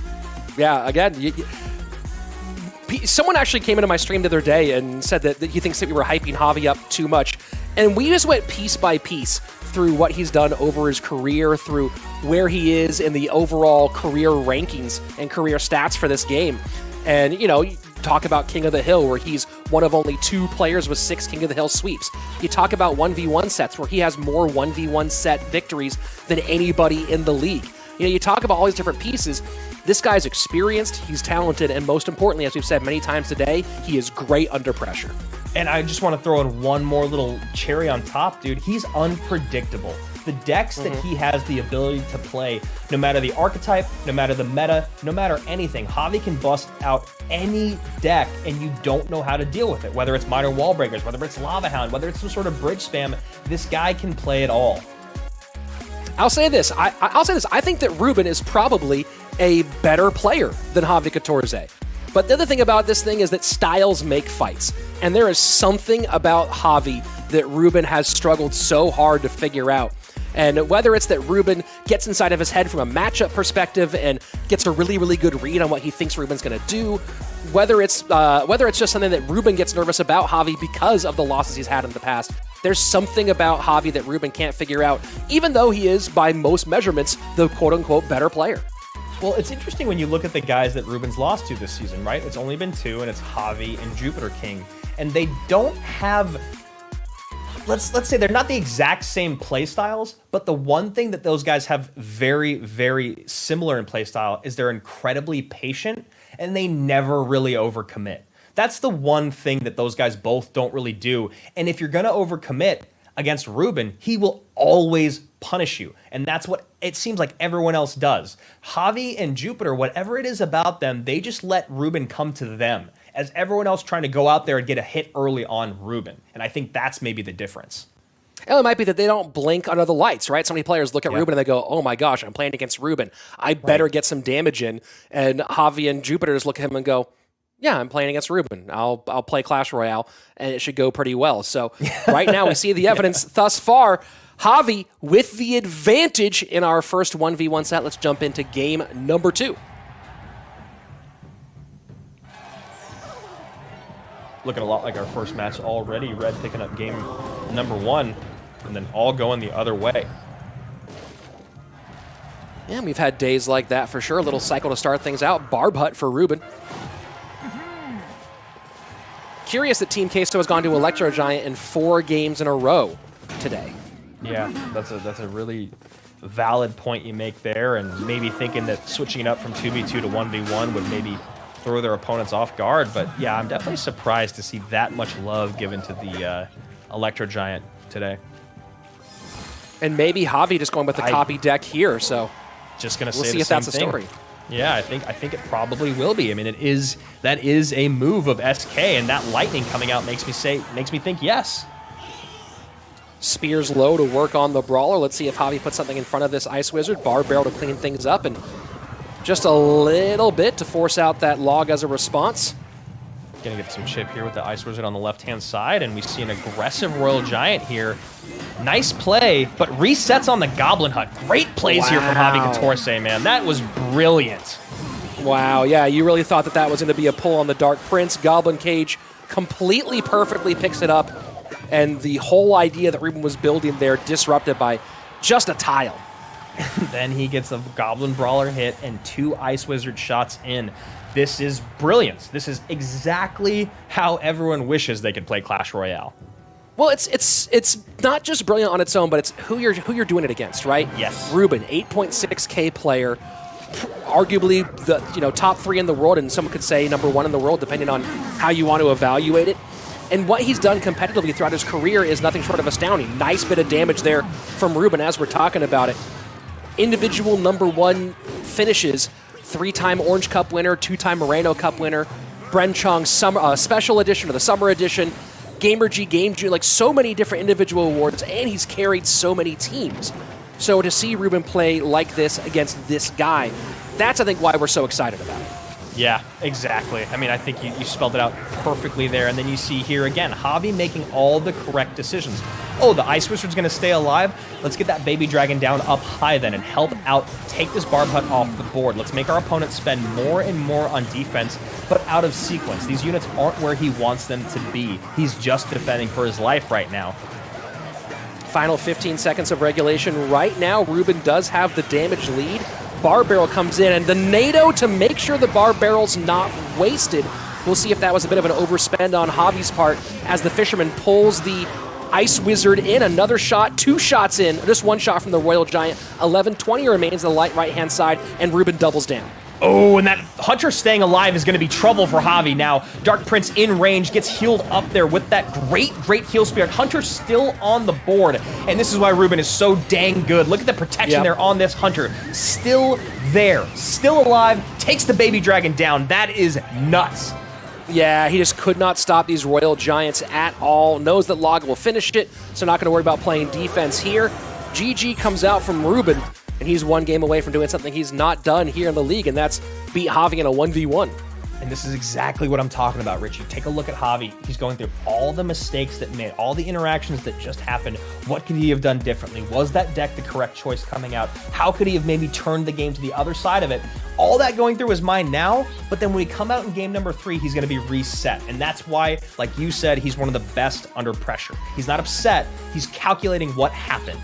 Again, someone actually came into my stream the other day and said that he thinks that we were hyping Javi up too much. And we just went piece by piece through what he's done over his career, through where he is in the overall career rankings and career stats for this game. And, you know, you talk about King of the Hill, where he's one of only 2 players with 6 King of the Hill sweeps. You talk about 1v1 sets, where he has more 1v1 set victories than anybody in the league. You know, you talk about all these different pieces. This guy's experienced, he's talented, and most importantly, as we've said many times today, he is great under pressure. And I just want to throw in one more little cherry on top, dude. He's unpredictable. The decks that he has the ability to play, no matter the archetype, no matter the meta, no matter anything, Javi can bust out any deck and you don't know how to deal with it. Whether it's Minor Wall Breakers, whether it's Lava Hound, whether it's some sort of bridge spam, this guy can play it all. I'll say this. I think that Reuben is probably a better player than Javi Catorce. But the other thing about this thing is that styles make fights. And there is something about Javi that Reuben has struggled so hard to figure out. And whether it's that Reuben gets inside of his head from a matchup perspective and gets a really, really good read on what he thinks Reuben's going to do, whether it's just something that Reuben gets nervous about Javi because of the losses he's had in the past, there's something about Javi that Reuben can't figure out, even though he is, by most measurements, the quote-unquote better player. Well, it's interesting when you look at the guys that Reuben's lost to this season, right? It's only been 2, and it's Javi and Jupiter King. And they don't have, let's say they're not the exact same play styles, but the one thing that those guys have very, very similar in play style is they're incredibly patient, and they never really overcommit. That's the one thing that those guys both don't really do. And if you're going to overcommit against Reuben, he will always punish you. And that's what it seems like everyone else does. Javi and Jupiter, whatever it is about them, they just let Reuben come to them, as everyone else trying to go out there and get a hit early on Reuben. And I think that's maybe the difference. It might be that they don't blink under the lights, right? So many players look at Reuben and they go, oh my gosh, I'm playing against Reuben. I better get some damage in. And Javi and Jupiter just look at him and go, yeah, I'm playing against Reuben. I'll play Clash Royale, and it should go pretty well. So right now we see the evidence thus far. Javi with the advantage in our first 1v1 set. Let's jump into game number 2. Looking a lot like our first match already. Red picking up game number 1, and then all going the other way. Yeah, we've had days like that for sure. A little cycle to start things out. Barb Hut for Reuben. Curious that Team Queso has gone to Electro Giant in 4 games in a row today. Yeah, that's a really valid point you make there, and maybe thinking that switching it up from 2v2 to 1v1 would maybe throw their opponents off guard. But yeah, I'm definitely surprised to see that much love given to the Electro Giant today. And maybe Javi just going with the copy deck here, so just gonna we'll say see the if same that's a thing. story. Yeah, I think it probably will be. I mean, that is a move of SK, and that lightning coming out makes me think yes. Spears low to work on the brawler. Let's see if Javi puts something in front of this Ice Wizard. Barb Barrel to clean things up, and just a little bit to force out that log as a response. Gonna get some chip here with the Ice Wizard on the left-hand side, and we see an aggressive Royal Giant here. Nice play, but resets on the Goblin Hut. Great plays here from Javi Catorce, man. That was brilliant. Wow, yeah, you really thought that was going to be a pull on the Dark Prince. Goblin Cage completely perfectly picks it up, and the whole idea that Reuben was building there disrupted by just a tile. Then he gets a Goblin Brawler hit and 2 Ice Wizard shots in. This is brilliant. This is exactly how everyone wishes they could play Clash Royale. Well, it's not just brilliant on its own, but it's who you're doing it against, right? Yes. Reuben, 8.6K player, arguably the top 3 in the world, and someone could say number 1 in the world, depending on how you want to evaluate it. And what he's done competitively throughout his career is nothing short of astounding. Nice bit of damage there from Reuben as we're talking about it. Individual number 1 finishes, 3-time Orange Cup winner, 2-time Moreno Cup winner, Bren Chong's special edition or the summer edition, Gamer G Game June, like so many different individual awards, and he's carried so many teams. So to see Reuben play like this against this guy, that's I think why we're so excited about it. Yeah, exactly. I mean, I think you spelled it out perfectly there. And then you see here again, Javi making all the correct decisions. Oh, the Ice Wizard's going to stay alive. Let's get that Baby Dragon down up high then and help out take this Barb Hut off the board. Let's make our opponent spend more and more on defense, but out of sequence. These units aren't where he wants them to be. He's just defending for his life right now. Final 15 seconds of regulation. Right now, Reuben does have the damage lead. Barb Barrel comes in, and the NATO to make sure the Barb Barrel's not wasted. We'll see if that was a bit of an overspend on Javi's part as the Fisherman pulls the Ice Wizard in. Another shot, 2 shots in, just 1 shot from the Royal Giant. 11:20 remains on the light right-hand side, and Reuben doubles down. Oh, and that Hunter staying alive is going to be trouble for Javi now. Dark Prince in range, gets healed up there with that great heal spirit. Hunter still on the board, and this is why Reuben is so dang good. Look at the protection there on this Hunter. Still there, still alive, takes the Baby Dragon down. That is nuts. Yeah, he just could not stop these Royal Giants at all. Knows that Log will finish it, so not going to worry about playing defense here. GG comes out from Reuben, and he's 1 game away from doing something he's not done here in the league, and that's beat Javi in a 1v1. And this is exactly what I'm talking about, Richie. Take a look at Javi. He's going through all the mistakes that made, all the interactions that just happened. What could he have done differently? Was that deck the correct choice coming out? How could he have maybe turned the game to the other side of it? All that going through his mind now, but then when we come out in game number 3, he's going to be reset. And that's why, like you said, he's one of the best under pressure. He's not upset. He's calculating what happened.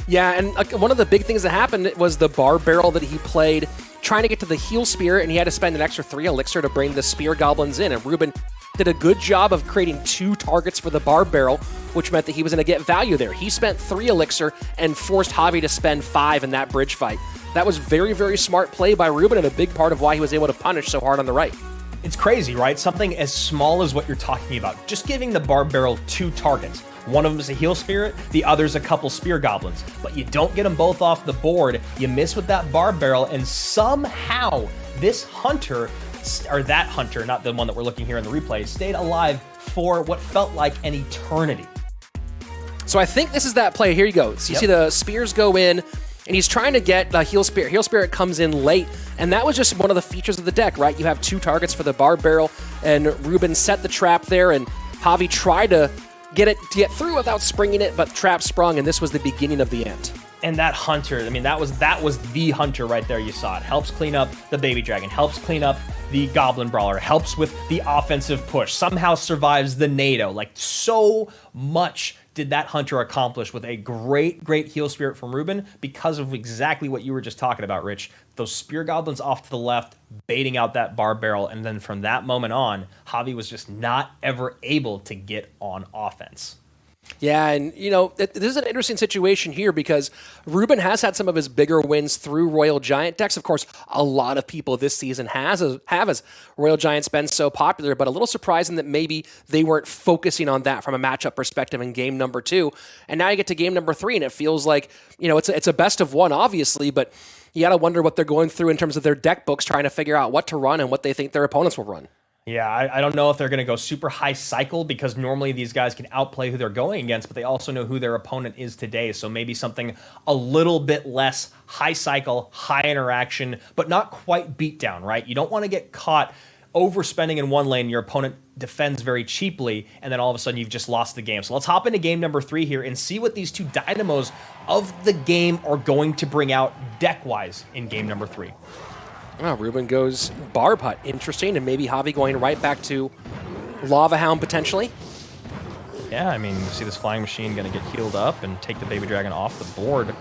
Yeah, and one of the big things that happened was the Barb Barrel that he played trying to get to the heal spear, and he had to spend an extra 3 elixir to bring the spear goblins in, and Reuben did a good job of creating 2 targets for the barb barrel, which meant that he was going to get value there. He spent 3 elixir and forced Javi to spend 5 in that bridge fight. That was very, very smart play by Reuben, and a big part of why he was able to punish so hard on the right. It's crazy, right? Something as small as what you're talking about. Just giving the barb barrel 2 targets. One of them is a heal spirit, the other's a couple spear goblins. But you don't get them both off the board, you miss with that barb barrel, and somehow this hunter, or that hunter, not the one that we're looking here in the replay, stayed alive for what felt like an eternity. So I think this is that play. Here you go. So you see the spears go in, and he's trying to get the heal spirit. Heal spirit comes in late, and that was just one of the features of the deck, right? You have 2 targets for the barb barrel, and Reuben set the trap there, and Javi tried to get through without springing it, but trap sprung, and this was the beginning of the end. And that hunter, I mean, that was the hunter right there. You saw it. Helps clean up the baby dragon, helps clean up the goblin brawler, helps with the offensive push, somehow survives the NATO. Like, so much did that hunter accomplish with a great heal spirit from Reuben because of exactly what you were just talking about, Rich. Those spear goblins off to the left, baiting out that barb barrel, and then from that moment on, Javi was just not ever able to get on offense. Yeah, and you know, this is an interesting situation here because Reuben has had some of his bigger wins through Royal Giant decks. Of course, a lot of people this season have as Royal Giant's been so popular, but a little surprising that maybe they weren't focusing on that from a matchup perspective in game number 2. And now you get to game number 3, and it feels like, you know, it's a best of 1, obviously, but you got to wonder what they're going through in terms of their deck books, trying to figure out what to run and what they think their opponents will run. Yeah, I don't know if they're going to go super high cycle because normally these guys can outplay who they're going against, but they also know who their opponent is today. So maybe something a little bit less high cycle, high interaction, but not quite beat down, right? You don't want to get caught overspending in one lane. Your opponent defends very cheaply, and then all of a sudden you've just lost the game. So let's hop into game number 3 here and see what these 2 dynamos of the game are going to bring out deck-wise in game number 3. Oh, Reuben goes Barb Hut. Interesting. And maybe Javi going right back to Lava Hound potentially. Yeah, I mean, you see this Flying Machine going to get healed up and take the Baby Dragon off the board.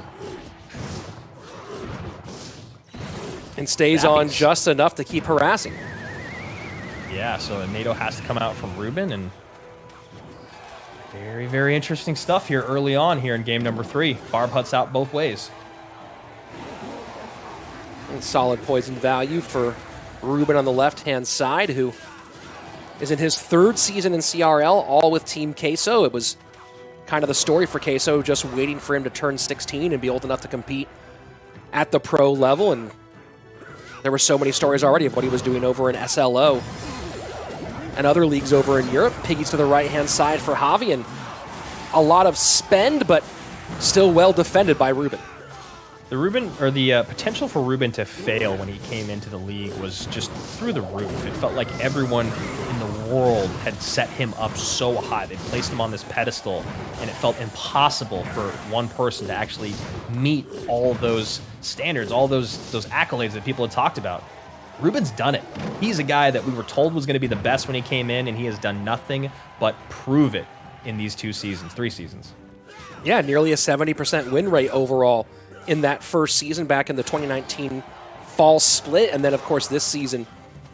And stays on just enough to keep harassing. Yeah, so a NATO has to come out from Reuben, and very, very interesting stuff here early on here in game number 3. Barb Hut's out both ways. And solid poison value for Reuben on the left-hand side, who is in his 3rd season in CRL, all with Team Queso. It was kind of the story for Queso, just waiting for him to turn 16 and be old enough to compete at the pro level. And there were so many stories already of what he was doing over in SLO and other leagues over in Europe. Piggies to the right-hand side for Javi, and a lot of spend, but still well defended by Reuben. The potential for Reuben to fail when he came into the league was just through the roof. It felt like everyone in the world had set him up so high. They placed him on this pedestal, and it felt impossible for one person to actually meet all those standards, all those accolades that people had talked about. Reuben's done it. He's a guy that we were told was going to be the best when he came in, and he has done nothing but prove it in these 3 seasons. Yeah, nearly a 70% win rate overall in that first season back in the 2019 fall split. And then, of course, this season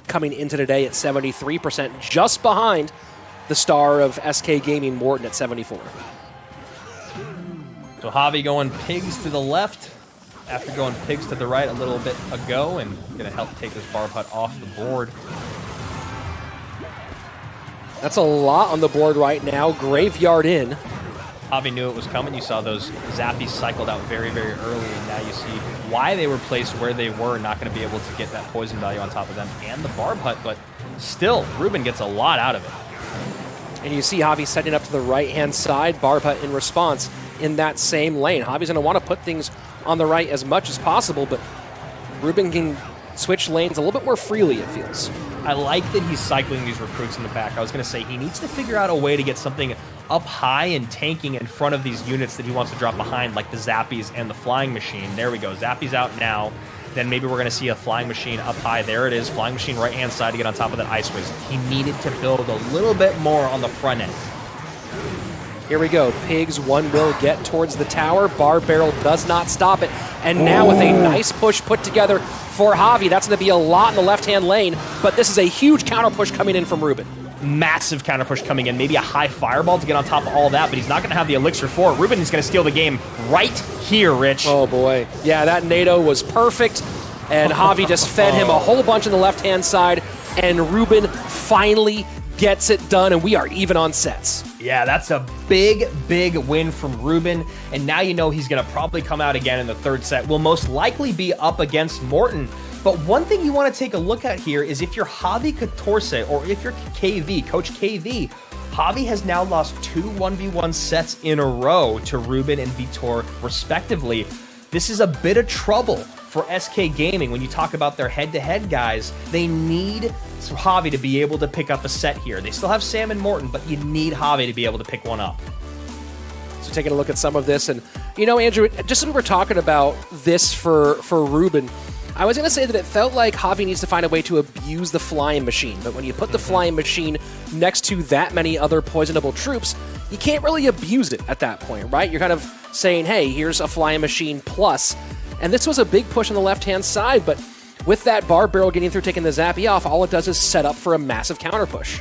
coming into today at 73%, just behind the star of SK Gaming, Morton, at 74%. So Javi going pigs to the left after going pigs to the right a little bit ago, and going to help take this Barb Hut off the board. That's a lot on the board right now. Graveyard in. Javi knew it was coming. You saw those Zappies cycled out very, very early, and now you see why they were placed where they were, not going to be able to get that poison value on top of them and the Barb Hut, but still, Reuben gets a lot out of it. And you see Javi setting up to the right-hand side, Barb Hut in response in that same lane. Javi's going to want to put things on the right as much as possible, but Reuben can switch lanes a little bit more freely, it feels. I like that he's cycling these recruits in the back. I was going to say he needs to figure out a way to get something up high and tanking in front of these units that he wants to drop behind, like the Zappies and the Flying Machine. There we go. Zappies out now. Then maybe we're going to see a Flying Machine up high. There it is. Flying Machine right-hand side to get on top of that Ice Wiz. He needed to build a little bit more on the front end. Here we go. Pigs, one will get towards the tower. Bar Barrel does not stop it. And now with a nice push put together for Javi, that's going to be a lot in the left-hand lane, but this is a huge counter push coming in from Reuben. Massive counter push coming in, maybe a high fireball to get on top of all that, but he's not going to have the elixir for it. Reuben is going to steal the game right here, Rich. Oh boy. Yeah, that NATO was perfect, and Javi just fed him a whole bunch on the left-hand side, and Reuben finally gets it done, and we are even on sets. Yeah, that's a big, big win from Reuben, and now you know he's going to probably come out again in the third set. Will most likely be up against Morton. But one thing you want to take a look at here is if you're Javi couture, or if you're KV, Coach KV, Javi has now lost 2 1v1 sets in a row to Reuben and Vitor, respectively. This is a bit of trouble for SK Gaming. When you talk about their head-to-head guys, they need Javi to be able to pick up a set here. They still have Sam and Morton, but you need Javi to be able to pick one up. So taking a look at some of this, and you know, Andrew, just as we were talking about this for Reuben, I was going to say that it felt like Javi needs to find a way to abuse the flying machine, but when you put the flying machine next to that many other poisonable troops, you can't really abuse it at that point, right? You're kind of saying, hey, here's a flying machine plus, and this was a big push on the left-hand side, but with that Bar Barrel getting through, taking the Zappy off, all it does is set up for a massive counter push.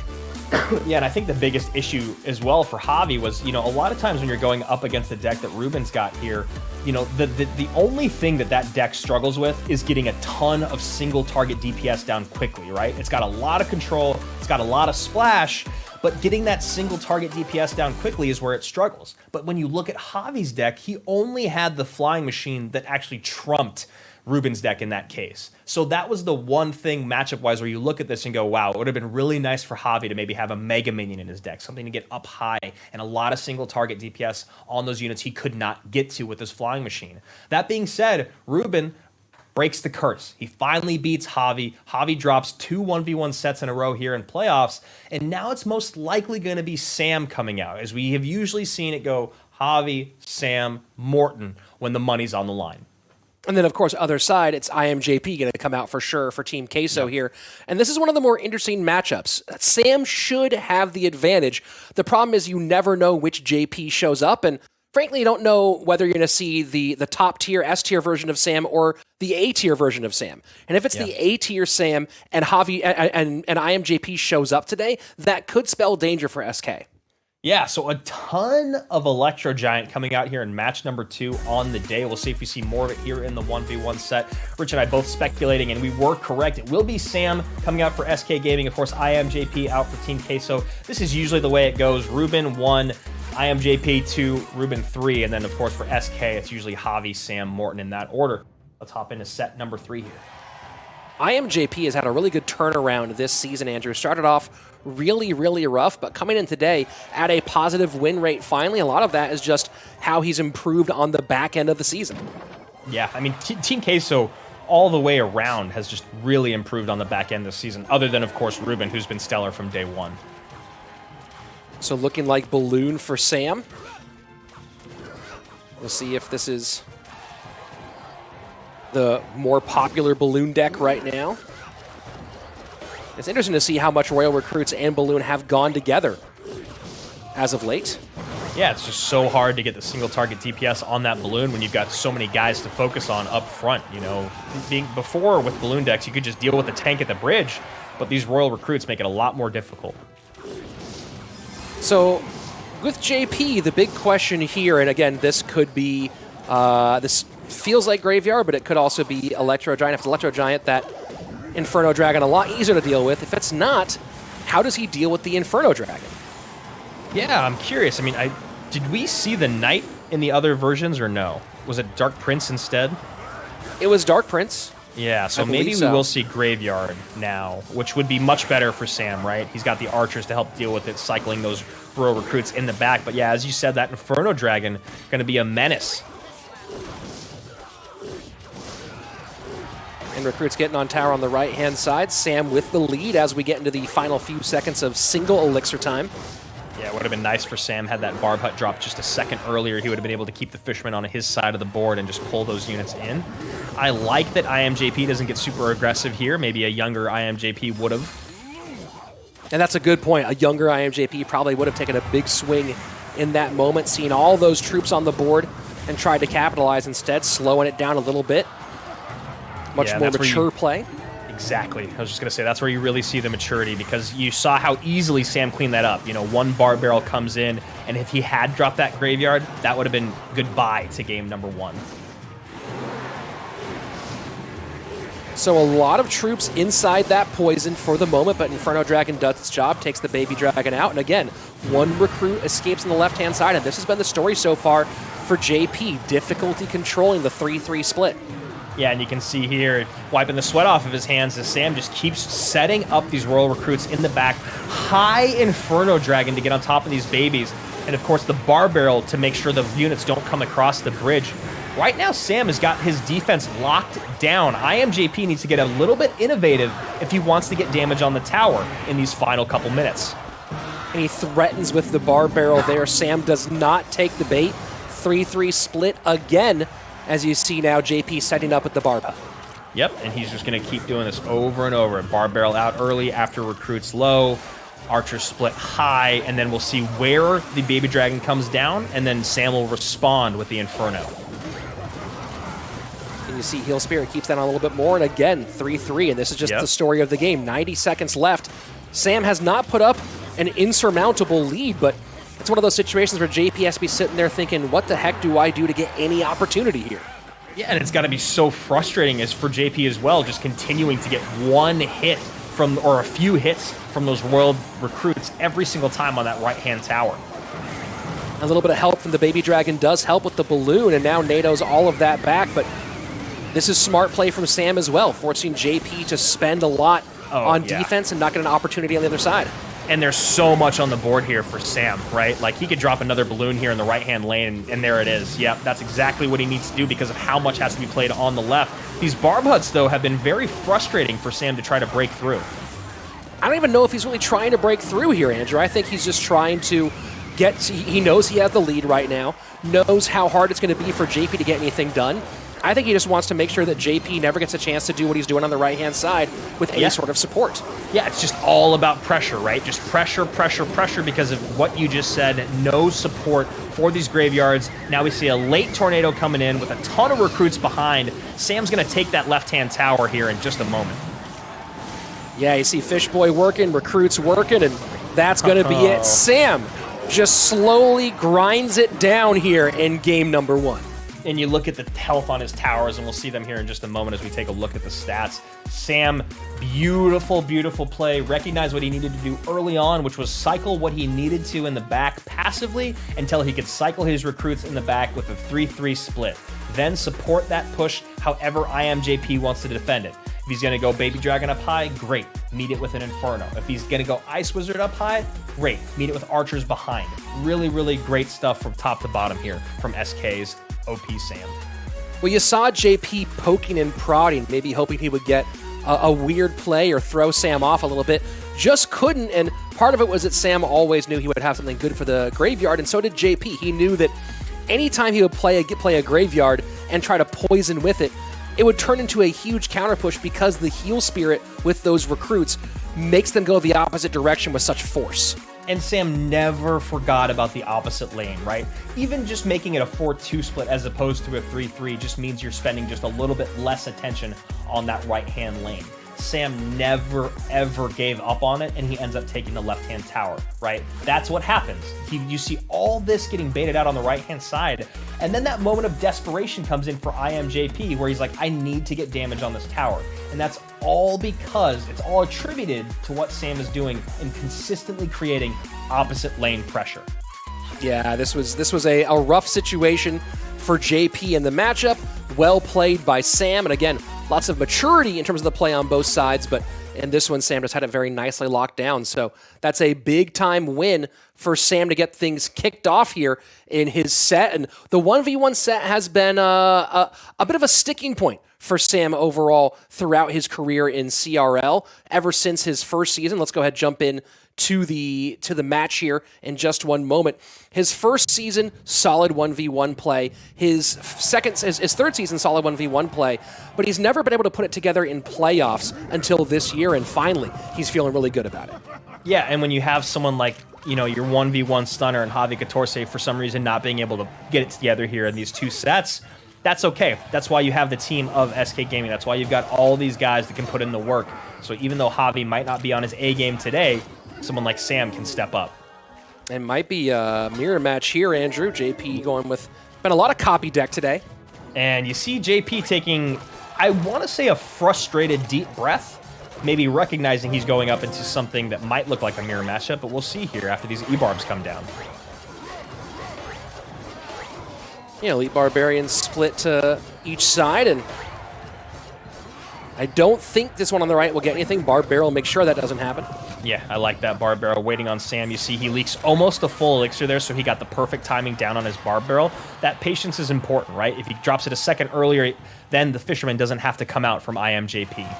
Yeah, and I think the biggest issue as well for Javi was, you know, a lot of times when you're going up against the deck that Reuben's got here, you know, the only thing that deck struggles with is getting a ton of single target DPS down quickly, right? It's got a lot of control, it's got a lot of splash, but getting that single target DPS down quickly is where it struggles. But when you look at Javi's deck, he only had the flying machine that actually trumped Reuben's deck in that case. So that was the one thing matchup-wise where you look at this and go, wow, it would have been really nice for Javi to maybe have a Mega Minion in his deck, something to get up high, and a lot of single target DPS on those units he could not get to with his flying machine. That being said, Reuben breaks the curse. He finally beats Javi. Javi drops 2 1v1 sets in a row here in playoffs, and now it's most likely going to be Sam coming out, as we have usually seen it go Javi, Sam, Morton when the money's on the line. And then, of course, other side, it's Imjp going to come out for sure for Team Queso here. And this is one of the more interesting matchups. Sam should have the advantage. The problem is you never know which JP shows up, and frankly, you don't know whether you're going to see the top-tier, S-tier version of Sam or the A-tier version of Sam. And if it's the A-tier Sam and Javi and Imjp shows up today, that could spell danger for SK. Yeah, so a ton of Electro Giant coming out here in match number 2 on the day. We'll see if we see more of it here in the 1v1 set. Rich and I both speculating, and we were correct. It will be Sam coming out for SK Gaming. Of course, Imjp out for Team Queso. This is usually the way it goes. Reuben 1, Imjp 2, Reuben 3, and then, of course, for SK, it's usually Javi, Sam, Morton in that order. Let's hop into set number 3 here. Imjp has had a really good turnaround this season, Andrew. Started off really, really rough, but coming in today at a positive win rate finally. A lot of that is just how he's improved on the back end of the season. Yeah, I mean, Team Queso all the way around has just really improved on the back end this season, other than, of course, Reuben, who's been stellar from day one. So looking like Balloon for Sam. We'll see if this is the more popular Balloon deck right now. It's interesting to see how much Royal Recruits and Balloon have gone together as of late. Yeah, it's just so hard to get the single target DPS on that Balloon when you've got so many guys to focus on up front. You know, before with Balloon decks, you could just deal with the tank at the bridge, but these Royal Recruits make it a lot more difficult. So with JP, the big question here, and again, this could be, this feels like Graveyard, but it could also be Electro Giant. If it's Electro Giant, that Inferno Dragon a lot easier to deal with. If it's not, how does he deal with the Inferno Dragon? Yeah, I'm curious. I mean, did we see the Knight in the other versions or no? Was it Dark Prince instead? It was Dark Prince. Yeah, so maybe we will see Graveyard now, which would be much better for Sam, right? He's got the archers to help deal with it, cycling those Royal Recruits in the back. But yeah, as you said, that Inferno Dragon going to be a menace. And Recruits getting on tower on the right-hand side. Sam with the lead as we get into the final few seconds of single elixir time. Yeah, it would have been nice for Sam had that Barb Hut drop just a second earlier. He would have been able to keep the Fisherman on his side of the board and just pull those units in. I like that Imjp doesn't get super aggressive here. Maybe a younger Imjp would have. And that's a good point. A younger Imjp probably would have taken a big swing in that moment, seeing all those troops on the board and tried to capitalize instead, slowing it down a little bit. Much more mature play. Exactly. I was just going to say, that's where you really see the maturity, because you saw how easily Sam cleaned that up. You know, one bar barrel comes in, and if he had dropped that graveyard, that would have been goodbye to game number 1. So a lot of troops inside that poison for the moment, but Inferno Dragon does its job, takes the Baby Dragon out, and again, one recruit escapes on the left-hand side, and this has been the story so far for JP, difficulty controlling the 3-3 split. Yeah, and you can see here, wiping the sweat off of his hands as Sam just keeps setting up these Royal recruits in the back. High Inferno Dragon to get on top of these babies, and of course the Bar Barrel to make sure the units don't come across the bridge. Right now, Sam has got his defense locked down. Imjp needs to get a little bit innovative if he wants to get damage on the tower in these final couple minutes. And he threatens with the Bar Barrel there. Sam does not take the bait. 3-3 split again, as you see now JP setting up with the Barba. Yep, and he's just going to keep doing this over and over. Bar Barrel out early after recruits low. Archer split high, and then we'll see where the Baby Dragon comes down, and then Sam will respond with the Inferno. And you see Heal Spirit keeps that on a little bit more, and again, 3-3, and this is just the story of the game. 90 seconds left. Sam has not put up an insurmountable lead, but it's one of those situations where JP has to be sitting there thinking, what the heck do I do to get any opportunity here? Yeah, and it's got to be so frustrating as for JP as well, just continuing to get one hit from, or a few hits from those Royal recruits every single time on that right-hand tower. A little bit of help from the Baby Dragon does help with the balloon, and now NATO's all of that back, but this is smart play from Sam as well, forcing JP to spend a lot on defense and not get an opportunity on the other side. And there's so much on the board here for Sam, right? Like, he could drop another balloon here in the right-hand lane, and there it is. Yep, that's exactly what he needs to do because of how much has to be played on the left. These Barb Huts, though, have been very frustrating for Sam to try to break through. I don't even know if he's really trying to break through here, Andrew. I think he's just trying to get... He knows he has the lead right now, knows how hard it's going to be for JP to get anything done. I think he just wants to make sure that JP never gets a chance to do what he's doing on the right-hand side with any sort of support. Yeah, it's just all about pressure, right? Just pressure, pressure, pressure because of what you just said. No support for these graveyards. Now we see a late tornado coming in with a ton of recruits behind. Sam's going to take that left-hand tower here in just a moment. Yeah, you see Fish Boy working, recruits working, and that's going to be it. Sam just slowly grinds it down here in game number 1. And you look at the health on his towers, and we'll see them here in just a moment as we take a look at the stats. Sam, beautiful, beautiful play. Recognized what he needed to do early on, which was cycle what he needed to in the back passively until he could cycle his recruits in the back with a 3-3 split. Then support that push however Imjp wants to defend it. If he's going to go Baby Dragon up high, great. Meet it with an Inferno. If he's going to go Ice Wizard up high, great. Meet it with Archers behind. Really, really great stuff from top to bottom here from SK's OP Sam. Well, you saw JP poking and prodding, maybe hoping he would get a weird play or throw Sam off a little bit. Just couldn't, and part of it was that Sam always knew he would have something good for the graveyard, and so did JP. He knew that anytime he would play a graveyard and try to poison with it, it would turn into a huge counter push because the Heal Spirit with those recruits makes them go the opposite direction with such force. And Sam never forgot about the opposite lane, right? Even just making it a 4-2 split as opposed to a 3-3 just means you're spending just a little bit less attention on that right-hand lane. Sam never, ever gave up on it, and he ends up taking the left-hand tower, right? That's what happens. You see all this getting baited out on the right-hand side, and then that moment of desperation comes in for Imjp, where he's like, I need to get damage on this tower. And that's all because it's all attributed to what Sam is doing in consistently creating opposite lane pressure. Yeah, this was a rough situation for JP in the matchup. Well played by Sam, and again, lots of maturity in terms of the play on both sides, but in this one, Sam just had it very nicely locked down. So that's a big-time win for Sam to get things kicked off here in his set. And the 1v1 set has been a bit of a sticking point for Sam overall throughout his career in CRL ever since his first season. Let's go ahead and jump in to the match here in just one moment. His first season, solid 1v1 play. His third season, solid 1v1 play. But he's never been able to put it together in playoffs until this year, and finally, he's feeling really good about it. Yeah, and when you have someone like you know, your 1v1 stunner and Javi Catorce for some reason not being able to get it together here in these 2 sets, that's okay. That's why you have the team of SK Gaming. That's why you've got all these guys that can put in the work. So even though Javi might not be on his A game today, someone like Sam can step up. It might be a mirror match here, Andrew. JP going with, been a lot of copy deck today. And you see JP taking, I want to say, a frustrated deep breath, maybe recognizing he's going up into something that might look like a mirror matchup, but we'll see here after these E-Barbs come down. Yeah, Elite Barbarians split to each side, and I don't think this one on the right will get anything. Barb Barrel, make sure that doesn't happen. Yeah, I like that Barb Barrel waiting on Sam. You see he leaks almost a full elixir there, so he got the perfect timing down on his Barb Barrel. That patience is important, right? If he drops it a second earlier, then the Fisherman doesn't have to come out from Imjp.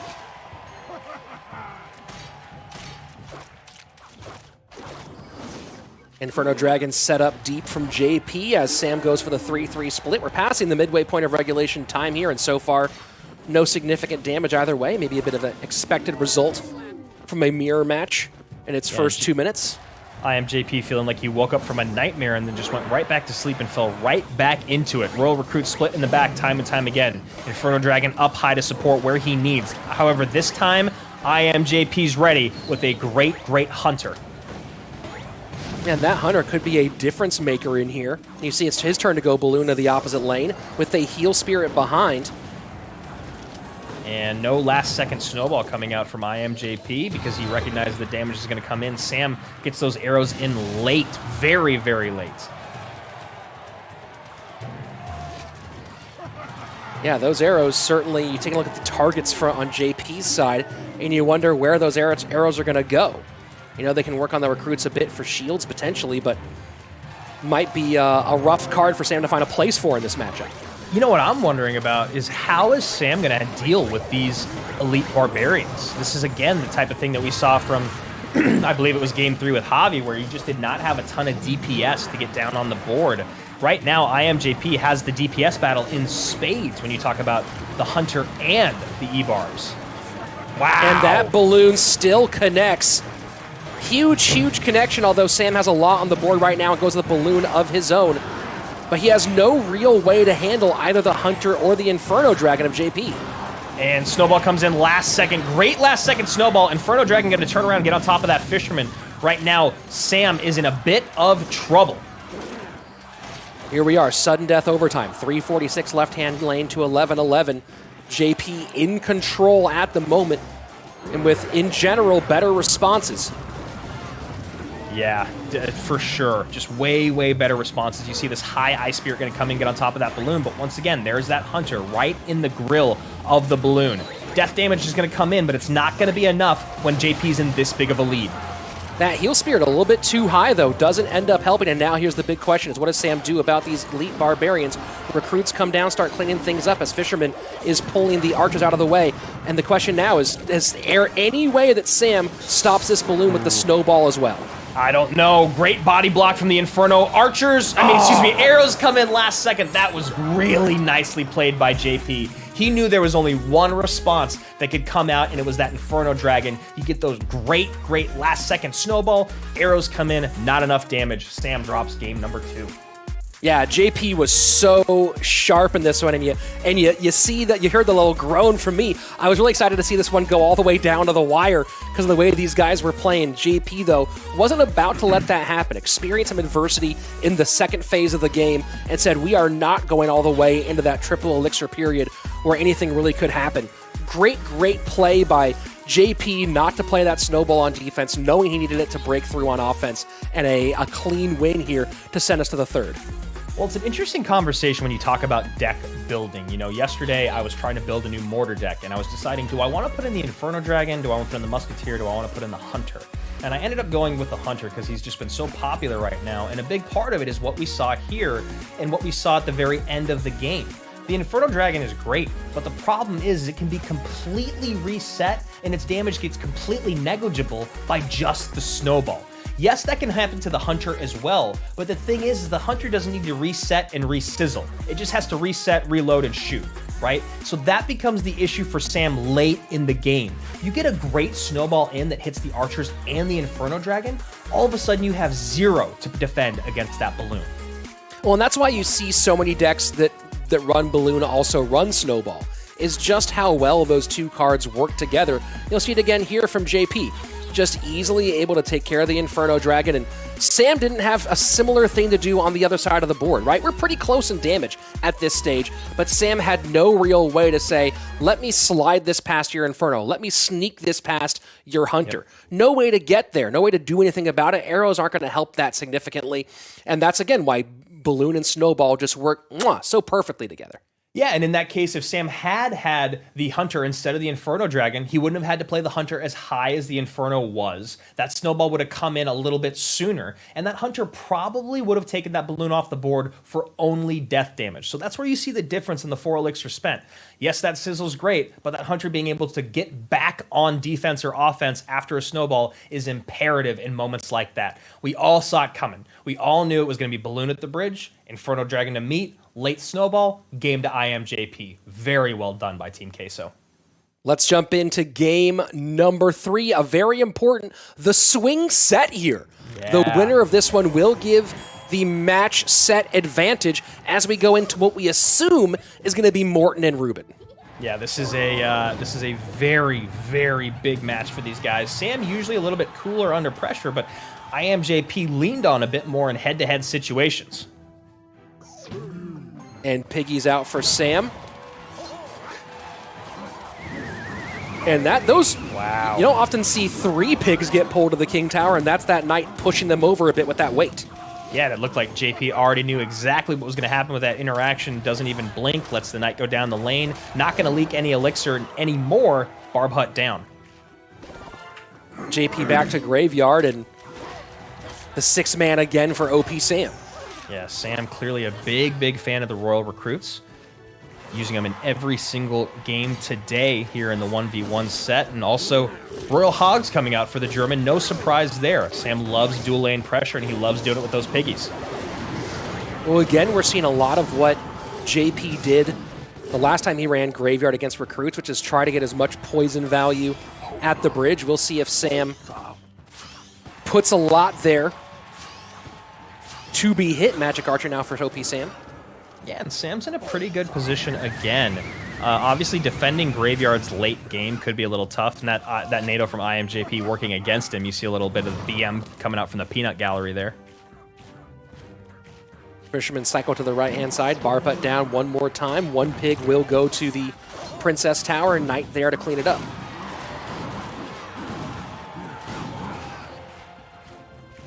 Inferno Dragon set up deep from JP as Sam goes for the 3-3 split. We're passing the midway point of regulation time here, and so far, no significant damage either way. Maybe a bit of an expected result from a mirror match in its first 2 minutes. Imjp feeling like he woke up from a nightmare and then just went right back to sleep and fell right back into it. Royal Recruit split in the back time and time again. Inferno Dragon up high to support where he needs. However, this time, Imjp's ready with a great Hunter. And that Hunter could be a difference maker in here. You see it's his turn to go balloon to the opposite lane with a heal spirit behind. And no last-second snowball coming out from Imjp because he recognized the damage is going to come in. Sam gets those arrows in late, very late. Yeah, those arrows certainly, you take a look at the targets on JP's side, and you wonder where those arrows are going to go. You know, they can work on the recruits a bit for shields potentially, but might be a rough card for Sam to find a place for in this matchup. You know what I'm wondering about is how is Sam going to deal with these elite barbarians? This is, again, the type of thing that we saw from, I believe it was Game 3 with Javi, where you just did not have a ton of DPS to get down on the board. Right now, Imjp has the DPS battle in spades when you talk about the Hunter and the E-Barbs. Wow. And that balloon still connects. Huge connection, although Sam has a lot on the board right now and goes with a balloon of his own. But he has no real way to handle either the Hunter or the Inferno Dragon of JP. And Snowball comes in last second. Great last second Snowball. Inferno Dragon going to turn around and get on top of that Fisherman. Right now, Sam is in a bit of trouble. Here we are, sudden death overtime. 3:46 left-hand lane to 11:11. JP in control at the moment, and with, in general, better responses. Yeah, for sure. Just way better responses. You see this high Ice Spirit going to come and get on top of that balloon, but once again, there's that Hunter right in the grill of the balloon. Death damage is going to come in, but it's not going to be enough when JP's in this big of a lead. That heal spirit a little bit too high, though, doesn't end up helping, and now here's the big question, is what does Sam do about these elite barbarians? Recruits come down, start cleaning things up as Fisherman is pulling the archers out of the way, and the question now is there any way that Sam stops this balloon with the snowball as well? I don't know. Great body block from the Inferno. Archers, arrows come in last second. That was really nicely played by JP. He knew there was only one response that could come out, and it was that Inferno Dragon. You get those great last second snowball. Arrows come in, not enough damage. Sam drops game number 2. Yeah, JP was so sharp in this one, and you see that, you heard the little groan from me. I was really excited to see this one go all the way down to the wire because of the way these guys were playing. JP, though, wasn't about to let that happen. Experienced some adversity in the second phase of the game and said, we are not going all the way into that triple elixir period where anything really could happen. Great play by JP not to play that snowball on defense, knowing he needed it to break through on offense, and a clean win here to send us to the third. Well, it's an interesting conversation when you talk about deck building. You know, yesterday I was trying to build a new mortar deck, and I was deciding, do I want to put in the Inferno Dragon? Do I want to put in the Musketeer? Do I want to put in the Hunter? And I ended up going with the Hunter because he's just been so popular right now, and a big part of it is what we saw here and what we saw at the very end of the game. The Inferno Dragon is great, but the problem is it can be completely reset, and its damage gets completely negligible by just the snowball. Yes, that can happen to the Hunter as well, but the thing is the Hunter doesn't need to reset and re-sizzle. It just has to reset, reload, and shoot. right? So that becomes the issue for Sam late in the game. You get a great snowball in that hits the archers and the Inferno Dragon, all of a sudden you have 0 to defend against that balloon. Well, and that's why you see so many decks that run Balloon also run Snowball, is just how well those two cards work together. You'll see it again here from JP. Just easily able to take care of the Inferno Dragon, and Sam didn't have a similar thing to do on the other side of the board, right? We're pretty close in damage at this stage, but Sam had no real way to say, let me slide this past your Inferno, let me sneak this past your Hunter. Yep. No way to get there, no way to do anything about it. Arrows aren't going to help that significantly, and that's again why Balloon and Snowball just work so perfectly together. Yeah, and in that case, if Sam had the Hunter instead of the Inferno Dragon, he wouldn't have had to play the Hunter as high as the Inferno was. That Snowball would have come in a little bit sooner, and that Hunter probably would have taken that Balloon off the board for only death damage. So that's where you see the difference in the 4 elixir spent. Yes, that Sizzle's great, but that Hunter being able to get back on defense or offense after a Snowball is imperative in moments like that. We all saw it coming. We all knew it was going to be Balloon at the bridge, Inferno Dragon to meet, late Snowball, game to Imjp. Very well done by Team Queso. Let's jump into game number 3, a very important, the swing set here. Yeah. The winner of this one will give the match set advantage as we go into what we assume is going to be Morton and Reuben. Yeah, this is a very, very big match for these guys. Sam usually a little bit cooler under pressure, but Imjp leaned on a bit more in head-to-head situations. And Piggy's out for Sam. And wow. You don't often see 3 pigs get pulled to the King Tower, and that's that knight pushing them over a bit with that weight. Yeah, it looked like JP already knew exactly what was going to happen with that interaction. Doesn't even blink, lets the knight go down the lane. Not going to leak any elixir anymore. Barb Hut down. JP back to Graveyard, and the 6-man again for OP Sam. Yeah, Sam clearly a big fan of the Royal Recruits. Using them in every single game today here in the 1v1 set. And also Royal Hogs coming out for the German. No surprise there. Sam loves dual lane pressure, and he loves doing it with those piggies. Well, again, we're seeing a lot of what JP did the last time he ran Graveyard against Recruits, which is try to get as much poison value at the bridge. We'll see if Sam puts a lot there to be hit. Magic Archer now for OP Sam. Yeah, and Sam's in a pretty good position again. Obviously, defending Graveyard's late game could be a little tough, and that NATO from Imjp working against him. You see a little bit of BM coming out from the peanut gallery there. Fisherman cycle to the right-hand side. Bar putt down one more time. 1 pig will go to the Princess Tower, and Knight there to clean it up.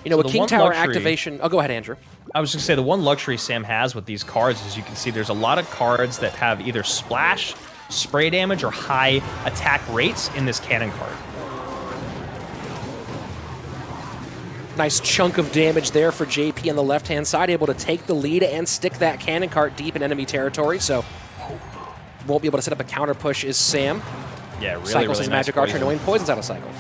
You know, so with King Tower activation... Oh, go ahead, Andrew. I was just going to say, the one luxury Sam has with these cards is you can see there's a lot of cards that have either splash, spray damage, or high attack rates in this cannon card. Nice chunk of damage there for JP on the left-hand side, able to take the lead and stick that cannon cart deep in enemy territory, so won't be able to set up a counter push is Sam. Yeah, really, Cycles his nice Magic Archer, knowing poison's out of cycle.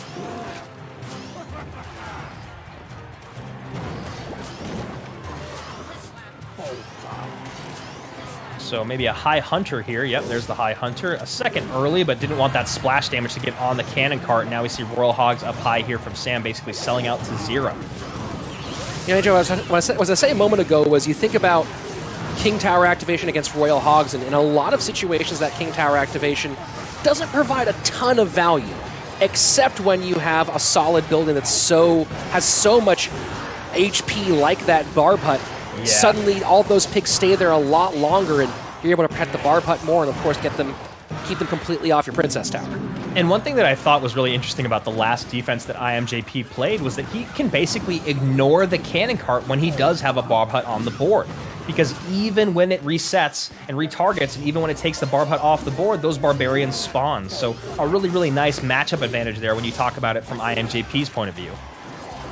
So maybe a high Hunter here. Yep, there's the high Hunter. A second early, but didn't want that splash damage to get on the cannon cart. Now we see Royal Hogs up high here from Sam, basically selling out to 0. You know, Joe, what I was saying a moment ago was you think about King Tower activation against Royal Hogs, and in a lot of situations that King Tower activation doesn't provide a ton of value, except when you have a solid building that has so much HP like that Barb Hut. Yeah. Suddenly all those pigs stay there a lot longer, and you're able to protect the Barb Hut more, and of course keep them completely off your Princess Tower. And one thing that I thought was really interesting about the last defense that Imjp played was that he can basically ignore the cannon cart when he does have a Barb Hut on the board. Because even when it resets and retargets, and even when it takes the Barb Hut off the board, those Barbarians spawn. So a really, really nice matchup advantage there when you talk about it from Imjp's point of view.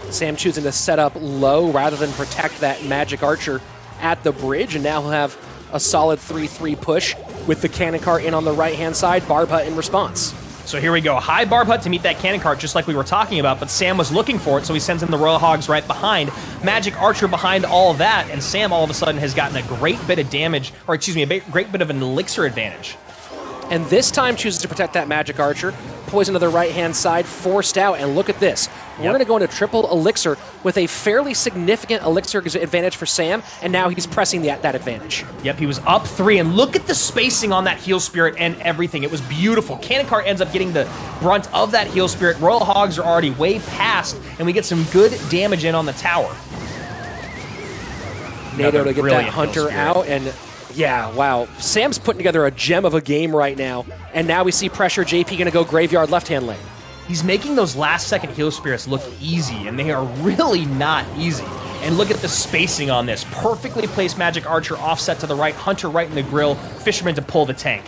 Sam choosing to set up low rather than protect that Magic Archer at the bridge, and now he'll have a solid 3-3 push with the cannon cart in on the right-hand side, Barb Hut in response. So here we go, high Barb Hut to meet that cannon cart just like we were talking about, but Sam was looking for it, so he sends in the Royal Hogs right behind. Magic Archer behind all that, and Sam all of a sudden has gotten a great bit of damage, or excuse me, a great bit of an elixir advantage. and this time chooses to protect that Magic Archer. Poison to the right-hand side, forced out, and look at this. We're going to go into triple Elixir with a fairly significant Elixir advantage for Sam, and now he's pressing that advantage. Yep, he was up 3, and look at the spacing on that Heal Spirit and everything. It was beautiful. Cannon Cart ends up getting the brunt of that Heal Spirit. Royal Hogs are already way past, and we get some good damage in on the tower. NATO to get that Hunter out, and yeah, wow. Sam's putting together a gem of a game right now, and now we see pressure. JP going to go Graveyard left-hand lane. He's making those last-second Heal Spirits look easy, and they are really not easy. And look at the spacing on this. Perfectly placed Magic Archer offset to the right, Hunter right in the grill, Fisherman to pull the tank.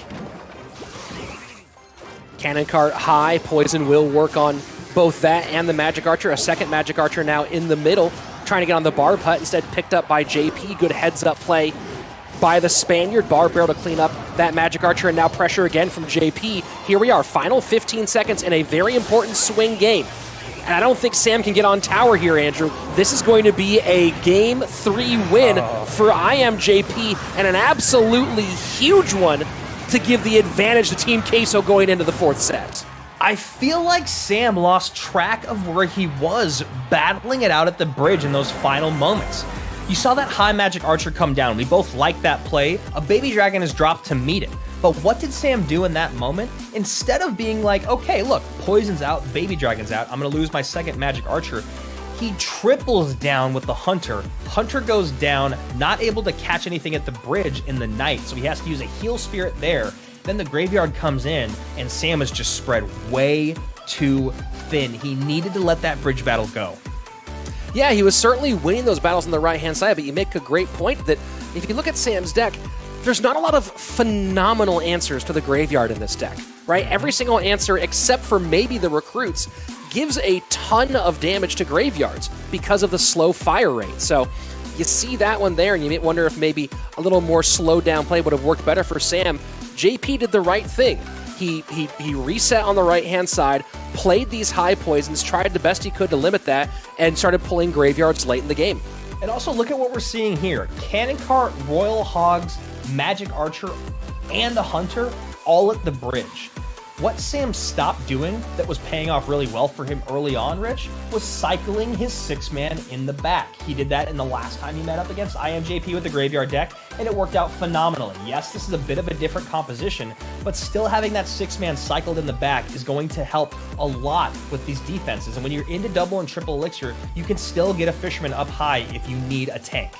Cannon Cart high, Poison will work on both that and the Magic Archer. A second Magic Archer now in the middle, trying to get on the Barb Hut, instead picked up by JP. Good heads-up play by the Spaniard. Barb Barrel to clean up that Magic Archer, and now pressure again from JP. Here we are, final 15 seconds in a very important swing game. And I don't think Sam can get on tower here, Andrew. This is going to be a Game 3 win for Imjp, and an absolutely huge one to give the advantage to Team Queso going into the 4th set. I feel like Sam lost track of where he was battling it out at the bridge in those final moments. You saw that high Magic Archer come down. We both liked that play. A Baby Dragon is dropped to meet it. But what did Sam do in that moment? Instead of being like, okay, look, Poison's out, Baby Dragon's out, I'm going to lose my second Magic Archer, he triples down with the Hunter. Hunter goes down, not able to catch anything at the bridge in the night, so he has to use a Heal Spirit there. Then the Graveyard comes in, and Sam is just spread way too thin. He needed to let that bridge battle go. Yeah, he was certainly winning those battles on the right-hand side, but you make a great point that if you look at Sam's deck, there's not a lot of phenomenal answers to the Graveyard in this deck, right? Every single answer, except for maybe the Recruits, gives a ton of damage to Graveyards because of the slow fire rate. So you see that one there, and you may wonder if maybe a little more slowed down play would have worked better for Sam. JP did the right thing. He reset on the right-hand side, played these high poisons, tried the best he could to limit that, and started pulling Graveyards late in the game. And also look at what we're seeing here. Cannon Cart, Royal Hogs, Magic Archer, and the Hunter all at the bridge. What Sam stopped doing that was paying off really well for him early on, Rich, was cycling his 6-man in the back. He did that in the last time he met up against Imjp with the Graveyard deck, and it worked out phenomenally. Yes, this is a bit of a different composition, but still having that 6-man cycled in the back is going to help a lot with these defenses. And when you're into double and triple Elixir, you can still get a Fisherman up high if you need a tank.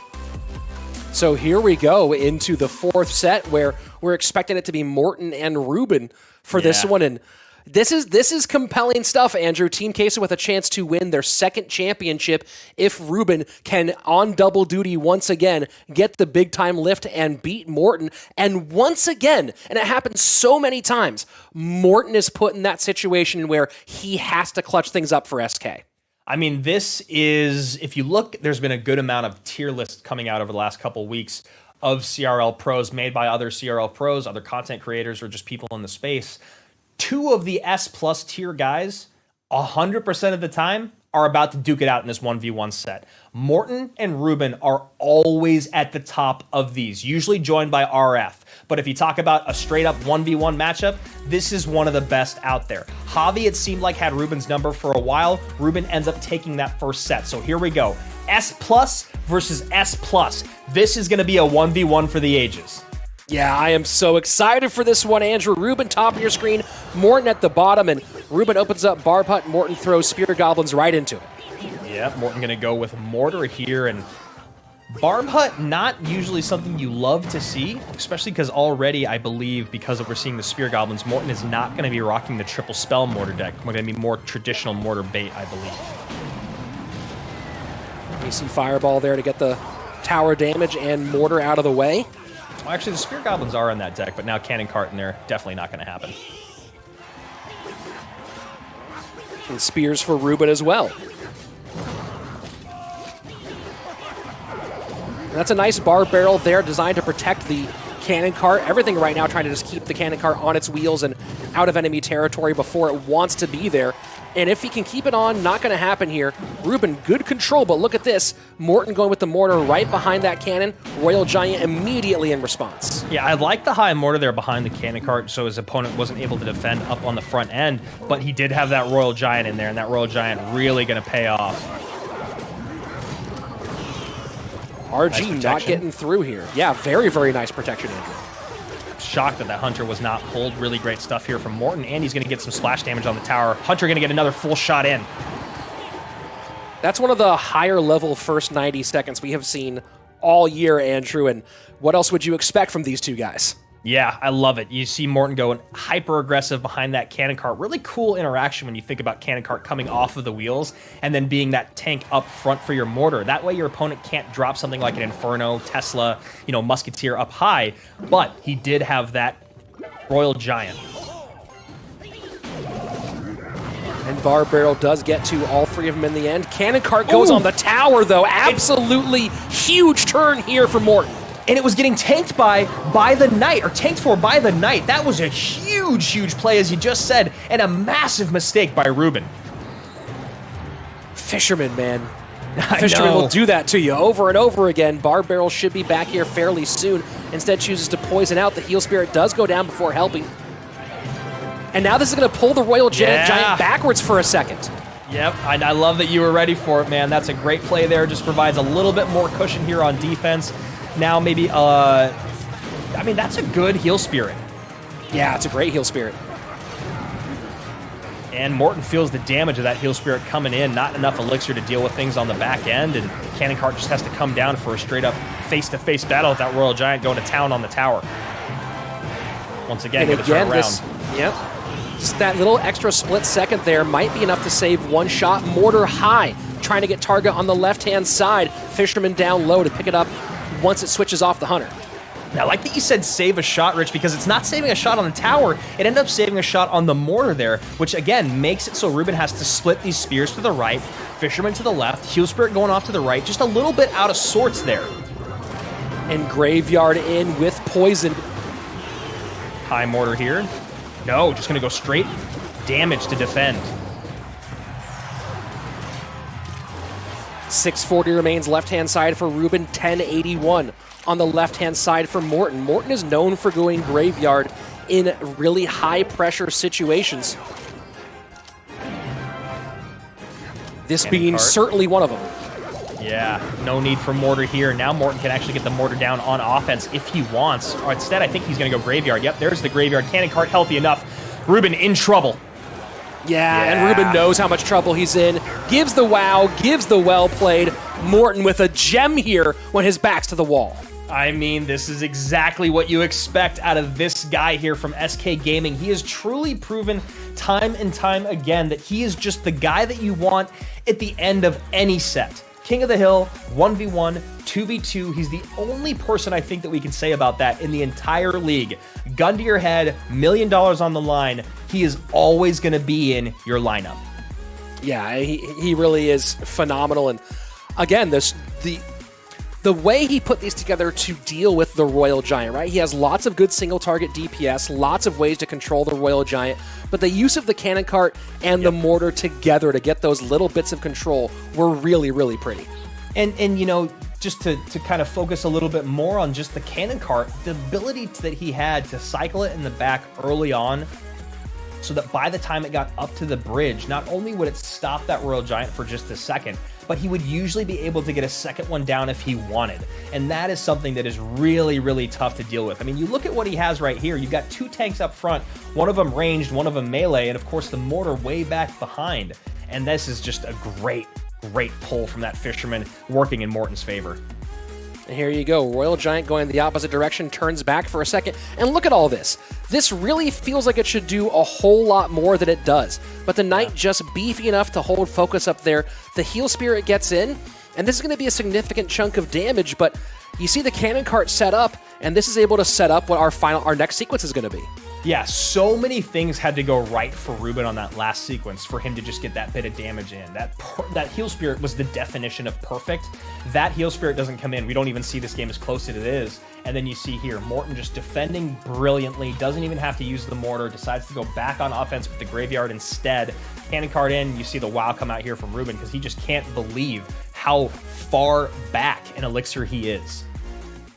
So here we go into the 4th set, where we're expecting it to be Morton and Reuben for this one. And this is compelling stuff, Andrew. Team Queso with a chance to win their 2nd championship if Reuben can, on double duty once again, get the big-time lift and beat Morton. And once again, and it happens so many times, Morton is put in that situation where he has to clutch things up for SK. I mean, this is, if you look, there's been a good amount of tier lists coming out over the last couple weeks of CRL pros made by other CRL pros, other content creators, or just people in the space. 2 of the S+ tier guys, 100% of the time, are about to duke it out in this 1v1 set. Morton and Reuben are always at the top of these, usually joined by RF. But if you talk about a straight-up 1v1 matchup, this is one of the best out there. Javi, it seemed like, had Reuben's number for a while. Reuben ends up taking that first set. So here we go. S+ versus S+. This is going to be a 1v1 for the ages. Yeah, I am so excited for this one, Andrew. Reuben top of your screen, Morton at the bottom, and Reuben opens up Barb Hut, Morton throws Spear Goblins right into it. Yeah, Morton going to go with Mortar here, and Barb Hut, not usually something you love to see, especially because already, I believe, because of we're seeing the Spear Goblins, Morton is not going to be rocking the triple spell Mortar deck. We're going to be more traditional Mortar bait, I believe. You see Fireball there to get the tower damage and Mortar out of the way. Well, actually, the Spear Goblins are in that deck, but now Cannon Cart in there, definitely not going to happen. And Spears for Reuben as well. And that's a nice Barb Barrel there, designed to protect the Cannon Cart. Everything right now trying to just keep the Cannon Cart on its wheels and out of enemy territory before it wants to be there. And if he can keep it on, not going to happen here. Reuben, good control, but look at this. Morton going with the mortar right behind that cannon. Royal Giant immediately in response. Yeah, I like the high mortar there behind the cannon cart, so his opponent wasn't able to defend up on the front end, but he did have that Royal Giant in there, and that Royal Giant really going to pay off. RG Nice not getting through here. Yeah, very, very nice protection, Andrew. Shocked that Hunter was not pulled. Really great stuff here from Morton, and he's going to get some splash damage on the tower. Hunter going to get another full shot in. That's one of the higher level first 90 seconds we have seen all year, Andrew, and what else would you expect from these two guys? Yeah, I love it. You see Morton going hyper aggressive behind that cannon cart. Really cool interaction when you think about cannon cart coming off of the wheels and then being that tank up front for your mortar. That way your opponent can't drop something like an Inferno, Tesla, Musketeer up high, but he did have that Royal Giant. And Bar Barrel does get to all three of them in the end. Cannon cart goes on the tower, though. Absolutely huge turn here for Morton. And it was getting tanked by the Knight, or tanked for by the Knight. That was a huge, huge play, as you just said, and a massive mistake by Reuben. Fisherman, man. Fisherman will do that to you over and over again. Bar Barrel should be back here fairly soon. Instead chooses to poison out. The Heal Spirit does go down before helping. And now this is going to pull the Royal Giant backwards for a second. Yep, I love that you were ready for it, man. That's a great play there. Just provides a little bit more cushion here on defense. Now maybe, that's a good Heal Spirit. Yeah, it's a great Heal Spirit. And Morton feels the damage of that Heal Spirit coming in. Not enough elixir to deal with things on the back end, and Cannon Cart just has to come down for a straight-up face-to-face battle with that Royal Giant going to town on the tower. Once again, give it a round. Yep. Just that little extra split second there might be enough to save one shot. Mortar high, trying to get target on the left-hand side. Fisherman down low to pick it up once it switches off the Hunter. Now, I like that you said save a shot, Rich, because it's not saving a shot on the tower. It ended up saving a shot on the mortar there, which, again, makes it so Reuben has to split these spears to the right, Fisherman to the left, Heal Spirit going off to the right, just a little bit out of sorts there. And Graveyard in with poison. High mortar here. No, just going to go straight damage to defend. 640 remains left-hand side for Reuben, 1081 on the left-hand side for Morton. Morton is known for going Graveyard in really high-pressure situations. This being certainly one of them. Yeah, no need for mortar here. Now Morton can actually get the mortar down on offense if he wants. Or instead, I think he's going to go Graveyard. Yep, there's the Graveyard. Cannon Cart healthy enough. Reuben in trouble. Yeah, and Reuben knows how much trouble he's in. Gives the wow, gives the well played. Morton with a gem here when his back's to the wall. I mean, this is exactly what you expect out of this guy here from SK Gaming. He has truly proven time and time again that he is just the guy that you want at the end of any set. King of the Hill, 1v1, 2v2. He's the only person I think that we can say about that in the entire league. Gun to your head, $1 million on the line. He is always going to be in your lineup. Yeah, he really is phenomenal. And again, the way he put these together to deal with the Royal Giant, right? He has lots of good single target DPS, lots of ways to control the Royal Giant, but the use of the Cannon Cart and the mortar together to get those little bits of control were really, really pretty. And just to kind of focus a little bit more on just the Cannon Cart, the ability that he had to cycle it in the back early on, so that by the time it got up to the bridge, not only would it stop that Royal Giant for just a second, but he would usually be able to get a second one down if he wanted. And that is something that is really, really tough to deal with. I mean, you look at what he has right here. You've got two tanks up front, one of them ranged, one of them melee, and of course the mortar way back behind. And this is just a great, great pull from that Fisherman working in Morton's favor. And here you go. Royal Giant going the opposite direction, turns back for a second. And look at all this. This really feels like it should do a whole lot more than it does. But the Knight just beefy enough to hold focus up there. The Heal Spirit gets in, and this is going to be a significant chunk of damage, but you see the Cannon Cart set up, and this is able to set up what our next sequence is going to be. Yeah, so many things had to go right for Reuben on that last sequence for him to just get that bit of damage in. That heal spirit was the definition of perfect. That heal spirit doesn't come in. We don't even see this game as close as it is. And then you see here, Morton just defending brilliantly, doesn't even have to use the mortar, decides to go back on offense with the graveyard instead. Cannon card in, you see the wow come out here from Reuben because he just can't believe how far back in Elixir he is.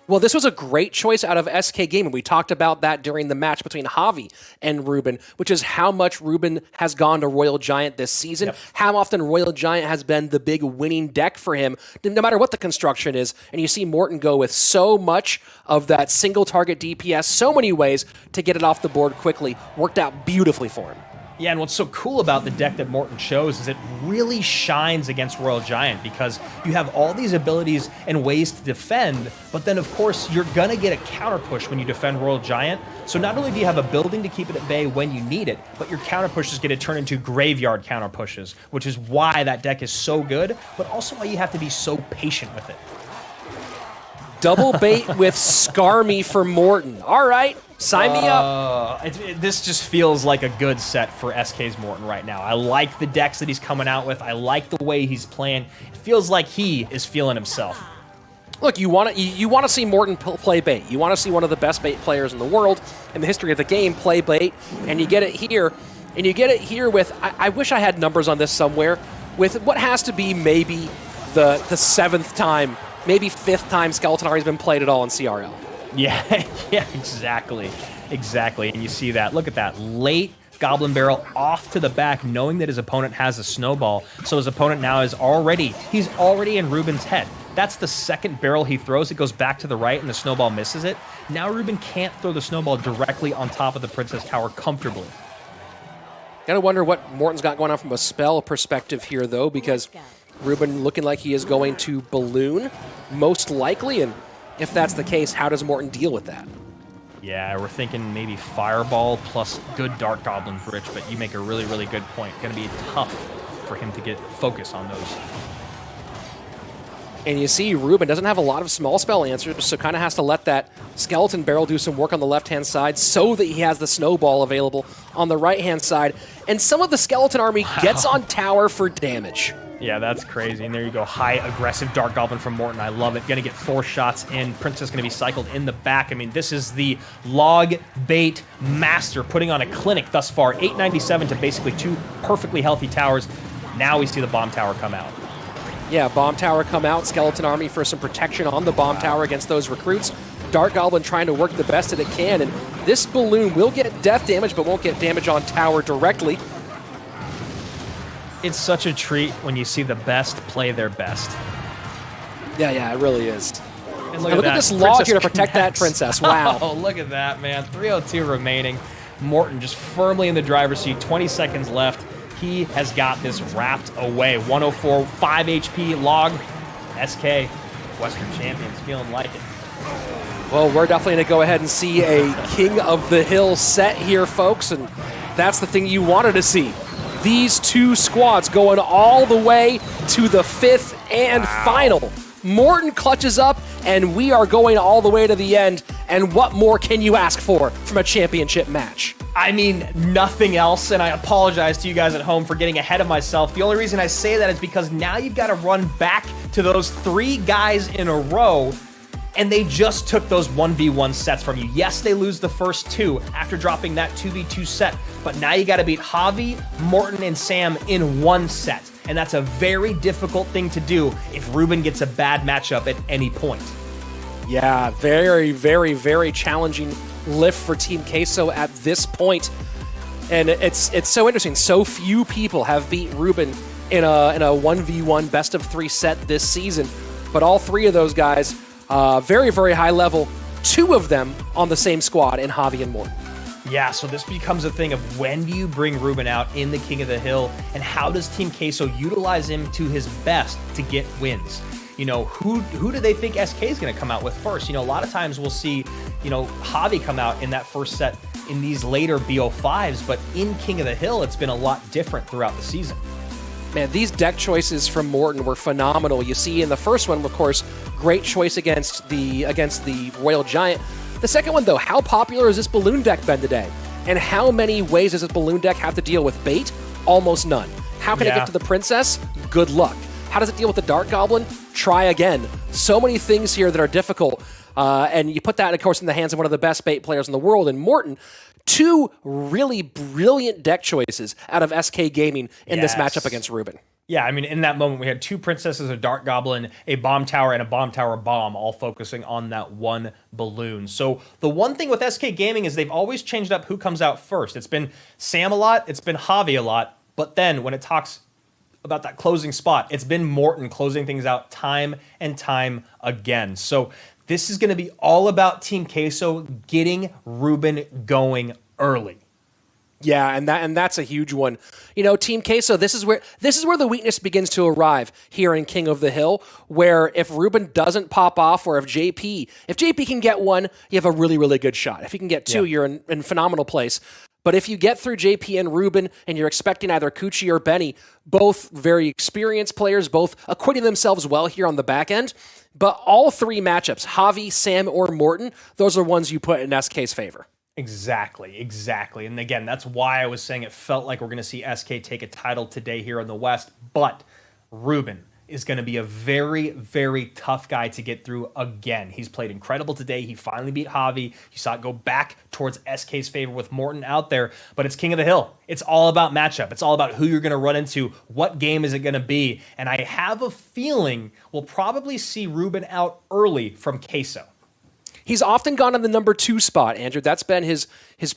Well, this was a great choice out of SK Gaming. We talked about that during the match between Javi and Reuben, which is how much Reuben has gone to Royal Giant this season, how often Royal Giant has been the big winning deck for him, no matter what the construction is. And you see Morton go with so much of that single target DPS, so many ways to get it off the board quickly. Worked out beautifully for him. Yeah, and what's so cool about the deck that Morton chose is it really shines against Royal Giant because you have all these abilities and ways to defend, but then of course you're gonna get a counter push when you defend Royal Giant. So not only do you have a building to keep it at bay when you need it, but your counter pushes get to turn into graveyard counter pushes, which is why that deck is so good, but also why you have to be so patient with it. Double bait with Skarmy for Morton. All right, sign me up. This just feels like a good set for SK's Morton right now. I like the decks that he's coming out with. I like the way he's playing. It feels like he is feeling himself. Look, you want to see Morton play bait. You want to see one of the best bait players in the world in the history of the game play bait, and you get it here. And you get it here with, I wish I had numbers on this somewhere, with what has to be maybe the 7th time, maybe 5th time Skeleton Army has been played at all in CRL. Yeah, yeah, exactly. And you see that. Look at that. Late Goblin Barrel off to the back, knowing that his opponent has a snowball. So his opponent now he's already in Reuben's head. That's the second barrel he throws. It goes back to the right, and the snowball misses it. Now Reuben can't throw the snowball directly on top of the Princess Tower comfortably. Gotta wonder what Morton's got going on from a spell perspective here, though, because Reuben looking like he is going to balloon, most likely, and if that's the case, how does Morton deal with that? Yeah, we're thinking maybe Fireball plus good Dark Goblin Bridge, but you make a really, really good point. Going to be tough for him to get focus on those. And you see Reuben doesn't have a lot of small spell answers, so kind of has to let that Skeleton Barrel do some work on the left-hand side so that he has the Snowball available on the right-hand side. And some of the Skeleton Army gets on tower for damage. Yeah, that's crazy. And there you go. High aggressive Dark Goblin from Morton. I love it. Going to get 4 shots in. Princess going to be cycled in the back. I mean, this is the log bait master putting on a clinic thus far. 897 to basically 2 perfectly healthy towers. Now we see the bomb tower come out. Yeah, bomb tower come out. Skeleton Army for some protection on the bomb tower against those recruits. Dark Goblin trying to work the best that it can. And this balloon will get death damage, but won't get damage on tower directly. It's such a treat when you see the best play their best. Yeah, it really is. And look at this log here to protect that princess. Wow. Oh, look at that, man. 302 remaining. Morton just firmly in the driver's seat. 20 seconds left. He has got this wrapped away. 104, 5 HP log. SK, Western Champions, feeling like it. Well, we're definitely going to go ahead and see a King of the Hill set here, folks, and that's the thing you wanted to see. These 2 squads going all the way to the 5th and final. Morton clutches up, and we are going all the way to the end. And what more can you ask for from a championship match? I mean, nothing else, and I apologize to you guys at home for getting ahead of myself. The only reason I say that is because now you've got to run back to those 3 guys in a row, and they just took those 1v1 sets from you. Yes, they lose the first 2 after dropping that 2v2 set, but now you got to beat Javi, Morton, and Sam in 1 set, and that's a very difficult thing to do if Reuben gets a bad matchup at any point. Yeah, very, very, very challenging lift for Team Queso at this point. And it's so interesting. So few people have beat Reuben in a 1v1 best of 3 set this season. But all 3 of those guys, very, very high level. 2 of them on the same squad in Javi and Morton. Yeah, so this becomes a thing of when do you bring Reuben out in the King of the Hill, and how does Team Queso utilize him to his best to get wins? You know, who do they think SK is going to come out with first? You know, a lot of times we'll see, you know, Javi come out in that first set in these later BO5s, but in King of the Hill, it's been a lot different throughout the season. Man, these deck choices from Morton were phenomenal. You see in the first one, of course, great choice against the Royal Giant. The second one, though, how popular has this balloon deck been today? And how many ways does this balloon deck have to deal with bait? Almost none. How can it get to the princess? Good luck. How does it deal with the Dark Goblin? Try again. So many things here that are difficult. And you put that, of course, in the hands of one of the best bait players in the world, in Morton. Two really brilliant deck choices out of SK Gaming in this matchup against Reuben. Yeah, I mean, in that moment, we had two princesses, a Dark Goblin, a bomb tower, and a bomb tower bomb, all focusing on that one balloon. So the one thing with SK Gaming is they've always changed up who comes out first. It's been Sam a lot, it's been Javi a lot, but then when it talks about that closing spot, it's been Morton closing things out time and time again. So this is going to be all about Team Queso getting Reuben going early. Yeah, and that's a huge one. You know, Team Queso, this is where the weakness begins to arrive here in King of the Hill, where if Reuben doesn't pop off, or if JP can get one, you have a really, really good shot. If you can get two, you're in phenomenal place. But if you get through JP and Reuben, and you're expecting either Couture or Benny, both very experienced players, both acquitting themselves well here on the back end, but all three matchups, Javi, Sam, or Morton, those are ones you put in SK's favor. Exactly. And again, that's why I was saying it felt like we're going to see SK take a title today here in the West. But Reuben is going to be a very, very tough guy to get through again. He's played incredible today. He finally beat Javi. You saw it go back towards SK's favor with Morton out there. But it's King of the Hill. It's all about matchup. It's all about who you're going to run into. What game is it going to be? And I have a feeling we'll probably see Reuben out early from Queso. He's often gone in the number 2 spot, Andrew. That's been his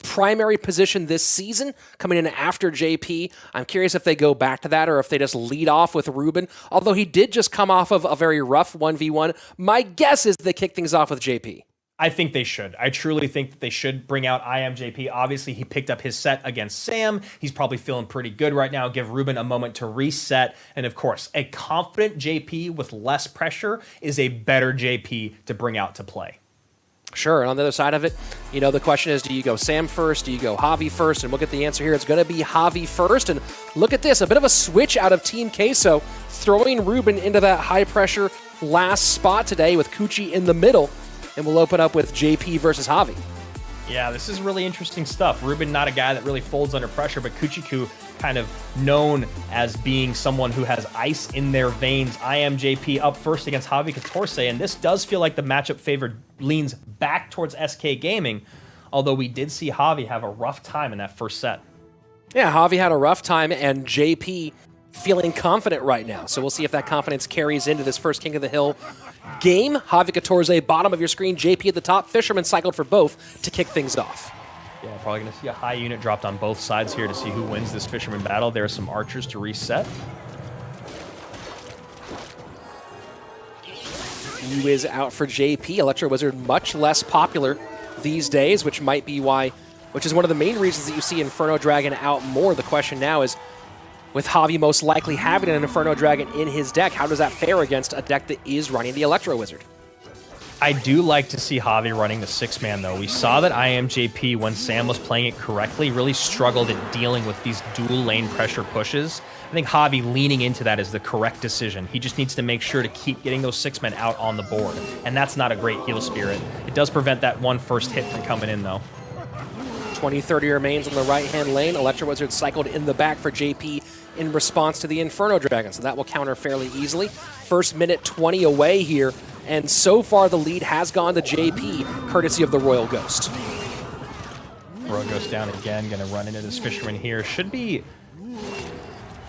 primary position this season, coming in after JP. I'm curious if they go back to that or if they just lead off with Reuben. Although he did just come off of a very rough 1v1. My guess is they kick things off with JP. I think they should. I truly think that they should bring out Imjp. Obviously, he picked up his set against Sam. He's probably feeling pretty good right now. Give Reuben a moment to reset. And of course, a confident JP with less pressure is a better JP to bring out to play. Sure, and on the other side of it, you know, the question is, do you go Sam first? Do you go Javi first? And we'll get the answer here. It's going to be Javi first. And look at this, a bit of a switch out of Team Queso, throwing Reuben into that high-pressure last spot today with Kuchi in the middle. And we'll open up with JP versus Javi. Yeah, this is really interesting stuff. Reuben, not a guy that really folds under pressure, but Kuchiku kind of known as being someone who has ice in their veins. Imjp up first against Javi Catorce, and this does feel like the matchup favor leans back towards SK Gaming, although we did see Javi have a rough time in that first set. Yeah, Javi had a rough time, and JP feeling confident right now. So we'll see if that confidence carries into this first King of the Hill game. Javi Catorce, bottom of your screen, JP at the top. Fisherman cycled for both to kick things off. Yeah, probably going to see a high unit dropped on both sides here to see who wins this Fisherman battle. There are some archers to reset. Yu is out for JP. Electro Wizard much less popular these days, which might be why, which is one of the main reasons that you see Inferno Dragon out more. The question now is, with Javi most likely having an Inferno Dragon in his deck, how does that fare against a deck that is running the Electro Wizard? I do like to see Javi running the 6-man, though. We saw that Imjp, when Sam was playing it correctly, really struggled at dealing with these dual lane pressure pushes. I think Javi leaning into that is the correct decision. He just needs to make sure to keep getting those 6-men out on the board, and that's not a great heal spirit. It does prevent that one first hit from coming in, though. 20-30 remains on the right-hand lane. Electro Wizard cycled in the back for JP in response to the Inferno Dragon, so that will counter fairly easily. First minute 20 away here, and so far the lead has gone to JP, courtesy of the Royal Ghost. Royal Ghost down again, gonna run into this Fisherman here. Should be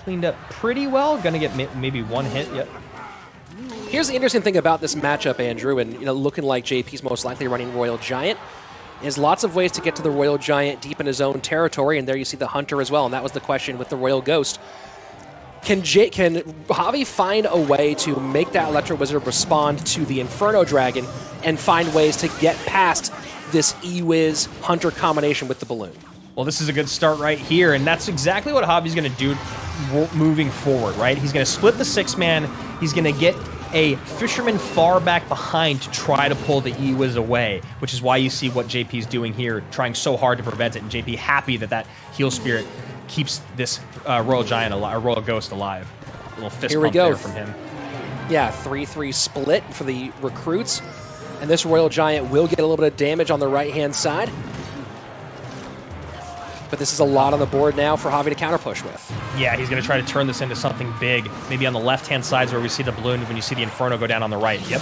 cleaned up pretty well, gonna get maybe one hit, yep. Here's the interesting thing about this matchup, Andrew, and looking like JP's most likely running Royal Giant, is lots of ways to get to the Royal Giant deep in his own territory, and there you see the Hunter as well, and that was the question with the Royal Ghost. Can Javi find a way to make that Electro Wizard respond to the Inferno Dragon and find ways to get past this E-Wiz Hunter combination with the balloon? Well, this is a good start right here, and that's exactly what Javi's going to do moving forward, right? He's going to split the 6-man. He's going to get a Fisherman far back behind to try to pull the E-Wiz away, which is why you see what JP's doing here, trying so hard to prevent it, and JP happy that that heal spirit keeps this Royal Giant alive, Royal Ghost alive. A little fist pump there from him. Yeah, 3-3 split for the recruits, and this Royal Giant will get a little bit of damage on the right-hand side. But this is a lot on the board now for Javi to counter push with. Yeah, he's going to try to turn this into something big. Maybe on the left-hand side where we see the balloon when you see the Inferno go down on the right. Yep.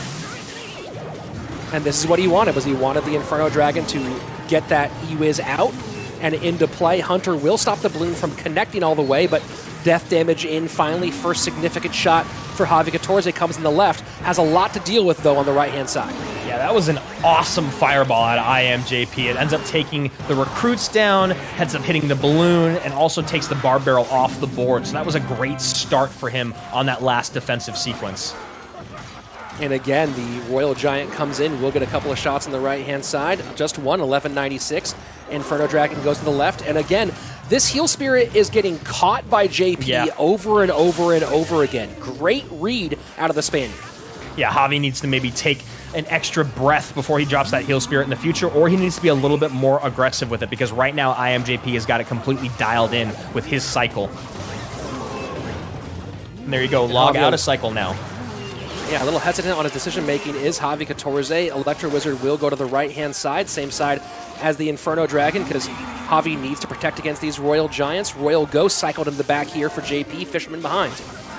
And this is what he wanted, was he wanted the Inferno Dragon to get that E-Wiz out and into play. Hunter will stop the balloon from connecting all the way, but death damage in finally. First significant shot for Javi Catorze comes in the left. Has a lot to deal with, though, on the right-hand side. Yeah, that was an awesome fireball out of Imjp. It ends up taking the recruits down, ends up hitting the balloon, and also takes the bar barrel off the board. So that was a great start for him on that last defensive sequence. And again, the Royal Giant comes in. We'll get a couple of shots on the right-hand side. Just one, 1196. Inferno Dragon goes to the left. And again, this Heal Spirit is getting caught by JP over and over and over again. Great read out of the Spaniard. Yeah, Javi needs to maybe take an extra breath before he drops that Heal Spirit in the future, or he needs to be a little bit more aggressive with it, because right now Imjp has got it completely dialed in with his cycle. And there you go, log out of cycle now. Yeah, a little hesitant on his decision-making is Javi Catorze. Electro Wizard will go to the right-hand side, same side as the Inferno Dragon, because Javi needs to protect against these Royal Giants. Royal Ghost cycled in the back here for JP, Fisherman behind.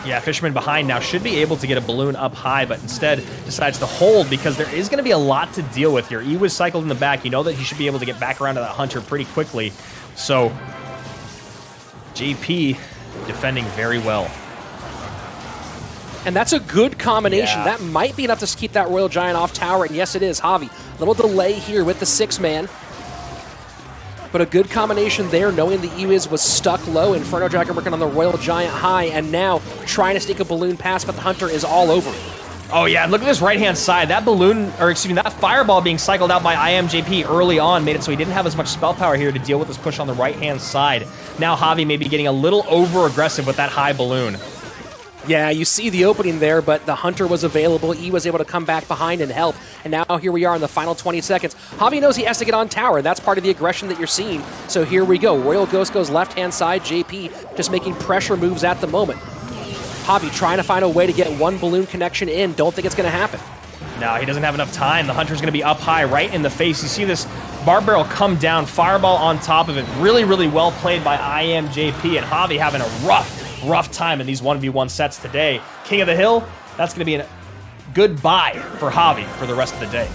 Yeah, Fisherman behind now should be able to get a balloon up high, but instead decides to hold because there is going to be a lot to deal with here. He was cycled in the back. You know that he should be able to get back around to that Hunter pretty quickly. So, JP defending very well. And that's a good combination. Yeah. That might be enough to keep that Royal Giant off tower, and yes, it is. Javi, little delay here with the 6-man. But a good combination there, knowing the E-Wiz was stuck low. Inferno Dragon working on the Royal Giant high, and now trying to sneak a balloon pass, but the Hunter is all over it. Oh yeah, look at this right-hand side. That balloon, or excuse me, that fireball being cycled out by Imjp early on made it so he didn't have as much spell power here to deal with this push on the right-hand side. Now Javi may be getting a little over-aggressive with that high balloon. Yeah, you see the opening there, but the Hunter was available. E was able to come back behind and help. And now here we are in the final 20 seconds. Javi knows he has to get on tower. That's part of the aggression that you're seeing. So here we go. Royal Ghost goes left-hand side. JP just making pressure moves at the moment. Javi trying to find a way to get one balloon connection in. Don't think it's going to happen. No, he doesn't have enough time. The Hunter's going to be up high right in the face. You see this bar barrel come down, fireball on top of it. Really, really well played by Imjp, and Javi having a rough time in these 1v1 sets today. King of the Hill, that's going to be a goodbye for Javi for the rest of the day.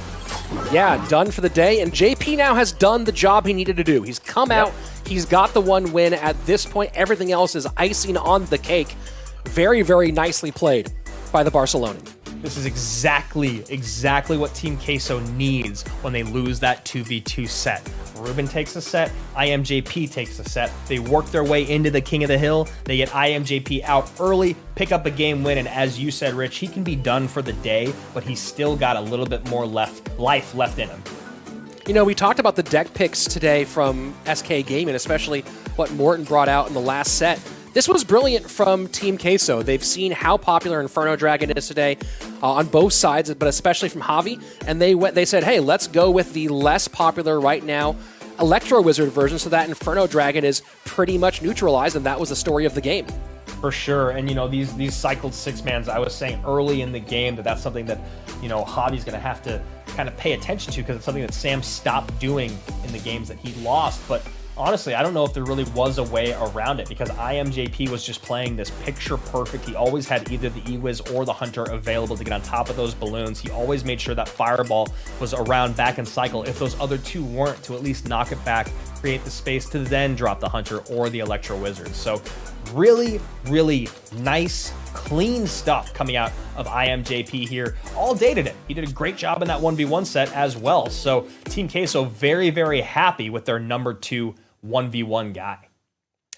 Yeah, done for the day, and JP now has done the job he needed to do. He's come out, he's got the one win. At this point, everything else is icing on the cake. Very, very nicely played by the Barcelonian. This is exactly what Team Queso needs when they lose that 2v2 set. Reuben takes a set, Imjp takes a set. They work their way into the King of the Hill. They get Imjp out early, pick up a game win, and as you said, Rich, he can be done for the day, but he's still got a little bit more life left in him. You know, we talked about the deck picks today from SK Gaming, especially what Morton brought out in the last set. This was brilliant from Team Queso. They've seen how popular Inferno Dragon is today on both sides, but especially from Javi, and they said, hey, let's go with the less popular right now Electro Wizard version so that Inferno Dragon is pretty much neutralized, and that was the story of the game. For sure, and you know, these cycled 6-mans, I was saying early in the game that's something that, you know, Javi's going to have to kind of pay attention to because it's something that Sam stopped doing in the games that he lost, but honestly, I don't know if there really was a way around it because Imjp was just playing this picture perfect. He always had either the E-Wiz or the Hunter available to get on top of those balloons. He always made sure that fireball was around back in cycle. If those other two weren't, to at least knock it back, create the space to then drop the Hunter or the Electro Wizard. So really, really nice, clean stuff coming out of Imjp here all day today. He did a great job in that 1v1 set as well. So Team Queso very, very happy with their number 2 1v1 guy.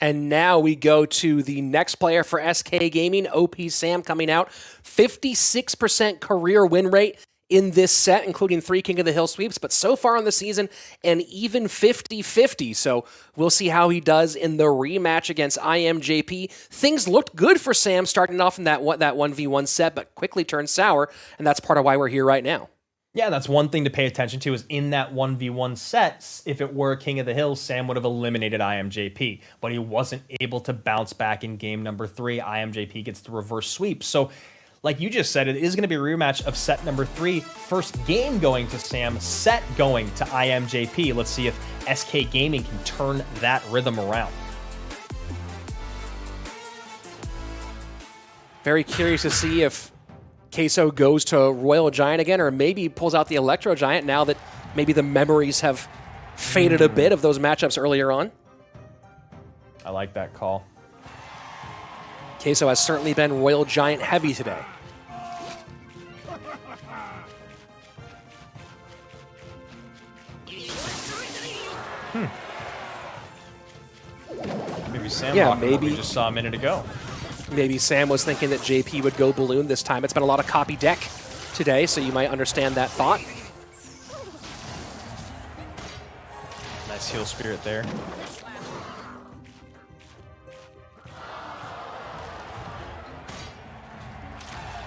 And now we go to the next player for SK Gaming, OP Sam coming out. 56% career win rate in this set, including 3 King of the Hill sweeps, but so far on the season, an even 50-50. So we'll see how he does in the rematch against Imjp. Things looked good for Sam starting off in that 1v1 set, but quickly turned sour, and that's part of why we're here right now. Yeah, that's one thing to pay attention to is in that 1v1 set, if it were King of the Hill, Sam would have eliminated Imjp, but he wasn't able to bounce back in game number 3. Imjp gets the reverse sweep. So like you just said, it is going to be a rematch of set number 3. First game going to Sam, set going to IMJP. Let's see if SK Gaming can turn that rhythm around. Very curious to see if Queso goes to Royal Giant again, or maybe pulls out the Electro Giant now that maybe the memories have faded a bit of those matchups earlier on. I like that call. Queso has certainly been Royal Giant heavy today. Maybe Sam maybe we just saw a minute ago. Maybe Sam was thinking that JP would go balloon this time. It's been a lot of copy deck today, so you might understand that thought. Nice heal spirit there.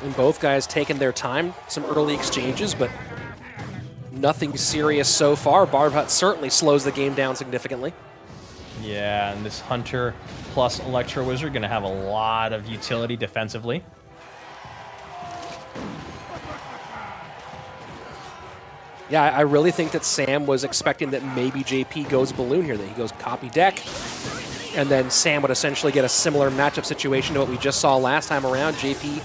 And both guys taking their time, some early exchanges, but nothing serious so far. Barbhut certainly slows the game down significantly. Yeah, and this Hunter plus Electro Wizard going to have a lot of utility defensively. Yeah, I really think that Sam was expecting that maybe JP goes balloon here, that he goes copy deck, and then Sam would essentially get a similar matchup situation to what we just saw last time around. JP,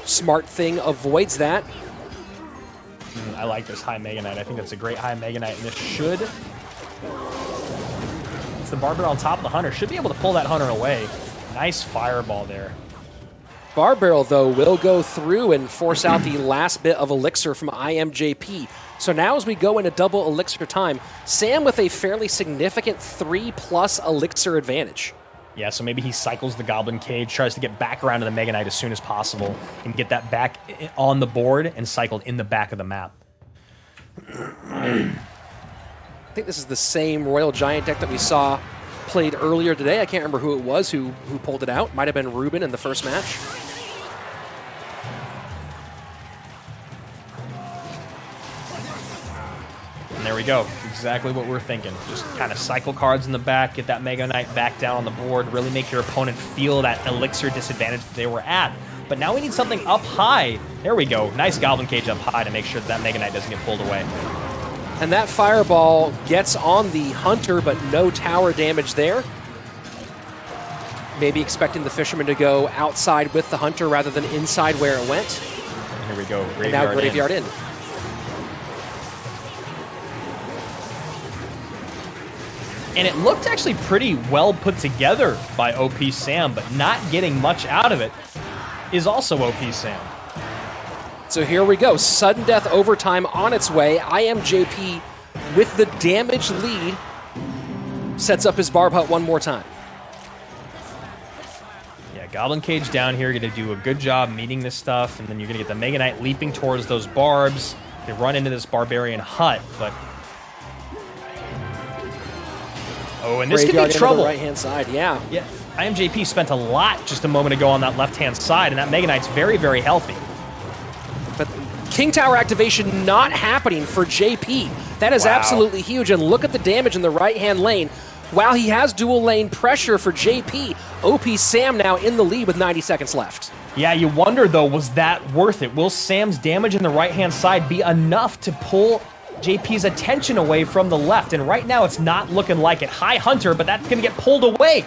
smart thing, avoids that. I like this high Mega Knight. I think that's a great high Mega Knight, and this should... It's the Barber on top of the Hunter. Should be able to pull that Hunter away. Nice fireball there. Bar Barrel, though, will go through and force out the last bit of Elixir from IMJP. So now as we go into double Elixir time, Sam with a fairly significant 3+ Elixir advantage. Yeah, so maybe he cycles the Goblin Cage, tries to get back around to the Mega Knight as soon as possible, and get that back on the board and cycled in the back of the map. I think this is the same Royal Giant deck that we saw played earlier today. I can't remember who it was who pulled it out. Might have been Reuben in the first match. And there we go. Exactly what we're thinking. Just kind of cycle cards in the back, get that Mega Knight back down on the board, really make your opponent feel that Elixir disadvantage that they were at. But now we need something up high. There we go. Nice Goblin Cage up high to make sure that Mega Knight doesn't get pulled away. And that fireball gets on the Hunter, but no tower damage there. Maybe expecting the Fisherman to go outside with the Hunter rather than inside where it went. And here we go. And now Graveyard in. And it looked actually pretty well put together by OP Sam, but not getting much out of it is also OP Sam. So here we go. Sudden death overtime on its way. IMJP with the damage lead sets up his Barb Hut one more time. Yeah, Goblin Cage down here, going to do a good job meeting this stuff, and then you're going to get the Mega Knight leaping towards those barbs. They run into this Barbarian Hut, but... Oh, and this could be trouble. Right-hand side, yeah. Yeah, IMJP spent a lot just a moment ago on that left-hand side, and that Mega Knight's very, very healthy. But King Tower activation not happening for JP. That is absolutely huge, and look at the damage in the right-hand lane. While he has dual lane pressure for JP, OP Sam now in the lead with 90 seconds left. Yeah, you wonder, though, was that worth it? Will Sam's damage in the right-hand side be enough to pull JP's attention away from the left? And right now, it's not looking like it. High Hunter, but that's going to get pulled away.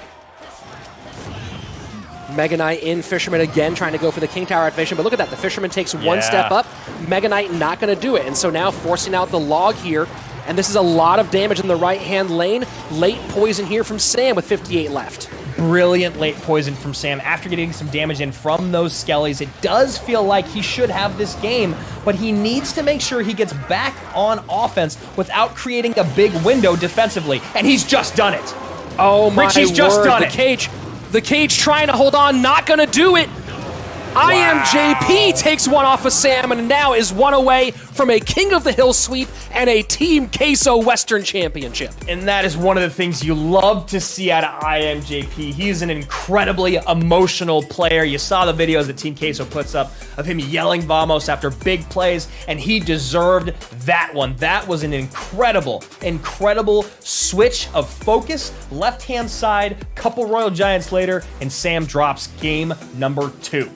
Mega Knight in, Fisherman again trying to go for the King Tower activation, but look at that, the Fisherman takes one step up, Mega Knight not going to do it, and so now forcing out the log here, and this is a lot of damage in the right-hand lane. Late poison here from Sam with 58 left. Brilliant late poison from Sam after getting some damage in from those skellies. It does feel like he should have this game, but he needs to make sure he gets back on offense without creating a big window defensively, and he's just done it. Oh my Richie's just word, done it. The cage trying to hold on, not going to do it. IMJP takes one off of Sam and now is one away from a King of the Hill sweep and a Team Queso Western Championship. And that is one of the things you love to see out of IMJP. He's an incredibly emotional player. You saw the videos that Team Queso puts up of him yelling Vamos after big plays, and he deserved that one. That was an incredible, incredible switch of focus. Left-hand side, couple Royal Giants later, and Sam drops game number 2.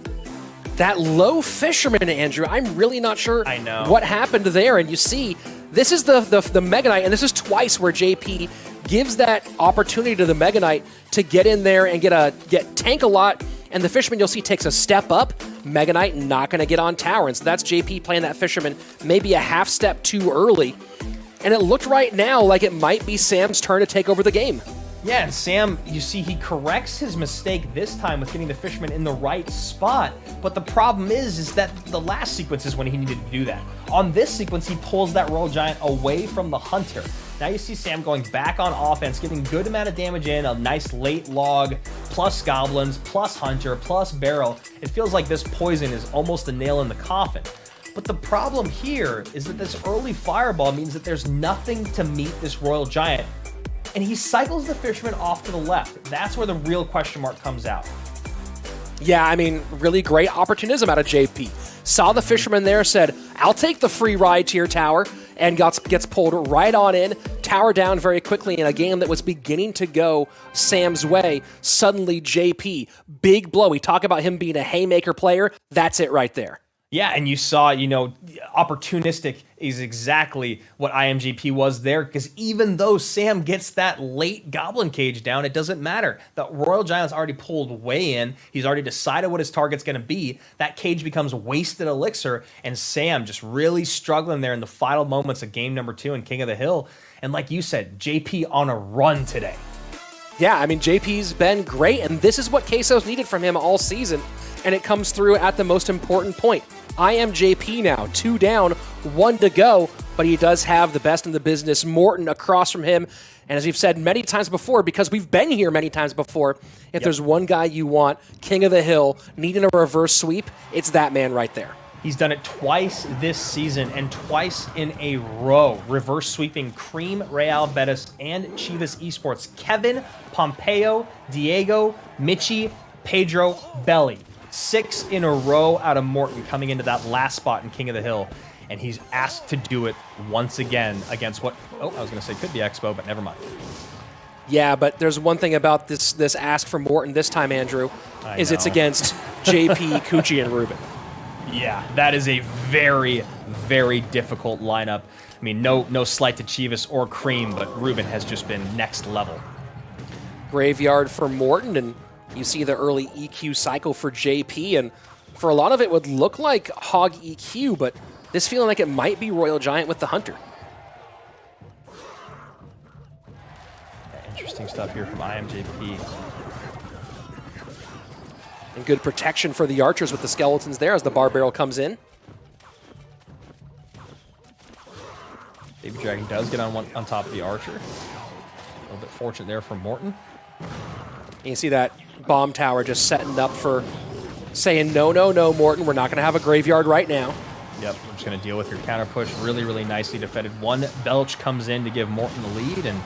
That low fisherman, Andrew, I'm really not sure I know what happened there. And you see, this is the Mega Knight, and this is twice where JP gives that opportunity to the Mega Knight to get in there and get tank a lot. And the fisherman, you'll see, takes a step up. Mega Knight not going to get on tower. And so that's JP playing that fisherman maybe a half step too early. And it looked right now like it might be Sam's turn to take over the game. Yeah, and Sam, you see, he corrects his mistake this time with getting the fisherman in the right spot. But the problem is that the last sequence is when he needed to do that. On this sequence, he pulls that Royal Giant away from the Hunter. Now you see Sam going back on offense, getting a good amount of damage in, a nice late log, plus Goblins, plus Hunter, plus Barrel. It feels like this poison is almost a nail in the coffin. But the problem here is that this early fireball means that there's nothing to meet this Royal Giant. And he cycles the fisherman off to the left. That's where the real question mark comes out. Yeah, I mean, really great opportunism out of JP. Saw the fisherman there, said, I'll take the free ride to your tower, and gets pulled right on in, tower down very quickly in a game that was beginning to go Sam's way. Suddenly, JP, big blow. We talk about him being a haymaker player. That's it right there. Yeah, and you saw, opportunistic is exactly what Imjp was there, because even though Sam gets that late Goblin cage down, it doesn't matter. The Royal Giant's already pulled way in. He's already decided what his target's going to be. That cage becomes wasted elixir, and Sam just really struggling there in the final moments of game number 2 in King of the Hill. And like you said, JP on a run today. Yeah, I mean, JP's been great, and this is what Queso's needed from him all season, and it comes through at the most important point. Imjp now, 2 down, 1 to go, but he does have the best in the business, Morton, across from him. And as we've said many times before, because we've been here many times before, if there's one guy you want, King of the Hill, needing a reverse sweep, it's that man right there. He's done it twice this season and twice in a row, reverse sweeping Cream, Real Betis, and Chivas Esports. Kevin, Pompeo, Diego, Michi, Pedro, Belly. 6 in a row out of Morton coming into that last spot in King of the Hill. And he's asked to do it once again against what, I was going to say could be Expo, but never mind. Yeah, but there's one thing about this ask from Morton this time, Andrew, is it's against JP, Kuchi, and Reuben. Yeah, that is a very, very difficult lineup. I mean, no slight to Chivas or Cream, but Reuben has just been next level. Graveyard for Morton, and you see the early EQ cycle for JP, and for a lot of it would look like Hog EQ, but this feeling like it might be Royal Giant with the Hunter. Interesting stuff here from Imjp. And good protection for the archers with the skeletons there as the bar barrel comes in. Baby Dragon does get on top of the archer. A little bit fortunate there for Morton. And you see that bomb tower just setting up for saying, no, Morton, we're not going to have a graveyard right now. Yep, we're just going to deal with your counter push. Really, really nicely defended. One Belch comes in to give Morton the lead, and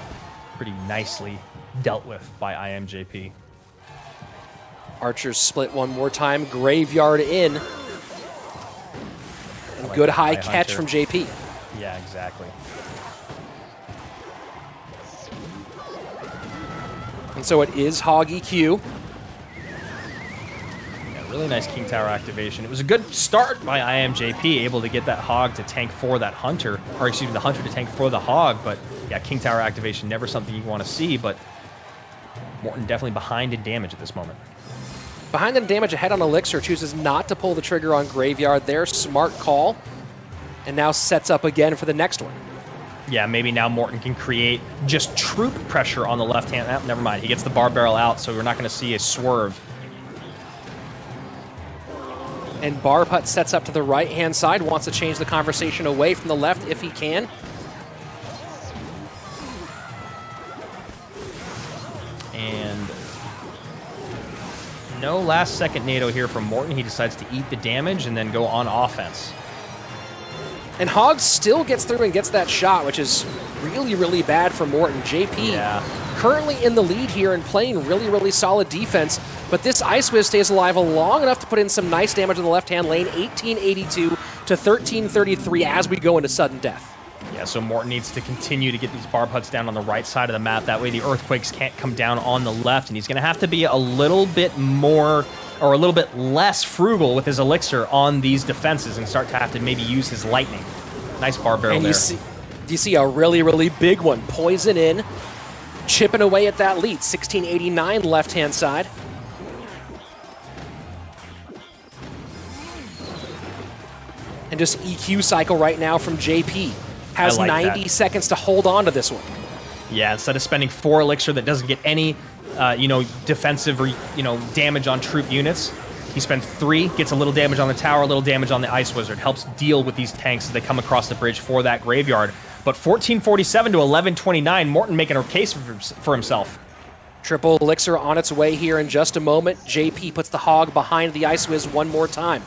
pretty nicely dealt with by Imjp. Archers split one more time. Graveyard in. And like good high catch from JP. Yeah, exactly. And so it is Hog EQ. Yeah, really nice King Tower activation. It was a good start by Imjp, able to get that Hog to tank for that Hunter, or excuse me, the Hunter to tank for the Hog, but yeah, King Tower activation, never something you want to see, but Morton definitely behind in damage at this moment. Behind in damage, ahead on Elixir, chooses not to pull the trigger on Graveyard there. Smart call. And now sets up again for the next one. Yeah, maybe now Morton can create just troop pressure on the left hand. Oh, never mind, he gets the bar barrel out, so we're not going to see a swerve. And Bar Putt sets up to the right-hand side, wants to change the conversation away from the left if he can. And no last-second NATO here from Morton. He decides to eat the damage and then go on offense. And Hog still gets through and gets that shot, which is really, really bad for Morton. JP currently in the lead here and playing really, really solid defense. But this Ice Wiz stays alive long enough to put in some nice damage on the left-hand lane. 1882 to 1333 as we go into sudden death. Yeah, so Morton needs to continue to get these bar putts down on the right side of the map. That way the Earthquakes can't come down on the left. And he's going to have to be a little bit more or a little bit less frugal with his elixir on these defenses and start to have to maybe use his lightning. Nice bar barrel and there. You see a really, really big one. Poison in, chipping away at that lead. 1689 left-hand side. And just EQ cycle right now from JP. Has I like 90 that. seconds to hold on to this one. Yeah, instead of spending 4 elixir that doesn't get any, defensive or, damage on troop units, he spends 3, gets a little damage on the tower, a little damage on the Ice Wizard. Helps deal with these tanks as they come across the bridge for that graveyard. But 1447 to 1129, Morton making a case for himself. Triple elixir on its way here in just a moment. JP puts the hog behind the Ice Wiz one more time.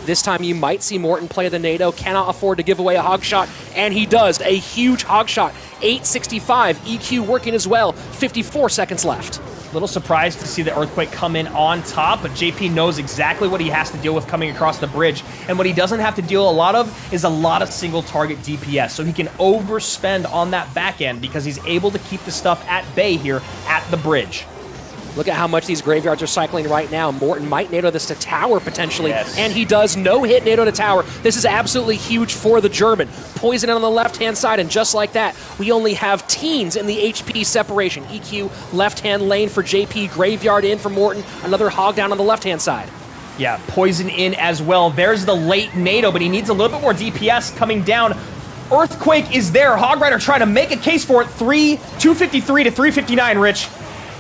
This time you might see Morton play the NATO, cannot afford to give away a hog shot, and he does. A huge hog shot. 865, EQ working as well. 54 seconds left. Little surprised to see the Earthquake come in on top, but JP knows exactly what he has to deal with coming across the bridge. And what he doesn't have to deal a lot of is a lot of single target DPS. So he can overspend on that back end because he's able to keep the stuff at bay here at the bridge. Look at how much these graveyards are cycling right now. Morton might NATO this to tower potentially, Yes. and he does. No hit NATO to tower. This is absolutely huge for the German. Poison on the left-hand side, and just like that, we only have teens in the HP separation. EQ left-hand lane for JP, graveyard in for Morton, another hog down on the left-hand side. Yeah, poison in as well. There's the late NATO, but he needs a little bit more DPS coming down. Earthquake is there. Hog Rider trying to make a case for it. 253 to 359, Rich.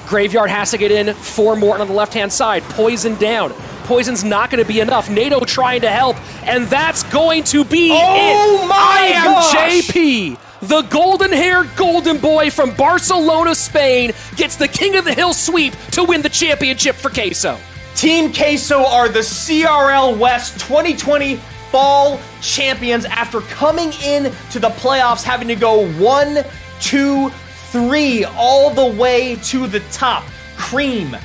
Graveyard has to get in for Morton on the left-hand side. Poison down. Poison's not going to be enough. NATO trying to help, and that's going to be it. My gosh! JP, the golden-haired golden boy from Barcelona, Spain, gets the King of the Hill sweep to win the championship for Queso. Team Queso are the CRL West 2020 Fall champions after coming in to the playoffs having to go 1, 2, 3 all the way to the top. Cream.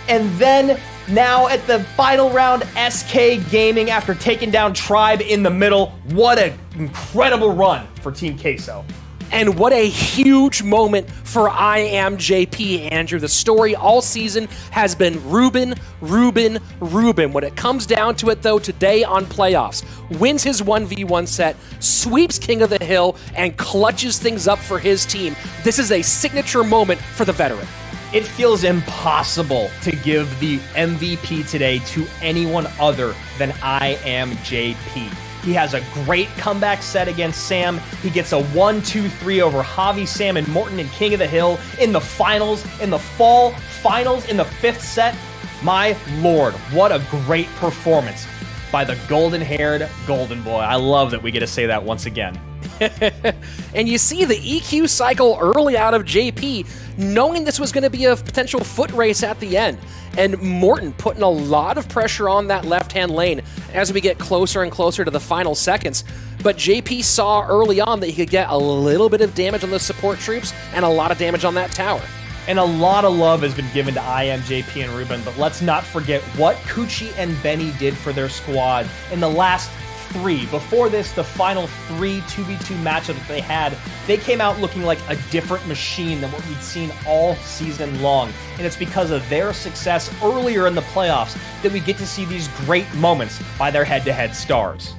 And then now at the final round, SK Gaming after taking down Tribe in the middle. What an incredible run for Team Queso. And what a huge moment for Imjp, Andrew. The story all season has been Reuben, Reuben, Reuben. When it comes down to it, though, today on playoffs, wins his 1v1 set, sweeps King of the Hill, and clutches things up for his team. This is a signature moment for the veteran. It feels impossible to give the MVP today to anyone other than Imjp. He has a great comeback set against Sam. He gets a 1-2-3 over Javi, Sam, and Morton and King of the Hill in the finals, in the fall finals, in the 5th set. My lord, what a great performance by the golden-haired golden boy. I love that we get to say that once again. And you see the EQ cycle early out of JP, knowing this was going to be a potential foot race at the end. And Morton putting a lot of pressure on that left-hand lane as we get closer and closer to the final seconds. But JP saw early on that he could get a little bit of damage on the support troops and a lot of damage on that tower. And a lot of love has been given to Imjp and Reuben, but let's not forget what Kuchi and Benny did for their squad in the last 3. Before this, the final 3 2v2 matchup that they had, they came out looking like a different machine than what we'd seen all season long. And it's because of their success earlier in the playoffs that we get to see these great moments by their head-to-head stars.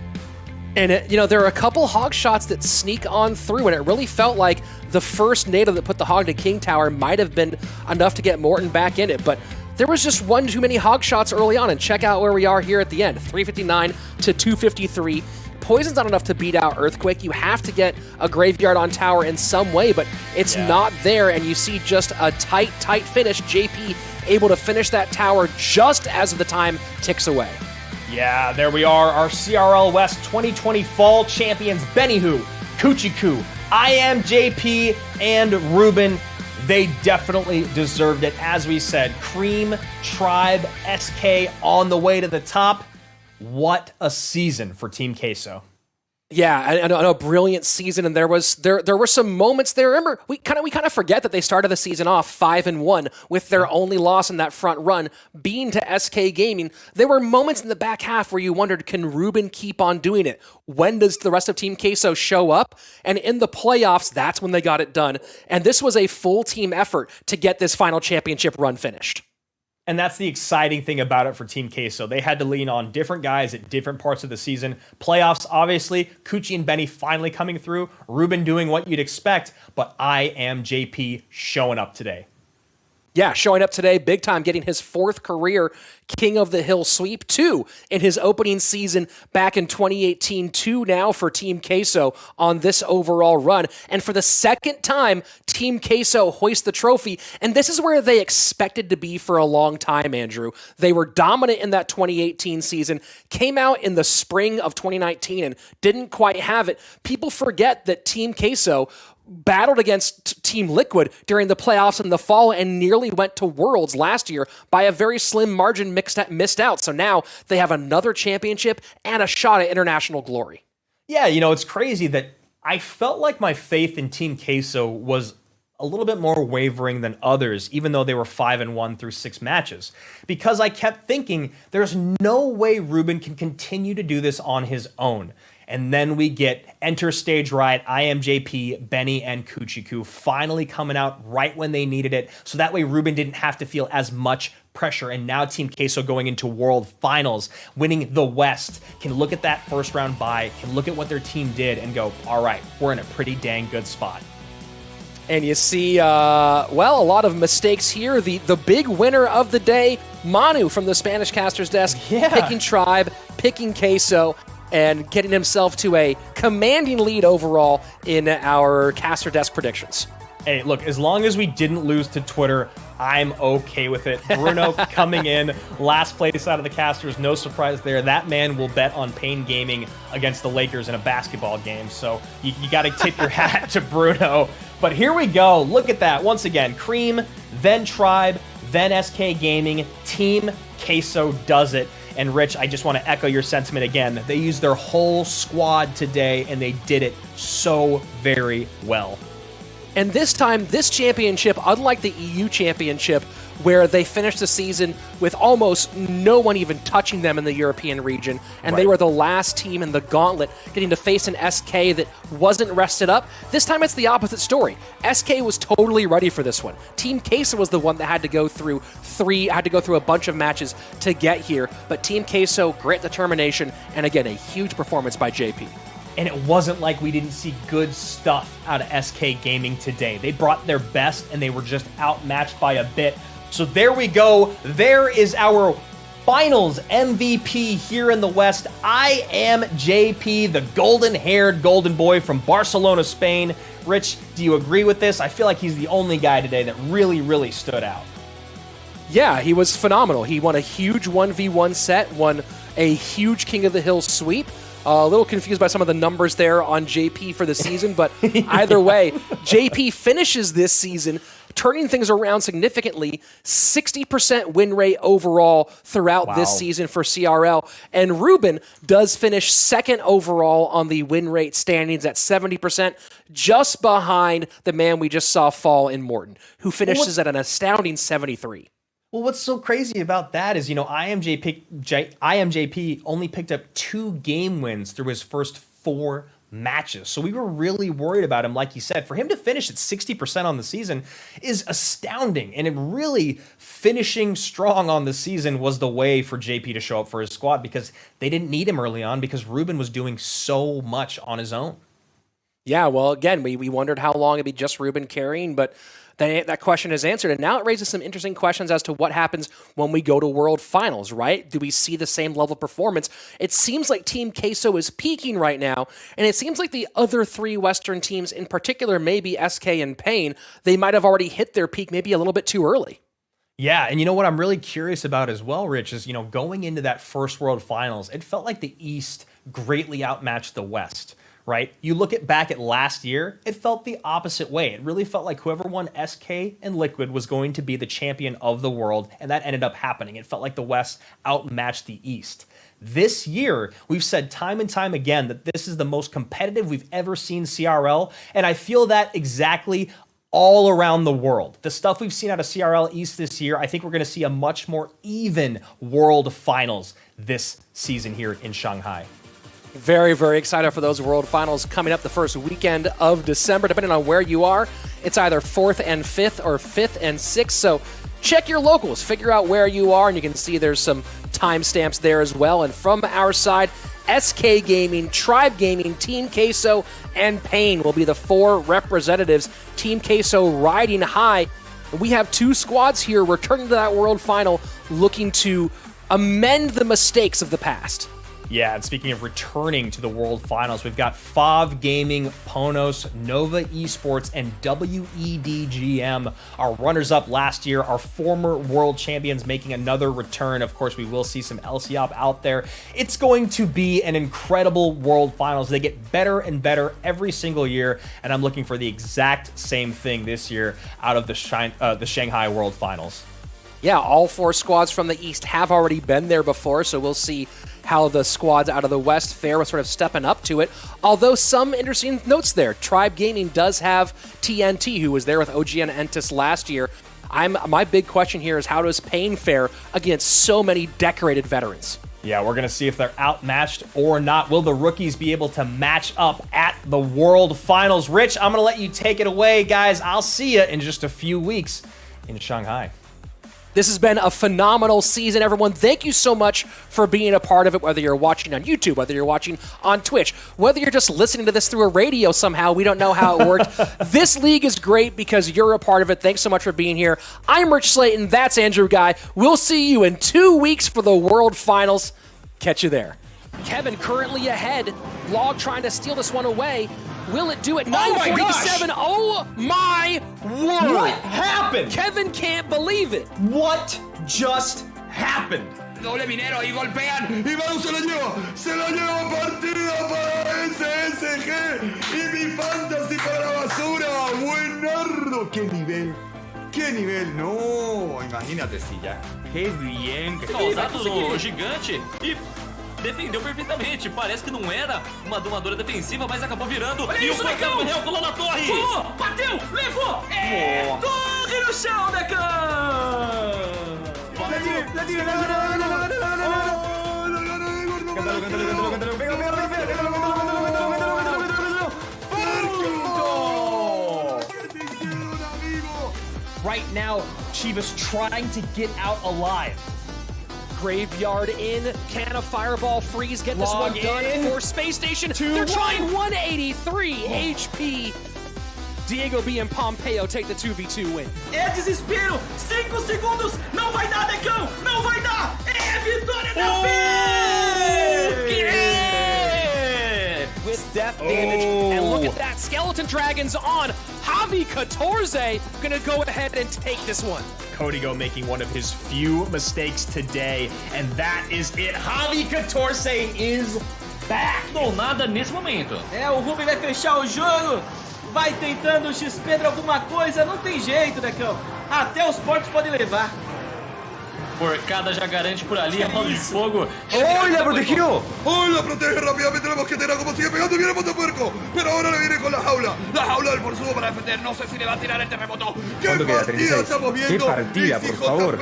And, there are a couple hog shots that sneak on through, and it really felt like the first NATO that put the hog to King Tower might have been enough to get Morton back in it. But there was just one too many hog shots early on, and check out where we are here at the end. 359 to 253. Poison's not enough to beat out Earthquake. You have to get a graveyard on tower in some way, but it's not there, and you see just a tight finish. JP able to finish that tower just as the time ticks away. Yeah, there we are, our CRL West 2020 Fall Champions, Bennyhu, Kuchiku, Imjp, and Reuben. They definitely deserved it. As we said, Cream, Tribe, SK on the way to the top. What a season for Team Queso. Yeah, I know, a brilliant season, and there were some moments there. Remember, we kind of forget that they started the season off 5-1 with their only loss in that front run being to SK Gaming. There were moments in the back half where you wondered, can Reuben keep on doing it? When does the rest of Team Queso show up? And in the playoffs, that's when they got it done. And this was a full team effort to get this final championship run finished. And that's the exciting thing about it for Team Queso. They had to lean on different guys at different parts of the season. Playoffs, obviously, Couture and Benny finally coming through. Reuben doing what you'd expect, but Imjp showing up today. Yeah, showing up today, big time, getting his 4th career King of the Hill sweep, 2 in his opening season back in 2018, 2 now for Team Queso on this overall run. And for the 2nd time, Team Queso hoists the trophy. And this is where they expected to be for a long time, Andrew. They were dominant in that 2018 season, came out in the spring of 2019 and didn't quite have it. People forget that Team Queso battled against Team Liquid during the playoffs in the fall and nearly went to Worlds last year by a very slim margin, missed out. So now they have another championship and a shot at international glory. Yeah, you know, it's crazy that I felt like my faith in Team Queso was a little bit more wavering than others, even though they were 5-1 through 6 matches, because I kept thinking there's no way Reuben can continue to do this on his own. And then we get Enter Stage Right, Imjp, Benny, and Kuchiku finally coming out right when they needed it. So that way Reuben didn't have to feel as much pressure. And now Team Queso going into World Finals, winning the West, can look at that first round bye, can look at what their team did and go, all right, we're in a pretty dang good spot. And you see, well, a lot of mistakes here. The big winner of the day, Manu from the Spanish Caster's Desk, picking Tribe, picking Queso, and getting himself to a commanding lead overall in our Caster Desk predictions. Hey, look, as long as we didn't lose to Twitter, I'm okay with it. Bruno coming in, last place out of the casters, no surprise there. That man will bet on Pain Gaming against the Lakers in a basketball game, so you got to tip your hat to Bruno. But here we go. Look at that. Once again, Cream, then Tribe, then SK Gaming. Team Queso does it. And Rich, I just want to echo your sentiment again. They used their whole squad today, and they did it so very well. And this time, this championship, unlike the EU championship, where they finished the season with almost no one even touching them in the European region, and they were the last team in the gauntlet getting to face an SK that wasn't rested up. This time it's the opposite story. SK was totally ready for this one. Team Queso was the one that had to go through a bunch of matches to get here, but Team Queso, great determination, and again, a huge performance by JP. And it wasn't like we didn't see good stuff out of SK Gaming today. They brought their best, and they were just outmatched by a bit. So there we go. There is our finals MVP here in the West. Imjp, the golden-haired golden boy from Barcelona, Spain. Rich, do you agree with this? I feel like he's the only guy today that really, really stood out. Yeah, he was phenomenal. He won a huge 1v1 set, won a huge King of the Hill sweep. A little confused by some of the numbers there on JP for the season, but either way, JP finishes this season turning things around significantly, 60% win rate overall throughout this season for CRL. And Reuben does finish 2nd overall on the win rate standings at 70%, just behind the man we just saw fall in Morton, who finishes at an astounding 73%. Well, what's so crazy about that is, you know, Imjp only picked up 2 game wins through his first 4 matches. So we were really worried about him, like you said. For him to finish at 60% on the season is astounding. And it really, finishing strong on the season was the way for JP to show up for his squad, because they didn't need him early on because Reuben was doing so much on his own. Yeah, well, again, we wondered how long it'd be just Reuben carrying, but that question is answered. And now it raises some interesting questions as to what happens when we go to World Finals, right? Do we see the same level of performance? It seems like Team Queso is peaking right now, and it seems like the other 3 Western teams, in particular maybe SK and Pain, they might have already hit their peak maybe a little bit too early. Yeah, and you know what I'm really curious about as well, Rich, is, you know, going into that first World Finals, it felt like the East greatly outmatched the West. Right? You look back at last year, it felt the opposite way. It really felt like whoever won SK and Liquid was going to be the champion of the world, and that ended up happening. It felt like the West outmatched the East. This year, we've said time and time again that this is the most competitive we've ever seen CRL, and I feel that exactly all around the world. The stuff we've seen out of CRL East this year, I think we're going to see a much more even World Finals this season here in Shanghai. Very, very excited for those World Finals coming up the first weekend of December. Depending on where you are, it's either 4th and 5th or 5th and 6th. So check your locals, figure out where you are, and you can see there's some timestamps there as well. And from our side, SK Gaming, Tribe Gaming, Team Queso, and Pain will be the 4 representatives. Team Queso riding high. We have 2 squads here returning to that World Final, looking to amend the mistakes of the past. Yeah, and speaking of returning to the World Finals, we've got FOV Gaming, Ponos, Nova Esports, and WEDGM, our runners-up last year, our former world champions making another return. Of course, we will see some LCOP out there. It's going to be an incredible World Finals. They get better and better every single year, and I'm looking for the exact same thing this year out of the Shanghai World Finals. Yeah, all 4 squads from the East have already been there before, so we'll see how the squads out of the West fare with sort of stepping up to it. Although some interesting notes there. Tribe Gaming does have TNT, who was there with OG and Entis last year. My big question here is, how does Pain fare against so many decorated veterans? Yeah, we're going to see if they're outmatched or not. Will the rookies be able to match up at the World Finals? Rich, I'm going to let you take it away, guys. I'll see you in just a few weeks in Shanghai. This has been a phenomenal season, everyone. Thank you so much for being a part of it, whether you're watching on YouTube, whether you're watching on Twitch, whether you're just listening to this through a radio somehow. We don't know how it worked. This league is great because you're a part of it. Thanks so much for being here. I'm Rich Slayton. That's Andrew Guy. We'll see you in 2 weeks for the World Finals. Catch you there. Kevin currently ahead. Log trying to steal this one away. Will it do it? 9:47. Oh my word! What happened? Kevin can't believe it. What just happened? Doble minero y golpean. Y Manu se lo lleva partida para SSG. Y mi fantasy para la basura. Buenardo. Qué nivel. No, imagínate si ya. Qué bien. Causado no gigante e defendeu perfeitamente. Parece que não era uma domadora defensiva, mas acabou virando. Olha e isso, o Decão Decão! pulou na torre. Pulou, bateu, levou. É torre no chão, Decão. Right now, Chivas trying to get out alive. Graveyard in. Can a fireball freeze get this Log one done in. for Space Station? They're trying 183 HP. Diego B and Pompeo take the 2v2 win. É desespero. 5 segundos. Não vai dar, Decão. Não vai dar. É vitória da PEN. With death damage. And look at that. Skeleton Dragons on. Javi 14 gonna go ahead and take this one. Código making one of his few mistakes today, and that is it. Javi 14 is back. Não nada nesse momento. É, o Reuben vai fechar o jogo. Vai tentando o XP de alguma coisa. Não tem jeito, Decão. Até os porcos podem levar. Porcada já garante por ali, a bola de fogo. ¡Oh, la protegió! ¡Oh, la protege rápidamente la mosquetera! Como sigue pegando, viene Puerco. Pero ahora le viene con la jaula. La jaula del forzudo para defender. No sé si le va a tirar el terremoto. ¡Qué partida estamos viendo! ¡Qué partida, por favor!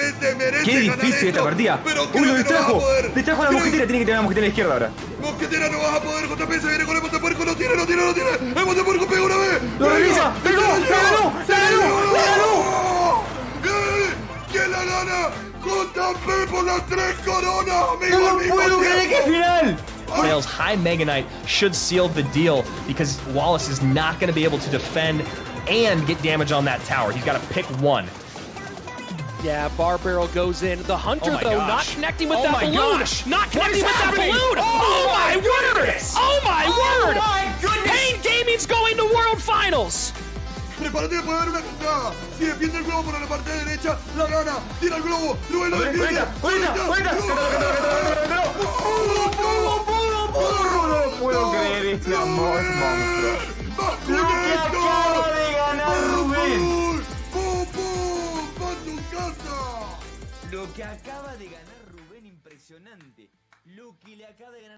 ¡Qué difícil esta partida! ¡Uy, lo distrajo! ¡Distrajo a la mosquetera! Tiene que tener la mosquetera a la izquierda ahora. Mosquetera, no vas a poder. JP se viene con el Montepuerco. ¡No tiene! ¡El Montepuerco pega una vez! ¡Lo revisa! ¡La ganó! ¿Quién la gana? JP por las 3 coronas, amigo. ¡No lo puedo creer! ¡Qué final! Fails High Mega Knight should seal the deal because Wallace is not going to be able to defend and get damage on that tower. He's got to pick one. Yeah, Bar Barrel goes in. The Hunter, Oh my though, gosh. not connecting with Oh that my balloon. gosh. Not connecting What with is that happening? balloon. Oh my word. goodness. Oh my word. my goodness. Pain Gaming's going to World Finals. Prepárate, puede haber una cantada. Si defiende el globo por la parte derecha, la gana. Tira el globo. Reuben lo defiende. No lo puedo creer, este amor monstruo. Lo que acaba de ganar Reuben. Lo que acaba de ganar Reuben, impresionante. Lo que le acaba de ganar.